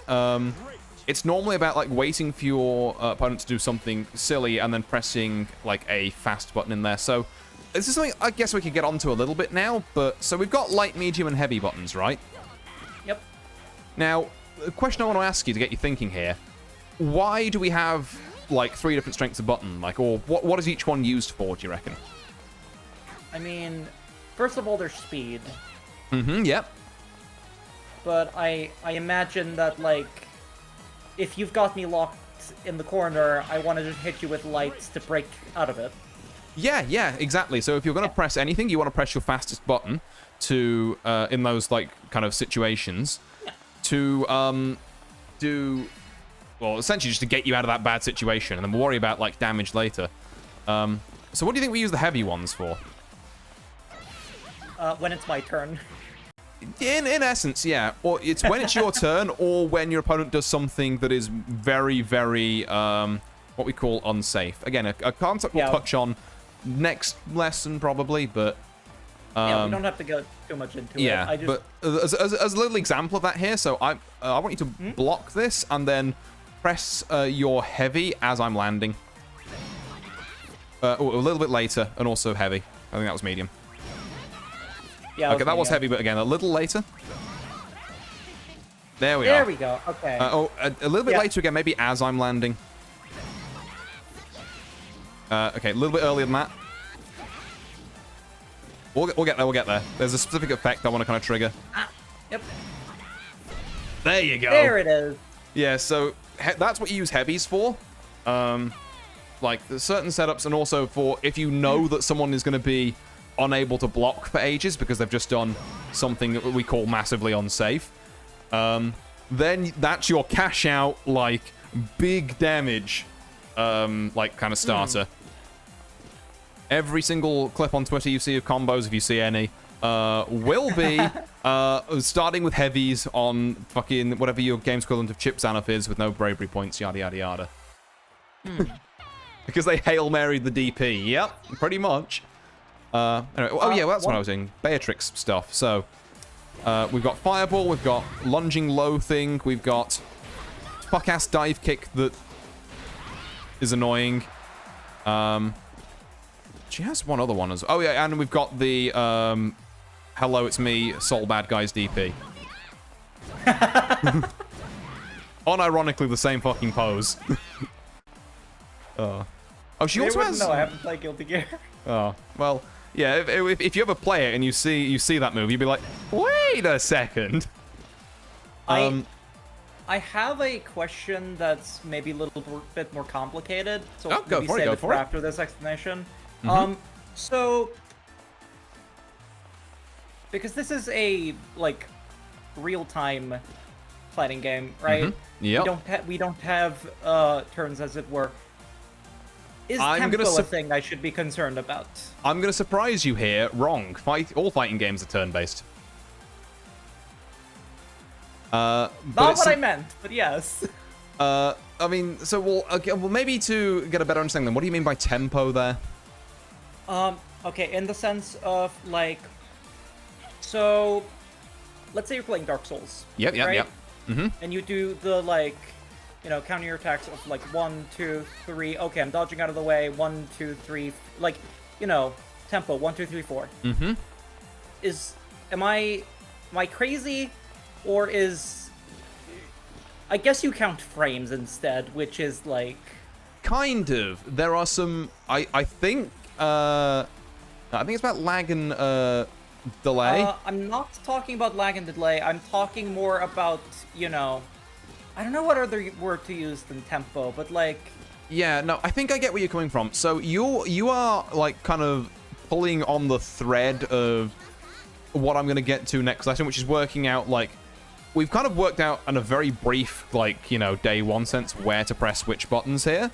It's normally about like waiting for your opponent to do something silly and then pressing like a fast button in there. So this is something I guess we could get onto a little bit now. But so we've got light, medium, and heavy buttons, right? Yep. Now, the question I want to ask you to get you thinking here: why do we have like 3 different strengths of button? Like, or what is each one used for? Do you reckon? I mean, first of all, there's speed. Yep. But I imagine that, like, if you've got me locked in the corner, I want to just hit you with lights to break out of it. Yeah, exactly. So if you're going to press anything, you want to press your fastest button to, in those, like, kind of situations, to, do, well, essentially just to get you out of that bad situation, and then we'll worry about, like, damage later. So what do you think we use the heavy ones for? When it's my turn. In essence, yeah. Or it's when it's your turn, or when your opponent does something that is very, very, what we call unsafe. Again, a concept we'll touch on next lesson, probably, but... yeah, we don't have to go too much into it. Yeah, but as a little example of that here, so I want you to block this, and then press your heavy as I'm landing. A little bit later, and also heavy. I think that was medium. Yeah, okay, that was heavy, but again, a little later. There we are. There we go. Okay. A little bit later again, maybe as I'm landing. Okay, a little bit earlier than that. We'll get there, we'll get there. There's a specific effect I want to kind of trigger. Yep. There you go. There it is. Yeah, so that's what you use heavies for. Like, there's certain setups, and also for if you know that someone is going to be unable to block for ages because they've just done something that we call massively unsafe, then that's your cash out, like, big damage, like, kind of starter. Every single clip on Twitter you see of combos, if you see any, will be starting with heavies on fucking whatever your game's equivalent of Chip Zanoff is with no bravery points, yada yada yada. Because they Hail Mary the DP. Yep, pretty much. Anyway, oh yeah, well, that's what I was doing. Beatrix stuff. So, we've got Fireball, we've got Lunging Low thing, we've got fuck-ass dive kick that is annoying. She has one other one as well. Oh yeah, and we've got the, hello, it's me, Soul Bad Guys DP. Unironically, the same fucking pose. Oh, she also has... No, I haven't played Guilty Gear. Oh, well, yeah, if you ever play it and you see that movie, you'd be like, wait a second. I have a question that's maybe a little bit more complicated, so go for it, after this explanation. So, because this is a, like, real-time fighting game, right? Yep. We don't have turns, as it were. Is tempo a thing I should be concerned about? I'm going to surprise you here. Wrong. All fighting games are turn-based. Not what I meant, but yes. I mean, so well, maybe to get a better understanding, then, what do you mean by tempo there? Okay, in the sense of, like, so, let's say you're playing Dark Souls. Yep. And you do the, like, you know, counter your attacks of, like, 1, 2, 3. Okay, I'm dodging out of the way. 1, 2, 3. Like, you know, tempo. 1, 2, 3, 4. Am I crazy, or is... I guess you count frames instead, which is, like... Kind of. There are some... I think it's about lag and delay. I'm not talking about lag and delay. I'm talking more about, you know... I don't know what other word to use than tempo, but, like... Yeah, no, I think I get where you're coming from. So you are, like, kind of pulling on the thread of what I'm going to get to next lesson, which is working out, like... We've kind of worked out in a very brief, like, you know, day one sense where to press which buttons here.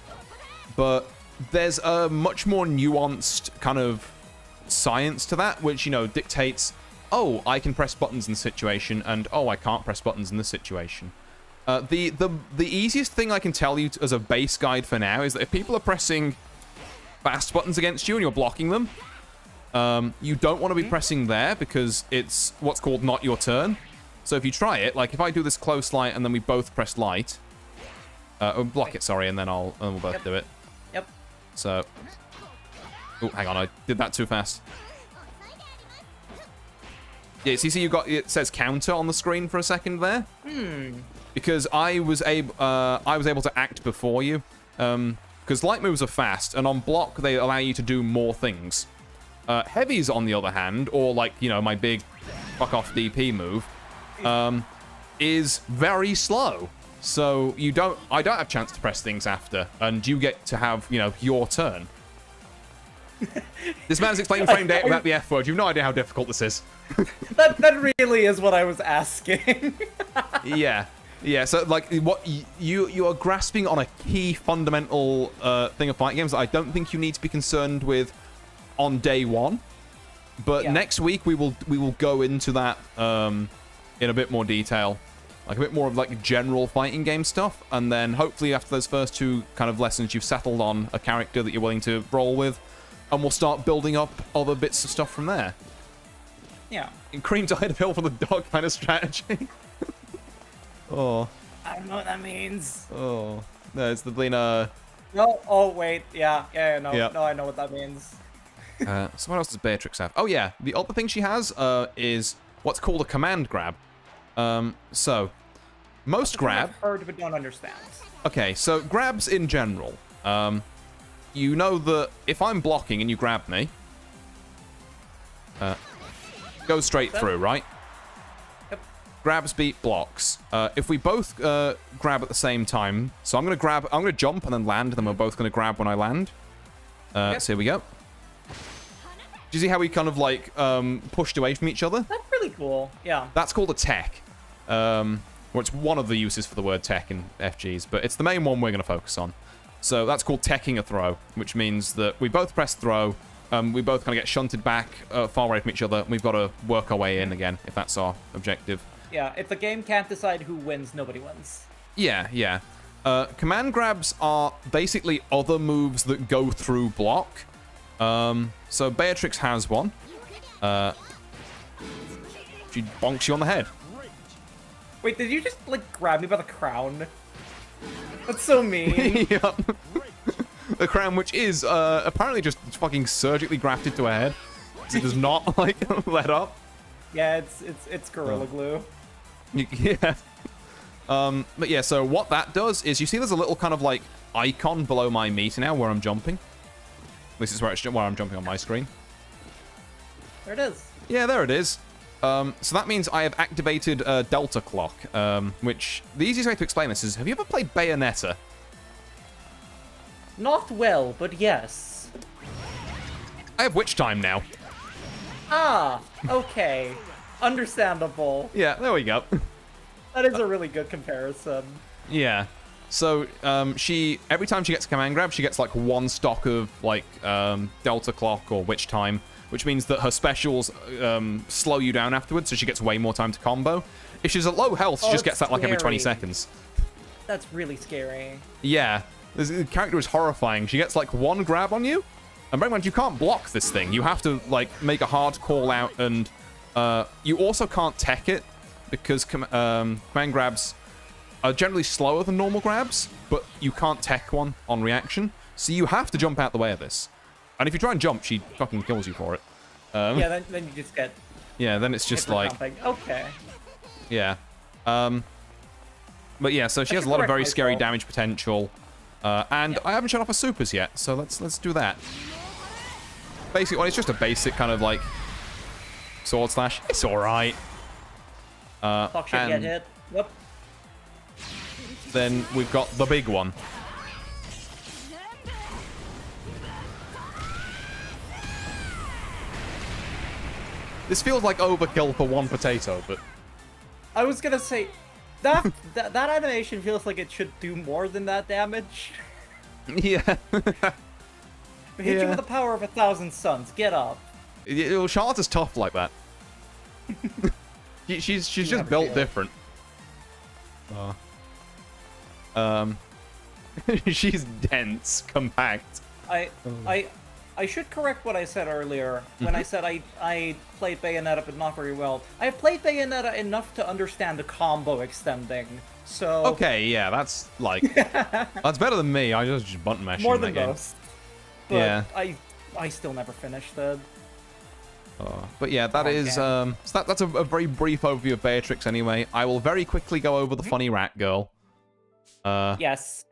But there's a much more nuanced kind of science to that, which, you know, dictates, oh, I can press buttons in this situation, and oh, I can't press buttons in this situation. The easiest thing I can tell you as a base guide for now is that if people are pressing fast buttons against you and you're blocking them, you don't want to be pressing there because it's what's called not your turn. So if you try it, like if I do this close light and then we both press light, block it, sorry, and then we'll both do it. Yep. So, oh, hang on, I did that too fast. Yeah, so you see it says counter on the screen for a second there. Because I was able to act before you. Because light moves are fast, and on block they allow you to do more things. Heavies, on the other hand, or like, you know, my big fuck off DP move, is very slow. So I don't have a chance to press things after, and you get to have, you know, your turn. This man's explaining frame data without the F word. You've no idea how difficult this is. that really is what I was asking. Yeah, so like what you are grasping on a key fundamental thing of fighting games that I don't think you need to be concerned with on day one. But next week we will go into that in a bit more detail, like a bit more of like general fighting game stuff, and then hopefully after those first two kind of lessons you've settled on a character that you're willing to roll with, and we'll start building up other bits of stuff from there. Yeah. And cream died of hill for the dog kind of strategy. Oh. I don't know what that means. Oh. No, it's the Blina. No. Oh wait. Yeah. No. Yep. No, I know what that means. So what else does Beatrix have? Oh yeah, the other thing she has is what's called a command grab. So most grab. I've heard but don't understand. Okay, so grabs in general. You know that if I'm blocking and you grab me, go straight through, right? Yep. Grabs beat blocks. If we both grab at the same time, so I'm gonna jump and then land, and then we're both gonna grab when I land. So here we go. Do you see how we kind of like pushed away from each other? That's really cool. Yeah. That's called a tech. Or it's one of the uses for the word tech in FGs, but it's the main one we're gonna focus on. So that's called teching a throw, which means that we both press throw, we both kind of get shunted back far away from each other, and we've got to work our way in again, if that's our objective. Yeah, if the game can't decide who wins, nobody wins. Yeah. Command grabs are basically other moves that go through block. So Beatrix has one. She bonks you on the head. Wait, did you just, like, grab me by the crown? That's so mean. Yep. The crown, which is apparently just fucking surgically grafted to her head. It does not, like, let up. Yeah, it's Gorilla Glue. Yeah. But yeah, so what that does is, you see there's a little kind of, like, icon below my meter now where I'm jumping. This is where I'm jumping on my screen. There it is. Yeah, there it is. So that means I have activated Delta Clock, which the easiest way to explain this is, have you ever played Bayonetta? Not well, but yes. I have Witch Time now. Ah, okay. Understandable. Yeah, there we go. That is a really good comparison. Yeah. So, every time she gets a command grab, she gets, like, one stock of, like, Delta Clock or Witch Time, which means that her specials slow you down afterwards, so she gets way more time to combo. If she's at low health, she just gets that, like, every 20 seconds. That's really scary. Yeah. The character is horrifying. She gets, like, one grab on you, and bear in mind, you can't block this thing. You have to, like, make a hard call out, and you also can't tech it, because command grabs are generally slower than normal grabs, but you can't tech one on reaction, so you have to jump out the way of this. And if you try and jump, she fucking kills you for it. Yeah, then you just get... Yeah, then it's just like... Jumping. Okay. Yeah. But yeah, so she has a lot of very scary damage potential. And I haven't shut off her supers yet, so let's do that. Basically, well, it's just a basic kind of like sword slash. It's alright. Fuck shit, get hit. Yep. Then we've got the big one. This feels like overkill for one potato, but... I was gonna say, that animation feels like it should do more than that damage. Yeah. Hit you with the power of 1,000 suns. Get up. Charlotte is tough like that. she's just built different. She's dense, compact. I should correct what I said earlier when I said I played Bayonetta but not very well. I have played Bayonetta enough to understand the combo extending. So okay, yeah, that's like that's better than me. I just button mashing more than that game. most. But yeah, I still never finished it. But yeah, that is so that's a very brief overview of Beatrix. Anyway, I will very quickly go over the funny rat girl. Yes.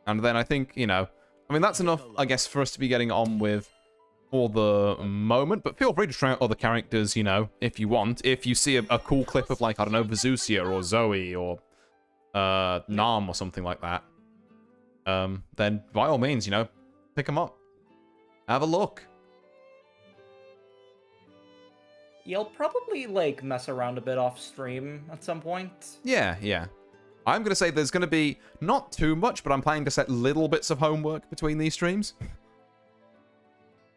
And then I think, you know, I mean, that's enough, I guess, for us to be getting on with for the moment. But feel free to try out other characters, you know, if you want. If you see a cool clip of, like, I don't know, Vezusia or Zoe or Nam or something like that, then by all means, you know, pick them up. Have a look. You'll probably, like, mess around a bit off stream at some point. Yeah, yeah. I'm going to say there's going to be not too much, but I'm planning to set little bits of homework between these streams.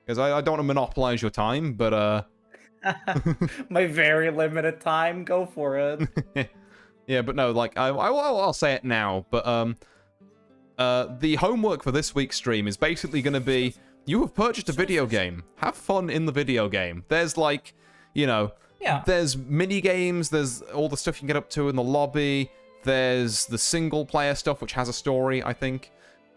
Because I don't want to monopolize your time, but... My very limited time, go for it. Yeah, but no, like, I'll say it now, but the homework for this week's stream is basically going to be, you have purchased a video game. Have fun in the video game. There's, like, you know, there's mini-games, there's all the stuff you can get up to in the lobby... There's the single-player stuff, which has a story, I think.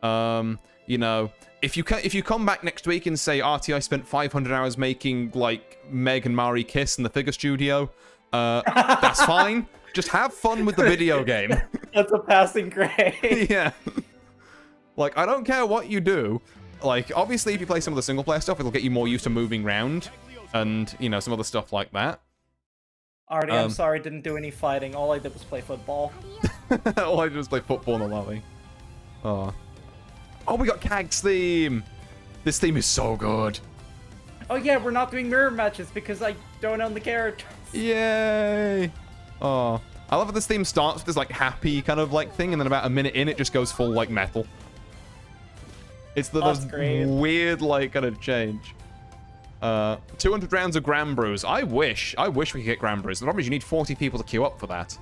You know, if you come back next week and say, RT, I spent 500 hours making, like, Meg and Mari kiss in the figure studio, that's fine. Just have fun with the video game. That's a passing grade. Yeah. Like, I don't care what you do. Like, obviously, if you play some of the single-player stuff, it'll get you more used to moving around and, you know, some other stuff like that. Artie, I'm sorry, didn't do any fighting. All I did was play football. All I did was play football in the lobby. Oh, we got Kag's theme. This theme is so good. Oh yeah, we're not doing mirror matches because I don't own the characters. Yay! Oh, I love how this theme starts with this like happy kind of like thing, and then about a minute in, it just goes full like metal. It's the most weird like kind of change. 200 rounds of Grand Brews. I wish we could get Grand Brews. The problem is you need 40 people to queue up for that.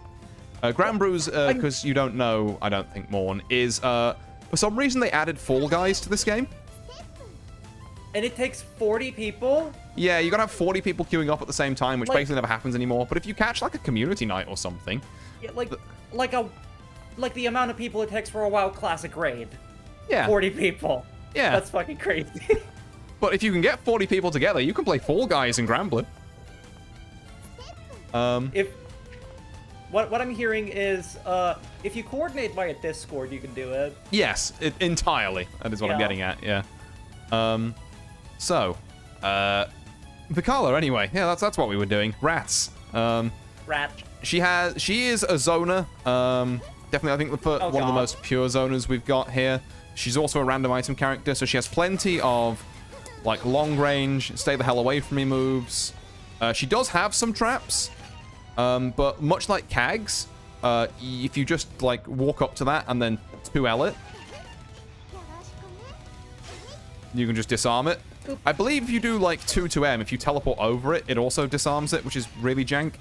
Grand Brews, because you don't know, I don't think, Mourn, is, for some reason they added Fall Guys to this game. And it takes 40 people? Yeah, you gotta have 40 people queuing up at the same time, which basically never happens anymore. But if you catch, like, a community night or something... Yeah, like the amount of people it takes for a WoW Classic raid. Yeah. 40 people. Yeah. That's fucking crazy. But if you can get 40 people together, you can play Fall Guys in Granblue. What I'm hearing is, if you coordinate via Discord, you can do it. Yes, entirely. That is what I'm getting at, yeah. Vicala, anyway. Yeah, that's what we were doing. Rats. Rat. She is a zoner. Definitely, I think one of the most pure zoners we've got here. She's also a random item character, so she has plenty of like long range, stay the hell away from me moves. She does have some traps, but much like Kag's, if you just like walk up to that and then 2L it, you can just disarm it. I believe if you do like 2-M, if you teleport over it, it also disarms it, which is really jank.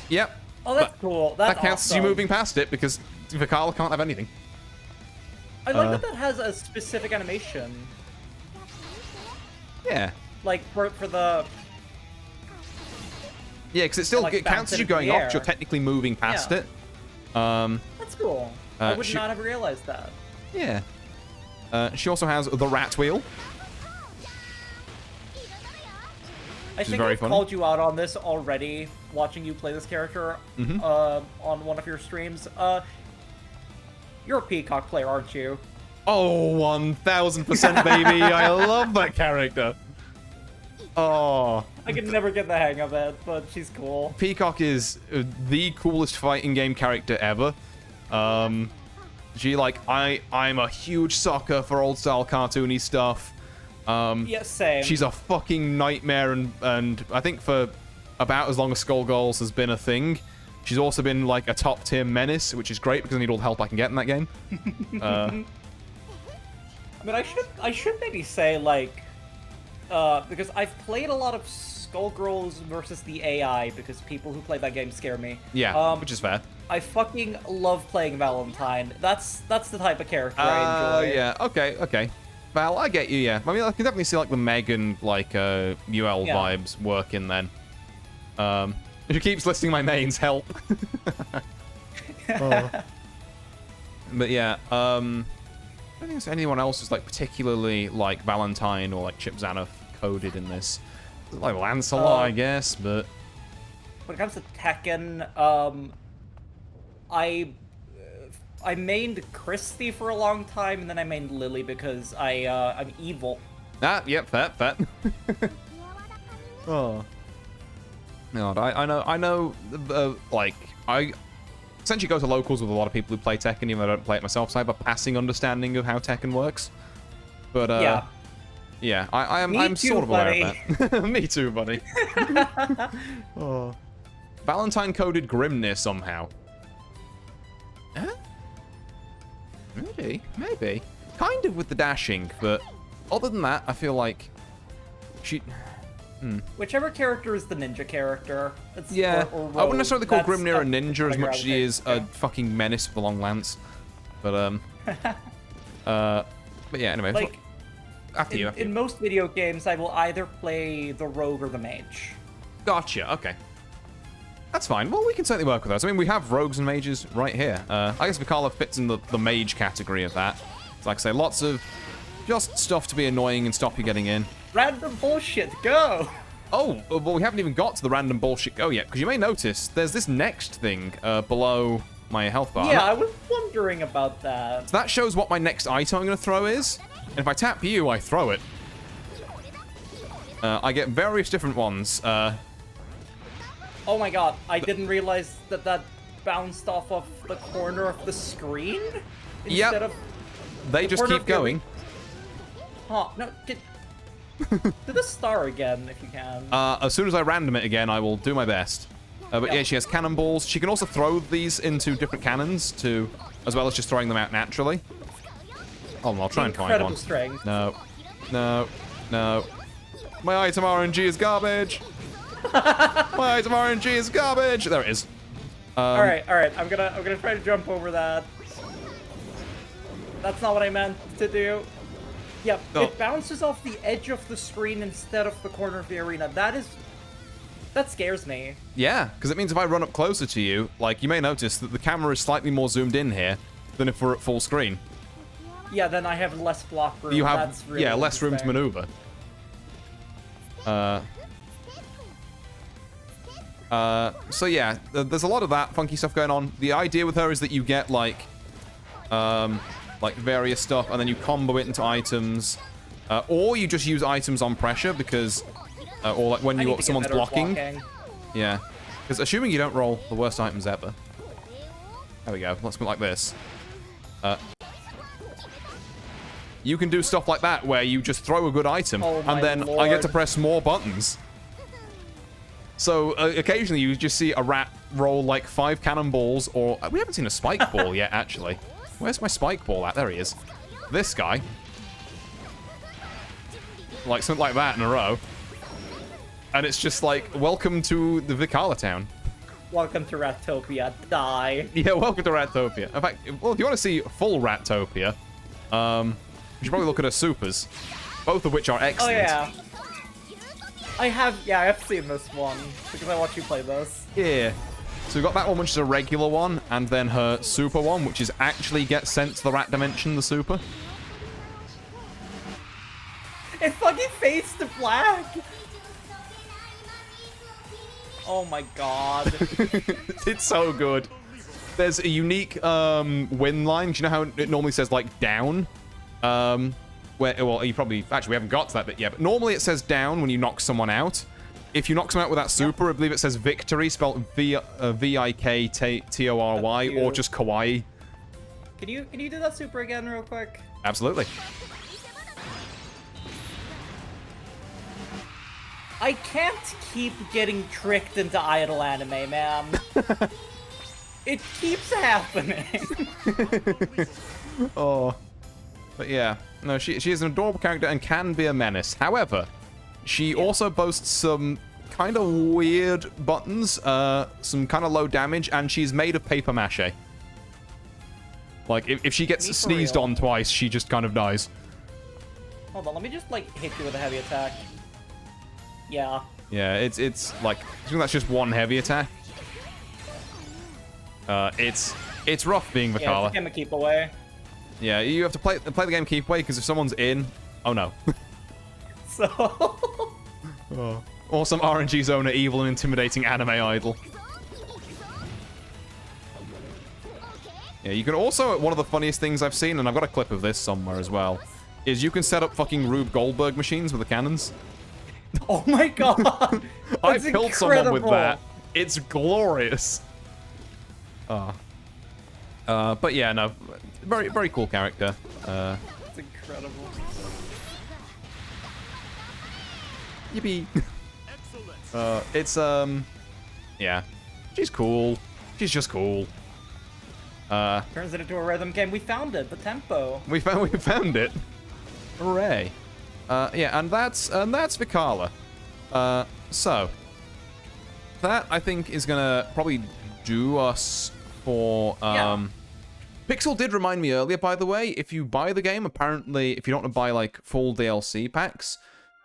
Yep. Oh, that's cool. That counts as you moving past it because Vicala can't have anything. I like that has a specific animation. Yeah. Like, for the... Yeah, because it counts as you going up, you're technically moving past it. That's cool. I would not have realized that. Yeah. She also has the rat wheel. I think I've called you out on this already, watching you play this character on one of your streams. You're a Peacock player, aren't you? Oh, 1000%, baby. I love that character. Oh. I can never get the hang of it, but she's cool. Peacock is the coolest fighting game character ever. She, like, I'm a huge sucker for old-style cartoony stuff. Yeah, same. She's a fucking nightmare, and I think for about as long as Skullgirls has been a thing, She's also been like a top tier menace, which is great because I need all the help I can get in that game. I mean, I should maybe say like, because I've played a lot of Skullgirls versus the AI because people who play that game scare me. Yeah, which is fair. I fucking love playing Valentine. That's the type of character I enjoy. Yeah, okay. Val, I get you, yeah. I mean, I can definitely see, like, the Megan, like, UL vibes working then. She keeps listing my mains, help. Oh. But yeah, I don't think there's anyone else who's, like, particularly, like, Valentine or, like, Chip Zanoff coded in this. Like, Lancelot, I guess, but... When it comes to Tekken, I mained Christy for a long time, and then I mained Lily because I'm evil. Ah, yep, fair. Oh. God, I know, like, I essentially go to locals with a lot of people who play Tekken, even though I don't play it myself, so I have a passing understanding of how Tekken works. But, yeah, I'm sort of aware of that. Me too, buddy. Oh. Valentine coded Grimnir somehow. Huh? Maybe. Kind of with the dashing, but other than that, I feel like she... Whichever character is the ninja character. Yeah, or I wouldn't necessarily call Grimnir a ninja as I much as he is a fucking menace with a long lance. But, but yeah, anyway. Like, after you. In most video games, I will either play the rogue or the mage. Gotcha, okay. That's fine. Well, we can certainly work with those. I mean, we have rogues and mages right here. I guess Vikala fits in the mage category of that. It's like I say, lots of just stuff to be annoying and stop you getting in. Random bullshit, go! Oh, well, we haven't even got to the random bullshit go yet, because you may notice there's this next thing below my health bar. Yeah, I was wondering about that. So that shows what my next item I'm going to throw is. And if I tap you, I throw it. I get various different ones. Oh my god, I didn't realize that bounced off of the corner of the screen? Instead of... They just keep going. Huh, no, do the star again, if you can. As soon as I random it again, I will do my best. But yeah, she has cannonballs. She can also throw these into different cannons, as well as just throwing them out naturally. Oh, I'll try and find one. Strength. No. My item RNG is garbage. My item RNG is garbage. There it is. All right. I'm gonna try to jump over that. That's not what I meant to do. Yep, it bounces off the edge of the screen instead of the corner of the arena. That scares me. Yeah, because it means if I run up closer to you, like, you may notice that the camera is slightly more zoomed in here than if we're at full screen. Yeah, then I have less block room. You have, really less room to maneuver. So yeah, there's a lot of that funky stuff going on. The idea with her is that you get, like various stuff, and then you combo it into items, or you just use items on pressure because, or like when someone's blocking. Yeah, because assuming you don't roll the worst items ever. There we go. Let's go like this. You can do stuff like that where you just throw a good item, and then I get to press more buttons. So occasionally you just see a rat roll like 5 cannonballs, or we haven't seen a spike ball yet, actually. Where's my spike ball at? There he is. This guy. Like something like that in a row. And it's just like, welcome to the Vikala town. Welcome to Rattopia. Die. Yeah, welcome to Rattopia. In fact, well, if you want to see full Rattopia, you should probably look at her supers. Both of which are excellent. Oh, yeah. I have seen this one, because I watch you play this. Yeah. So we've got that one, which is a regular one, and then her super one, which is actually gets sent to the rat dimension, the super. It fucking fades to black! Oh my god. It's so good. There's a unique win line. Do you know how it normally says, like, down? Well, you probably... Actually, we haven't got to that bit yet, but normally it says down when you knock someone out. If you knock someone out with that super, I believe it says victory, spelled V-I-K-T-O-R-Y, or just kawaii. Can you do that super again real quick? Absolutely. I can't keep getting tricked into idol anime, man. It keeps happening. Oh. But yeah. No, she is an adorable character and can be a menace. However, she also boasts some kind of weird buttons, some kind of low damage, and she's made of paper mache. Like, if she gets sneezed on twice, she just kind of dies. Hold on, let me just, like, hit you with a heavy attack. Yeah. Yeah, it's like, I think that's just one heavy attack. It's rough being Vikala. Yeah, it's a game of keep away. Yeah, you have to play the game keep away, because if someone's in, oh no. So... Oh. Or some RNG zoner evil and intimidating anime idol. Yeah, you can also, one of the funniest things I've seen, and I've got a clip of this somewhere as well, is you can set up fucking Rube Goldberg machines with the cannons. Oh my god! I killed someone with that. It's glorious. But yeah, no, very, very cool character. It's incredible. Yippee. It's, yeah. She's cool. She's just cool. Turns it into a rhythm game. We found it, the tempo. We found it. Hooray. Yeah, and that's Vikala. So that I think is gonna probably do us for Pixel did remind me earlier, by the way, if you buy the game, apparently if you don't want to buy like full DLC packs,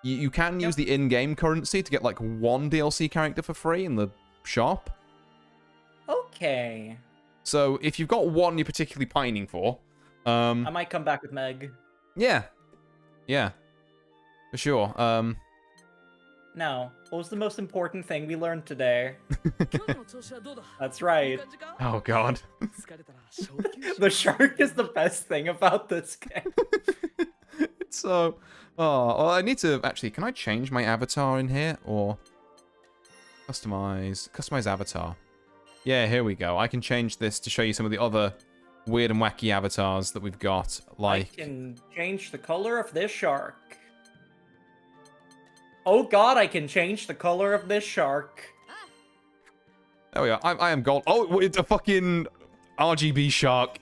you can use the in-game currency to get like one DLC character for free in the shop. Okay. So if you've got one you're particularly pining for, I might come back with Meg. Yeah. Yeah. For sure. Now, what was the most important thing we learned today? That's right. Oh god. The shark is the best thing about this game. It's so... Oh, well, I need to... Actually, can I change my avatar in here? Or... Customize avatar. Yeah, here we go. I can change this to show you some of the other weird and wacky avatars that we've got. Like... I can change the color of this shark. Oh god, I can change the color of this shark. There we are. I am gold. Oh, it's a fucking RGB shark.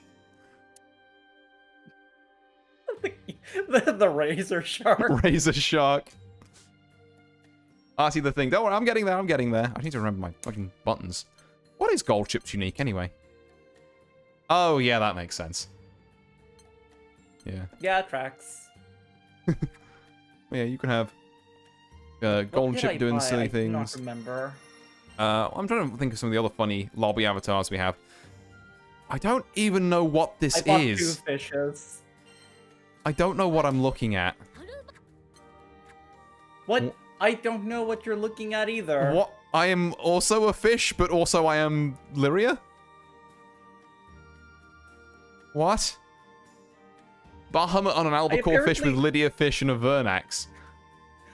the razor shark. Razor shark. I see the thing. Don't worry, I'm getting there. I'm getting there. I need to remember my fucking buttons. What is gold chips unique anyway? Oh, yeah, that makes sense. Yeah. Yeah, it tracks. Yeah, you can have golden chip doing silly things. I do not remember. I'm trying to think of some of the other funny lobby avatars we have. I don't even know what this I bought is. 2 fishes. I don't know what I'm looking at. What? I don't know what you're looking at either. What? I am also a fish, but also I am Lyria? What? Bahamut on an albacore fish with Lydia fish and a Vernax.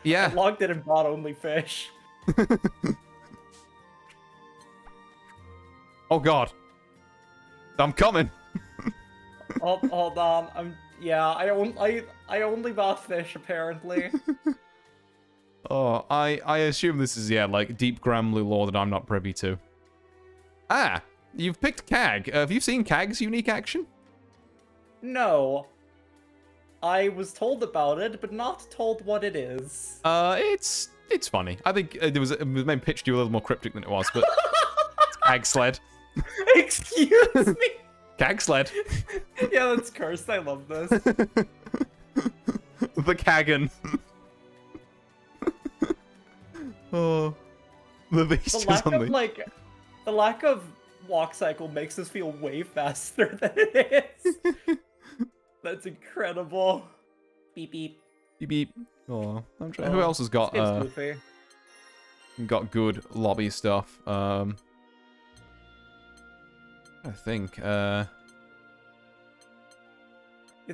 Yeah. I logged it and bought only fish. Oh god. I'm coming. Hold on. I only bought fish apparently. Oh, I assume this is, yeah, like deep Gramblue lore that I'm not privy to. Ah, you've picked Kag. Have you seen Kag's unique action? No. I was told about it, but not told what it is. It's funny. I think it was maybe pitched you a little more cryptic than it was, but it's Kag Sled. Excuse me. Kag Sled. Yeah, that's cursed. I love this. The Kagan. Oh, the beast is on me. The lack of walk cycle makes us feel way faster than it is. That's incredible. Beep beep. Beep beep. Oh, I'm trying. Who else has got good lobby stuff? I think. The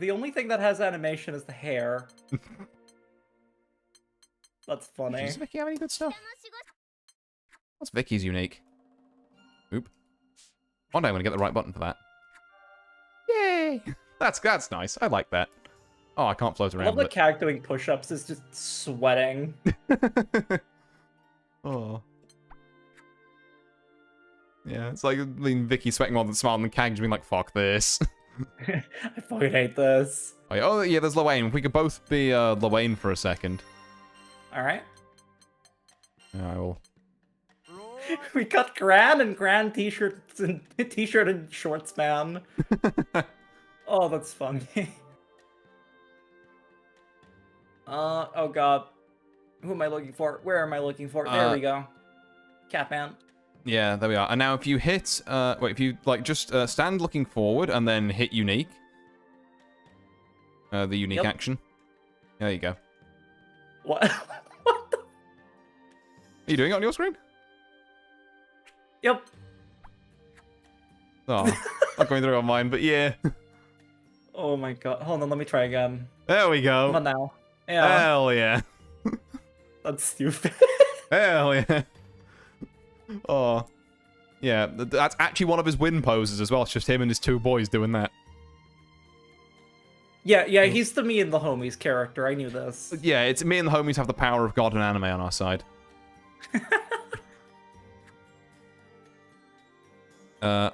only thing that has animation is the hair. That's funny. Does Vicky have any good stuff? What's Vicky's unique? Oop. One day I'm gonna get the right button for that. Yay! That's nice. I like that. Oh, I can't float around. I love the Kag doing push-ups is just sweating. Oh. Yeah, it's like Vicky sweating more than smiling and Kang just being like, fuck this. I fucking hate this. Oh, yeah, there's Lowain. We could both be Lowain for a second. Alright. Yeah, I will. We got Gran and Gran t-shirts and t-shirt and shorts, man. Oh, that's funny. Oh god. Who am I looking for? Where am I looking for? There we go. Catman. Yeah, there we are. And now if you hit, wait, if you, like, just stand looking forward and then hit unique. The unique action. There you go. What? What the? Are you doing it on your screen? Yep. Oh, not going through on mine, but yeah. Oh my god. Hold on, let me try again. There we go. Come on now. Yeah. Hell yeah. That's stupid. Hell yeah. Oh. Yeah, that's actually one of his win poses as well. It's just him and his two boys doing that. Yeah, he's the me and the homies character. I knew this. Yeah, it's me and the homies have the power of God and anime on our side.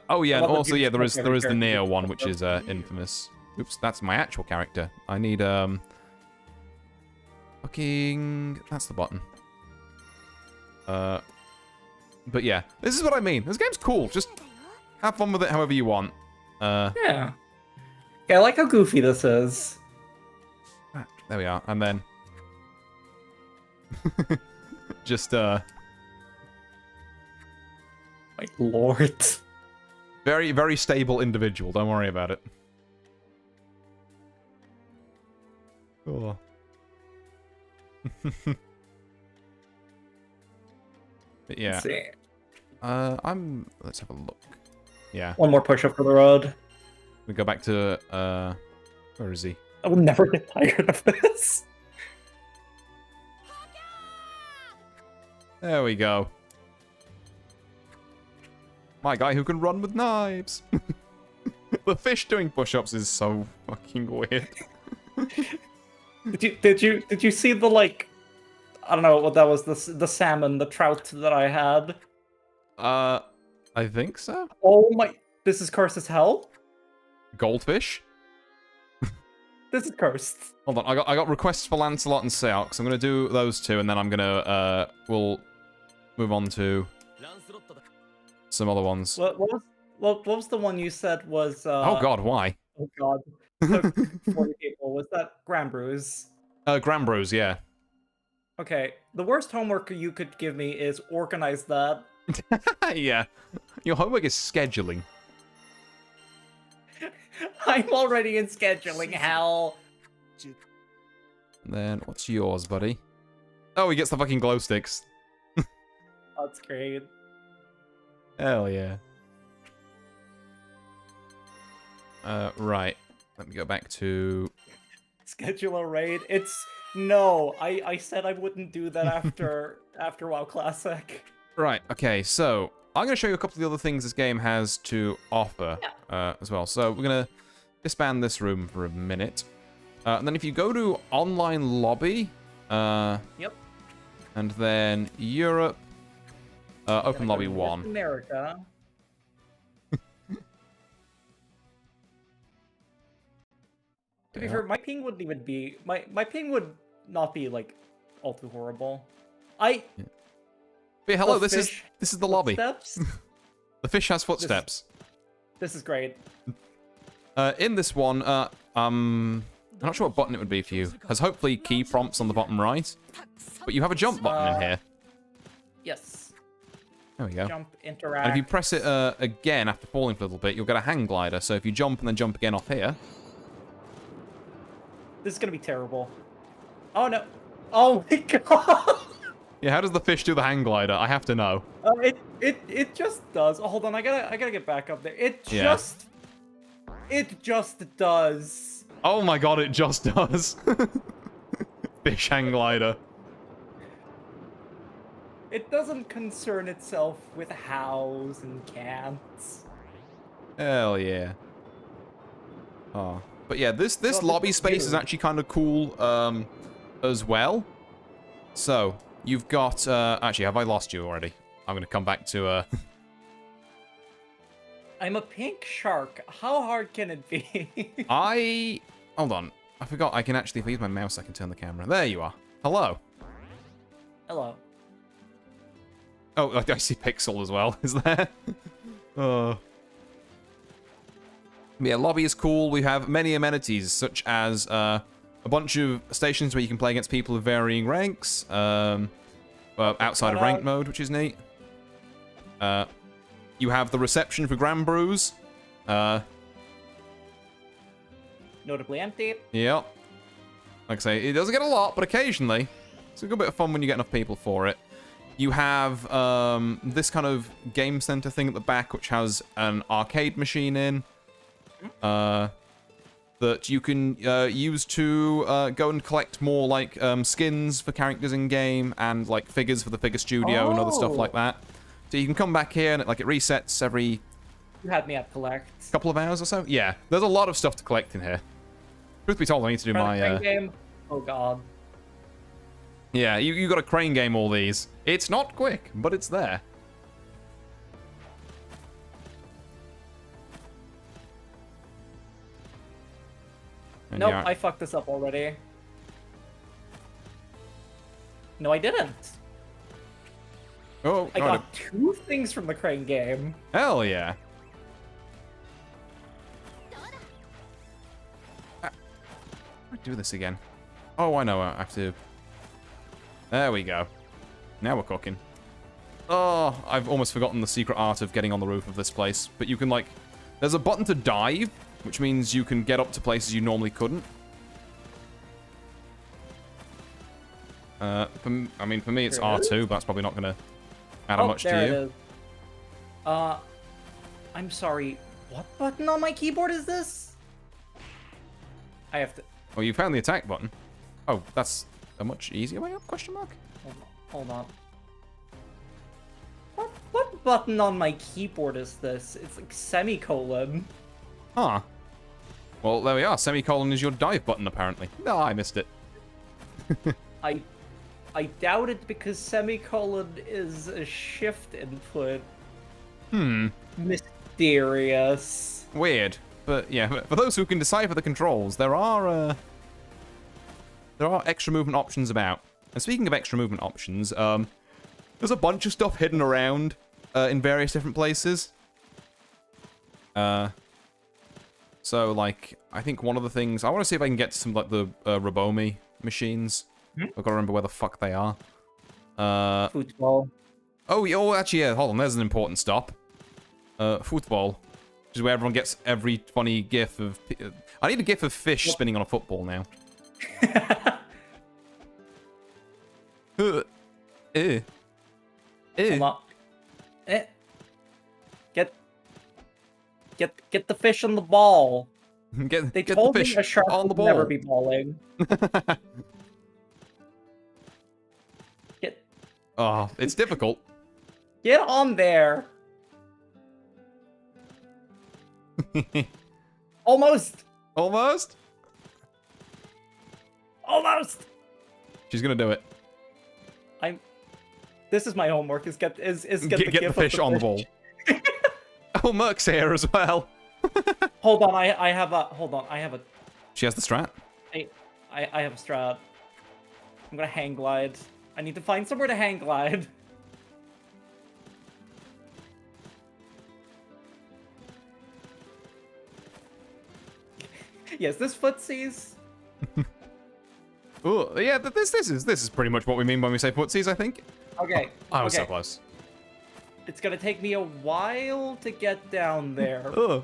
Oh yeah, and also yeah, there is the Neo one, which is infamous. Oops, that's my actual character. I need fucking that's the button. But yeah, this is what I mean. This game's cool. Just have fun with it however you want. Yeah. Yeah, I like how goofy this is. There we are, and then just my lord. very, very stable individual. Don't worry about it. Oh. But yeah. Let's see. Let's have a look. Yeah. One more push-up for the road. We go back to where is he? I will never get tired of this. There we go. My guy who can run with knives. The fish doing push-ups is so fucking weird. Did you see the, like, I don't know what that was, the salmon, the trout that I had? I think so. Oh my, this is cursed as hell. Goldfish? This is cursed. Hold on, I got requests for Lancelot and Seox. I'm gonna do those two, and then I'm gonna we'll move on to some other ones. What was the one you said was? Oh God, why? Oh God, took 40 people. Was that Granbrews? Granbrews, yeah. Okay, the worst homework you could give me is organize that. Yeah, your homework is scheduling. I'm already in scheduling hell. Then what's yours, buddy? Oh, he gets the fucking glow sticks. That's great. Hell yeah. Right. Let me go back to Schedule a raid. It's no. I said I wouldn't do that after WoW Classic. Right. Okay. So I'm going to show you a couple of the other things this game has to offer as well. So we're going to disband this room for a minute. And then if you go to online lobby, Yep. and then Europe, open lobby 1. America. To be fair, my ping wouldn't even be my ping would not be like all too horrible. But hello, this is the lobby. Steps. The fish has footsteps. This is great. In this one, I'm not sure what button it would be for you. Has hopefully key prompts on the bottom right, but you have a jump button in here. Yes. There we go. Jump, interact. And if you press it again after falling for a little bit, you'll get a hang glider. So if you jump and then jump again off here. This is gonna be terrible. Oh no! Oh my god! Yeah, how does the fish do the hang glider? I have to know. It just does. Oh, hold on, I gotta get back up there. It just does. Oh my god, it just does. Fish hang glider. It doesn't concern itself with hows and can'ts. Hell yeah. Oh. But yeah, this lobby space is actually kind of cool as well. So, You've got... actually, have I lost you already? I'm going to come back to... I'm a pink shark. How hard can it be? Hold on. I forgot I can actually... If I use my mouse, I can turn the camera. There you are. Hello. Hello. Oh, I see Pixel as well. Is there? Oh. Yeah, lobby is cool. We have many amenities, such as a bunch of stations where you can play against people of varying ranks. Outside of ranked mode, which is neat. You have the reception for Grand Brews. Notably empty. Yep. Like I say, it doesn't get a lot, but occasionally. It's a good bit of fun when you get enough people for it. You have this kind of game center thing at the back, which has an arcade machine in. That you can use to go and collect more, like, skins for characters in-game and, like, figures for the figure studio and other stuff like that. So you can come back here and it resets every... You had me at collect. Couple of hours or so? Yeah, there's a lot of stuff to collect in here. Truth be told, I need to do my... game? Oh, God. Yeah, you got to crane game all these. It's not quick, but it's there. And nope, I fucked this up already. No, I didn't. Oh, I got 2 things from the crane game. Hell yeah. Do this again. Oh, I know. I have to... There we go. Now we're cooking. Oh, I've almost forgotten the secret art of getting on the roof of this place. But you can, like... There's a button to dive, which means you can get up to places you normally couldn't. I mean, for me, it's R2, but that's probably not going to matter much to you. There it is. I'm sorry. What button on my keyboard is this? I have to... Oh, you found the attack button. Oh, that's a much easier way up, question mark? Hold on. What button on my keyboard is this? It's like semicolon. Huh. Well, there we are. Semicolon is your dive button, apparently. No, I missed it. I doubt it because semicolon is a shift input. Mysterious. Weird. But yeah, for those who can decipher the controls, there are extra movement options about. And speaking of extra movement options, there's a bunch of stuff hidden around in various different places. So, like, I think one of the things... I want to see if I can get to some, like, the Robomi machines. I've got to remember where the fuck they are. Football. Oh, actually, yeah, hold on. There's an important stop. Football. Which is where everyone gets every funny gif of... I need a gif of fish spinning on a football now. Hold on. Get the fish on the ball. They told me a shark would never be balling. Oh, it's difficult. Get on there. Almost. Almost? Almost. She's gonna do it. This is my homework. Is get the fish on the ball. Oh, Merc's here as well. Hold on, I have a. She has the strat. I have a strat. I'm gonna hang glide. I need to find somewhere to hang glide. Yes, this footsies. Oh, yeah, this is pretty much what we mean when we say footsies, I think. Okay. Oh, I was so close. It's gonna take me a while to get down there. Oh.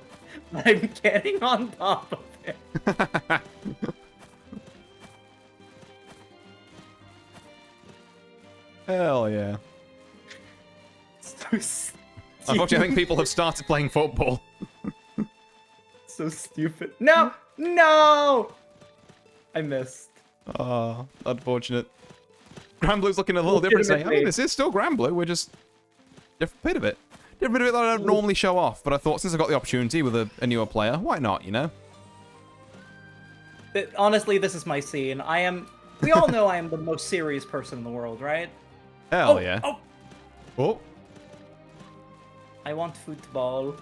I'm getting on top of it. Hell yeah. So stupid. Unfortunately, I think people have started playing football. So stupid. No! No! I missed. Oh, unfortunate. Granblue's looking a little different today. I mean, this is still Granblue. We're just different bit of it. Different bit of it that I don't normally show off, but I thought since I got the opportunity with a newer player, why not, you know? Honestly, this is my scene. We all know I am the most serious person in the world, right? Hell yeah. Oh! Oh. I want football.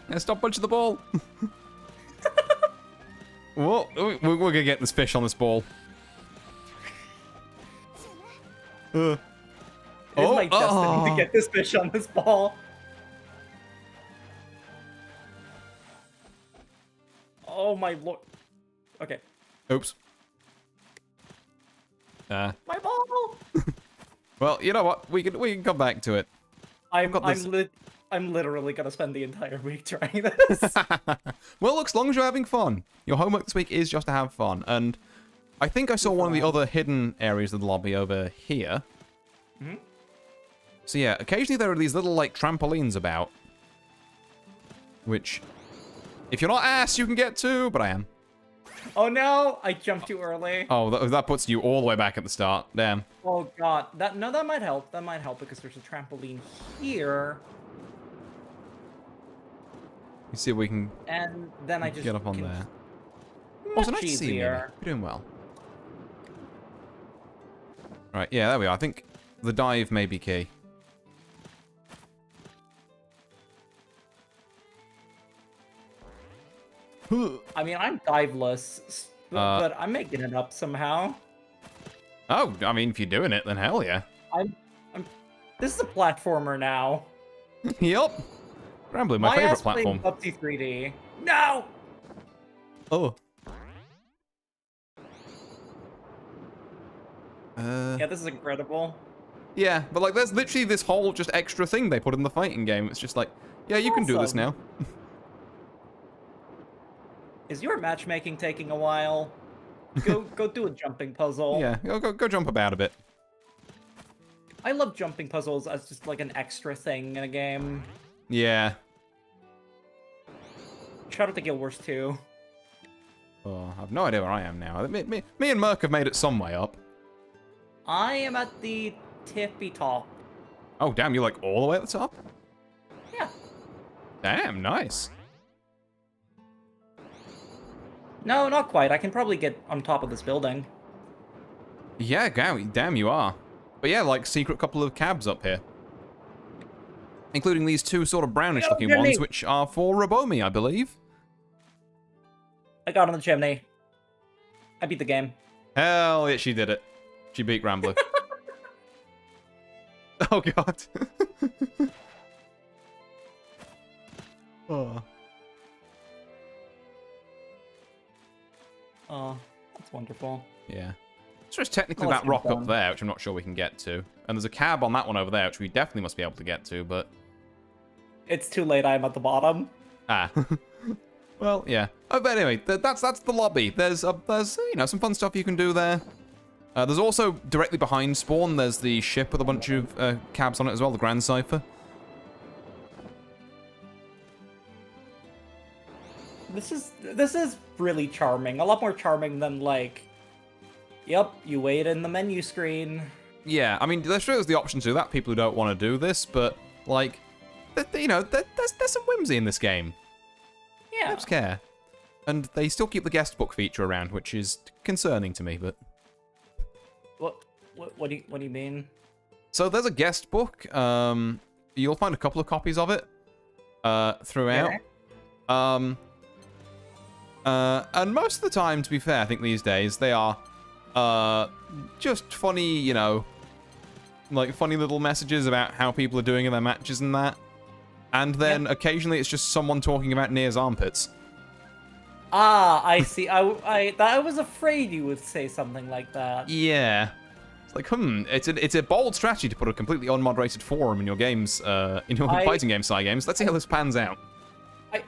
Yeah, stop punching the ball. Whoa, we're gonna get this fish on this ball. It is my destiny to get this fish on this ball. Oh my lord. Okay. Oops. My ball! Well, you know what? We can come back to it. I'm literally gonna spend the entire week trying this. Well, look, as long as you're having fun. Your homework this week is just to have fun. And I think I saw one of the other hidden areas of the lobby over here. Mm-hmm. So yeah, occasionally there are these little, like, trampolines about. Which, if you're not ass, you can get to, but I am. Oh no! I jumped too early. Oh, that puts you all the way back at the start. Damn. Oh god. That might help. That might help because there's a trampoline here. Let's see if we can And then I just get up on there. Much Also, nice to see you, easier. You're doing well. Right, yeah, there we are. I think the dive may be key. I mean, I'm diveless, but I'm making it up somehow. Oh, I mean, if you're doing it, then hell yeah. This is a platformer now. Yup. Rambling, my favorite ass platform. playing PUBG 3D. No! Oh. Yeah, this is incredible. Yeah, but like, there's literally this whole just extra thing they put in the fighting game. It's just like, yeah, you can do this Awesome. now. Is your matchmaking taking a while? Go do a jumping puzzle. Yeah, go jump about a bit. I love jumping puzzles as just like an extra thing in a game. Yeah. Shout out to Guild Wars 2. Oh, I have no idea where I am now. Me and Merc have made it some way up. I am at the tippy top. Oh, damn, you're like all the way at the top? Yeah. Damn, nice. No, not quite. I can probably get on top of this building. Yeah, damn, you are. But yeah, like, secret couple of cabs up here. Including these two sort of brownish-looking Jimmy! ones, which are for Rabomi, I believe. I got on the chimney. I beat the game. Hell yeah, she did it. She beat Rambler. Oh, God. Oh. Oh, that's wonderful. Yeah. So there's technically Oh, that that's rock fun. up there, which I'm not sure we can get to. And there's a cab on that one over there, which we definitely must be able to get to, but... It's too late. I'm at the bottom. Ah. Well, yeah. Oh, but anyway, that's the lobby. There's you know, some fun stuff you can do there. There's also, directly behind Spawn, there's the ship with a bunch of cabs on it as well, the Grand Cypher. This is really charming. A lot more charming than like, yep, you wait in the menu screen. Yeah, I mean, there's the option to do that, people who don't want to do this, but, like, you know, there's some whimsy in this game. Yeah. Devs care. And they still keep the guest book feature around, which is concerning to me, but... What do you mean? So there's a guest book. You'll find a couple of copies of it throughout. Okay. And most of the time, to be fair, I think these days, they are just funny, you know, like funny little messages about how people are doing in their matches and that. And then occasionally it's just someone talking about Nier's armpits. Ah, I see. I was afraid you would say something like that. Yeah. It's like, it's a bold strategy to put a completely unmoderated forum in your games, in your fighting game side games. Let's see how this pans out.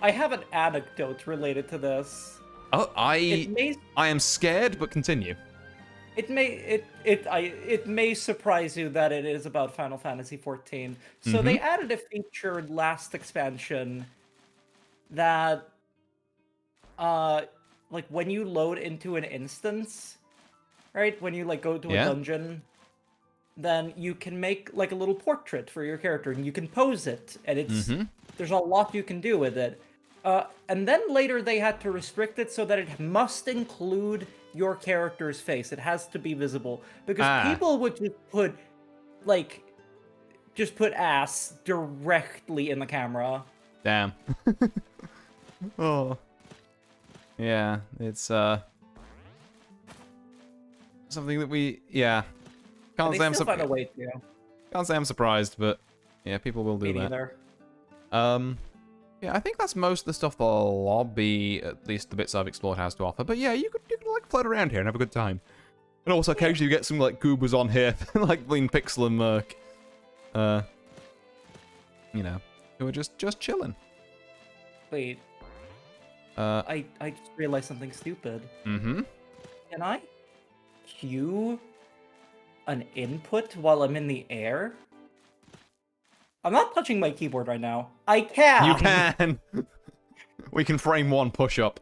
I have an anecdote related to this. Oh, I am scared, but continue. It may surprise you that it is about Final Fantasy XIV. So they added a feature last expansion that, like when you load into an instance, right? When you like go to a dungeon, then you can make like a little portrait for your character and you can pose it, and it's there's a lot you can do with it. And then later they had to restrict it so that it must include your character's face. It has to be visible. Because people would just put ass directly in the camera. Damn. Oh. Yeah, it's something that we can't say find a way to. Can't say I'm surprised, but yeah, people will do Me that. neither. Yeah, I think that's most of the stuff the lobby, at least the bits I've explored, has to offer. But yeah, you could like float around here and have a good time. And also occasionally you get some like goobers on here, like Lean Pixel and Merc. You know, who are just chilling. Wait. I just realized something stupid. Mm-hmm. Can I cue an input while I'm in the air? I'm not touching my keyboard right now. I can! You can! We can frame one push-up.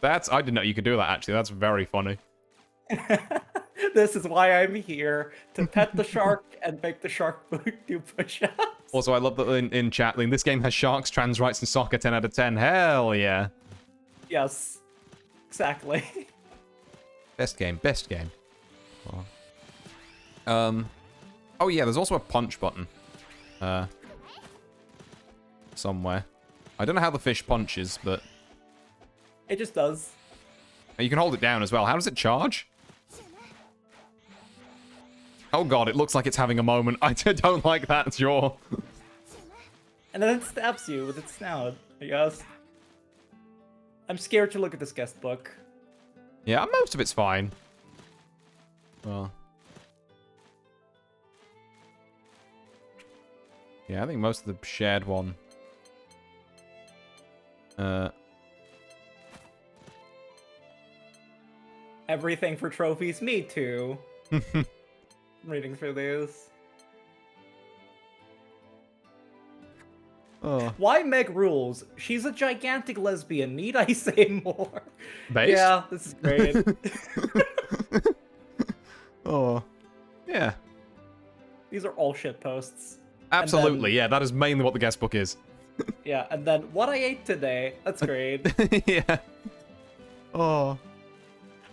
I didn't know you could do that, actually. That's very funny. This is why I'm here, to pet the shark and make the shark do push-ups. Also, I love that in chat, this game has sharks, trans rights, and soccer 10 out of 10. Hell yeah. Yes. Exactly. Best game. Oh yeah, there's also a punch button. Somewhere. I don't know how the fish punches, but... It just does. You can hold it down as well. How does it charge? Oh god, it looks like it's having a moment. I don't like that jaw. And then it stabs you with its snout, I guess. I'm scared to look at this guest book. Yeah, most of it's fine. Well... Yeah, I think most of the shared one. Everything for trophies, me too. I'm reading through these. Oh. Why Meg rules? She's a gigantic lesbian. Need I say more? Based? Yeah, this is great. Oh. Yeah. These are all shit posts. Absolutely, then, yeah, that is mainly what the guest book is. Yeah, and then what I ate today. That's great. Yeah. Oh.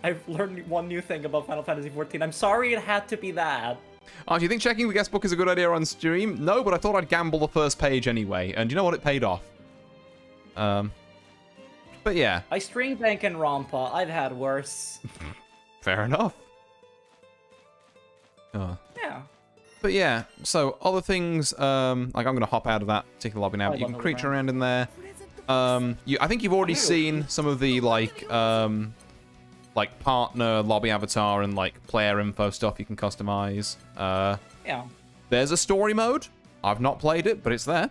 I've learned one new thing about Final Fantasy XIV. I'm sorry it had to be that. Oh, do you think checking the guest book is a good idea on stream? No, but I thought I'd gamble the first page anyway, and you know what? It paid off. But yeah. I string bank and Rompa. I've had worse. Fair enough. Oh. Yeah. But yeah, so other things, like I'm going to hop out of that particular lobby now, but you can creature around in there. I think you've already seen some of the, like partner lobby avatar and, like, player info stuff you can customize. Yeah. There's a story mode. I've not played it, but it's there.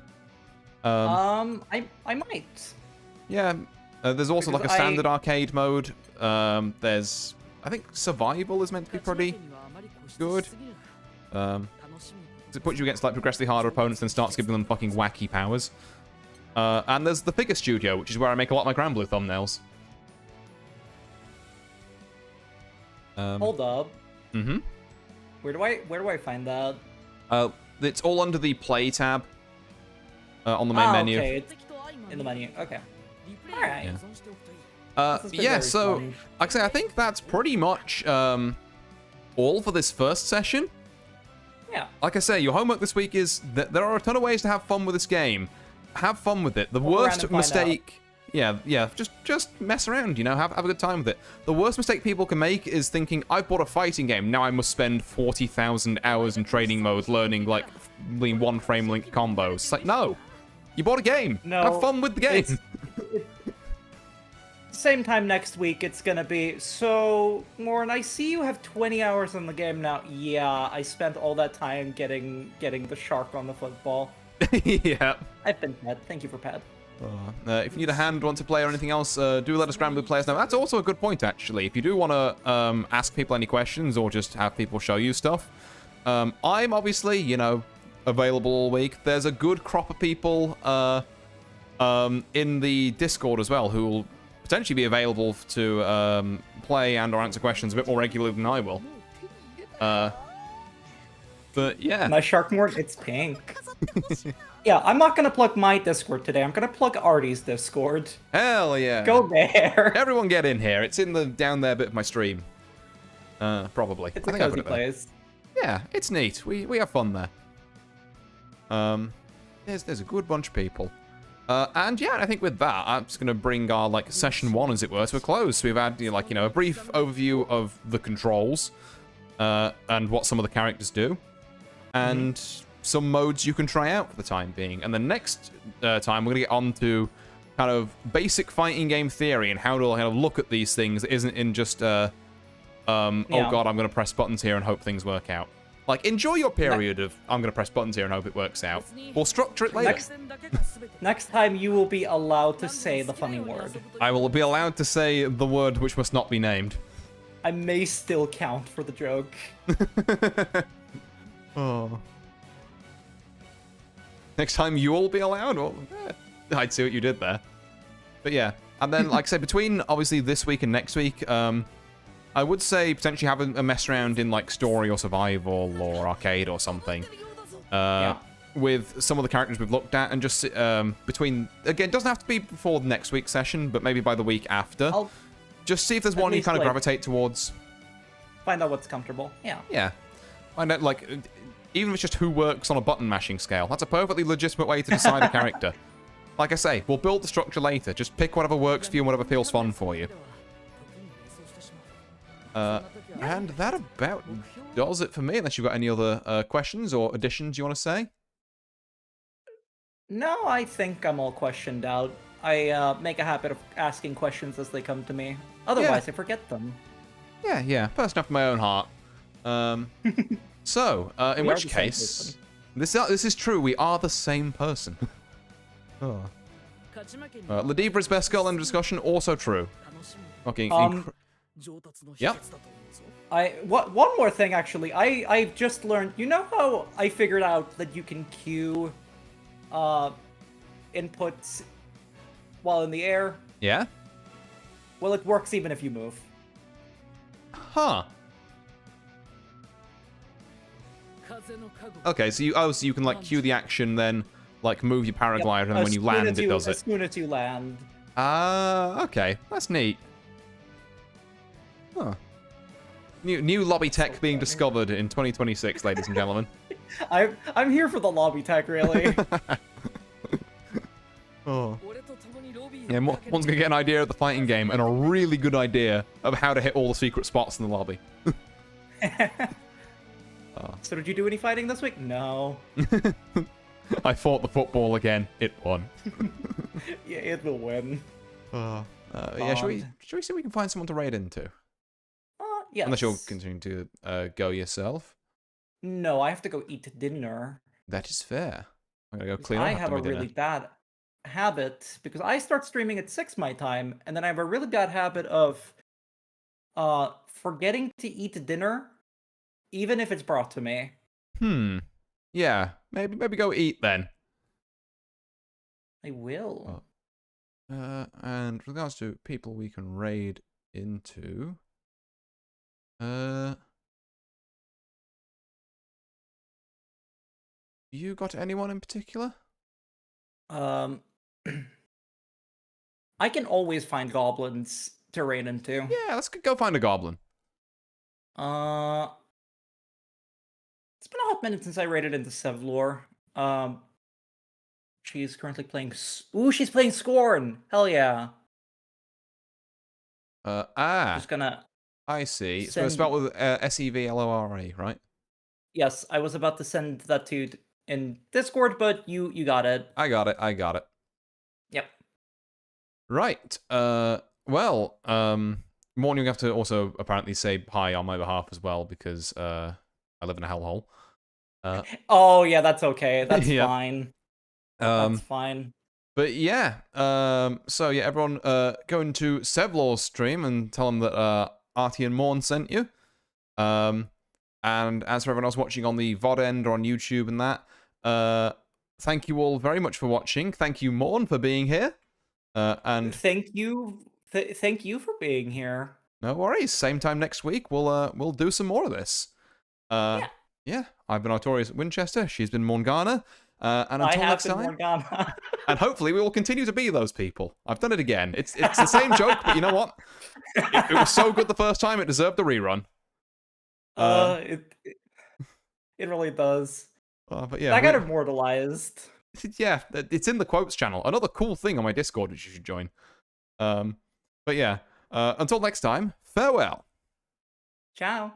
I might. Yeah. There's also, like, a standard arcade mode. There's, I think, survival is meant to be pretty good. It puts you against like progressively harder opponents and starts giving them fucking wacky powers. And there's the figure studio, which is where I make a lot of my Grand Blue thumbnails. Hold up. Mm-hmm. Where do I find that? It's all under the play tab on the main menu. Okay, it's in the menu. Okay. All right. Yeah. So like I say, I think that's pretty much all for this first session. Yeah. Like I say, your homework this week is that there are a ton of ways to have fun with this game. Have fun with it. The worst mistake... Yeah, just mess around, you know, have a good time with it. The worst mistake people can make is thinking, I bought a fighting game, now I must spend 40,000 hours in training mode learning, like, one frame link combos. It's like, no. You bought a game. No. Have fun with the game. Same time next week, it's gonna be, so, Mourn, I see you have 20 hours on the game now. Yeah, I spent all that time getting the shark on the football. Yeah. I've been Ped. Thank you for Ped. If you need a hand, want to play or anything else, do let us Grand Blue players know. That's also a good point, actually. If you do want to ask people any questions or just have people show you stuff, I'm obviously, you know, available all week. There's a good crop of people in the Discord as well who will potentially be available to play and or answer questions a bit more regularly than I will. But yeah. My shark Mourn, it's pink. Yeah, I'm not gonna plug my Discord today. I'm gonna plug Artie's Discord. Hell yeah. Go there. Everyone get in here. It's in the down there bit of my stream. Probably. It's I a think I put cozy it there. place. Yeah, it's neat. We have fun there. There's a good bunch of people. And yeah, I think with that, I'm just gonna bring our like session 1, as it were, to a close. So we've had like a brief overview of the controls, and what some of the characters do, and some modes you can try out for the time being. And the next time we're gonna get on to kind of basic fighting game theory and how to kind of look at these things that isn't in just oh god, I'm gonna press buttons here and hope things work out. Like, enjoy your period of, I'm going to press buttons here and hope it works out. We'll structure it later. Next time you will be allowed to say the funny word. I will be allowed to say the word which must not be named. I may still count for the joke. Oh. Next time you will be allowed? Well, I'd see what you did there. But yeah. And then, like I said, between, obviously, this week and next week, I would say potentially have a mess around in like story or survival or arcade or something. With some of the characters we've looked at, and just between, again, it doesn't have to be before the next week's session, but maybe by the week after. Just see if there's one you kind of gravitate towards. Find out what's comfortable. Yeah. Yeah. Find out, like, even if it's just who works on a button mashing scale, that's a perfectly legitimate way to decide a character. Like I say, we'll build the structure later. Just pick whatever works for you and whatever feels fun for you. And that about does it for me, unless you've got any other questions or additions you want to say? No, I think I'm all questioned out. I make a habit of asking questions as they come to me. Otherwise, I forget them. Yeah, person after my own heart. So, in which case, this is true, we are the same person. Oh. Ladivra's best girl under discussion, also true. Okay, yep. One more thing, actually. I've just learned, you know how I figured out that you can queue inputs while in the air? Yeah? Well, it works even if you move. Huh. Okay, so you can like queue the action, then like move your paraglider, and then when you land, it does it. As soon as you land. Okay, that's neat. Huh. New lobby tech being discovered in 2026, ladies and gentlemen. I'm here for the lobby tech, really. Oh. Yeah, one's gonna get an idea of the fighting game and a really good idea of how to hit all the secret spots in the lobby. So did you do any fighting this week? No. I fought the football again. It won. Yeah, it will win. Yeah, should we see if we can find someone to raid into? Yes. Unless you're continuing to go yourself. No, I have to go eat dinner. That is fair. I'm gonna go clean up. I have a really bad habit because I start streaming at 6 my time, and then I have a really bad habit of forgetting to eat dinner, even if it's brought to me. Yeah, maybe go eat then. I will. And with regards to people we can raid into, you got anyone in particular? I can always find goblins to raid into. Yeah, let's go find a goblin. It's been a hot minute since I raided into Sevlor. She's currently playing. Ooh, she's playing Scorn. Hell yeah. Just gonna. I see. So it's spelled with SEVLORE, right? Yes, I was about to send that to you in Discord, but you got it. I got it. Yep. Right. Well, Mourn, you have to also apparently say hi on my behalf as well, because I live in a hellhole. Oh yeah, that's okay. That's yeah. fine. That's fine. But yeah, so yeah, everyone go into Sevlor's stream and tell him that Artie and Mourn sent you. And as for everyone else watching on the VOD end or on YouTube and that, thank you all very much for watching. Thank you, Mourn, for being here. And thank you for being here. No worries. Same time next week, we'll do some more of this. Yeah. I've been Artorius Winchester. She's been Morgana. And I until have next been time, Morgana. and hopefully we will continue to be those people. I've done it again. It's the same joke, but you know what? It was so good the first time, it deserved a rerun. It really does. But yeah, That got immortalized. yeah, it's in the quotes channel. Another cool thing on my Discord which you should join. But yeah, until next time, farewell. Ciao.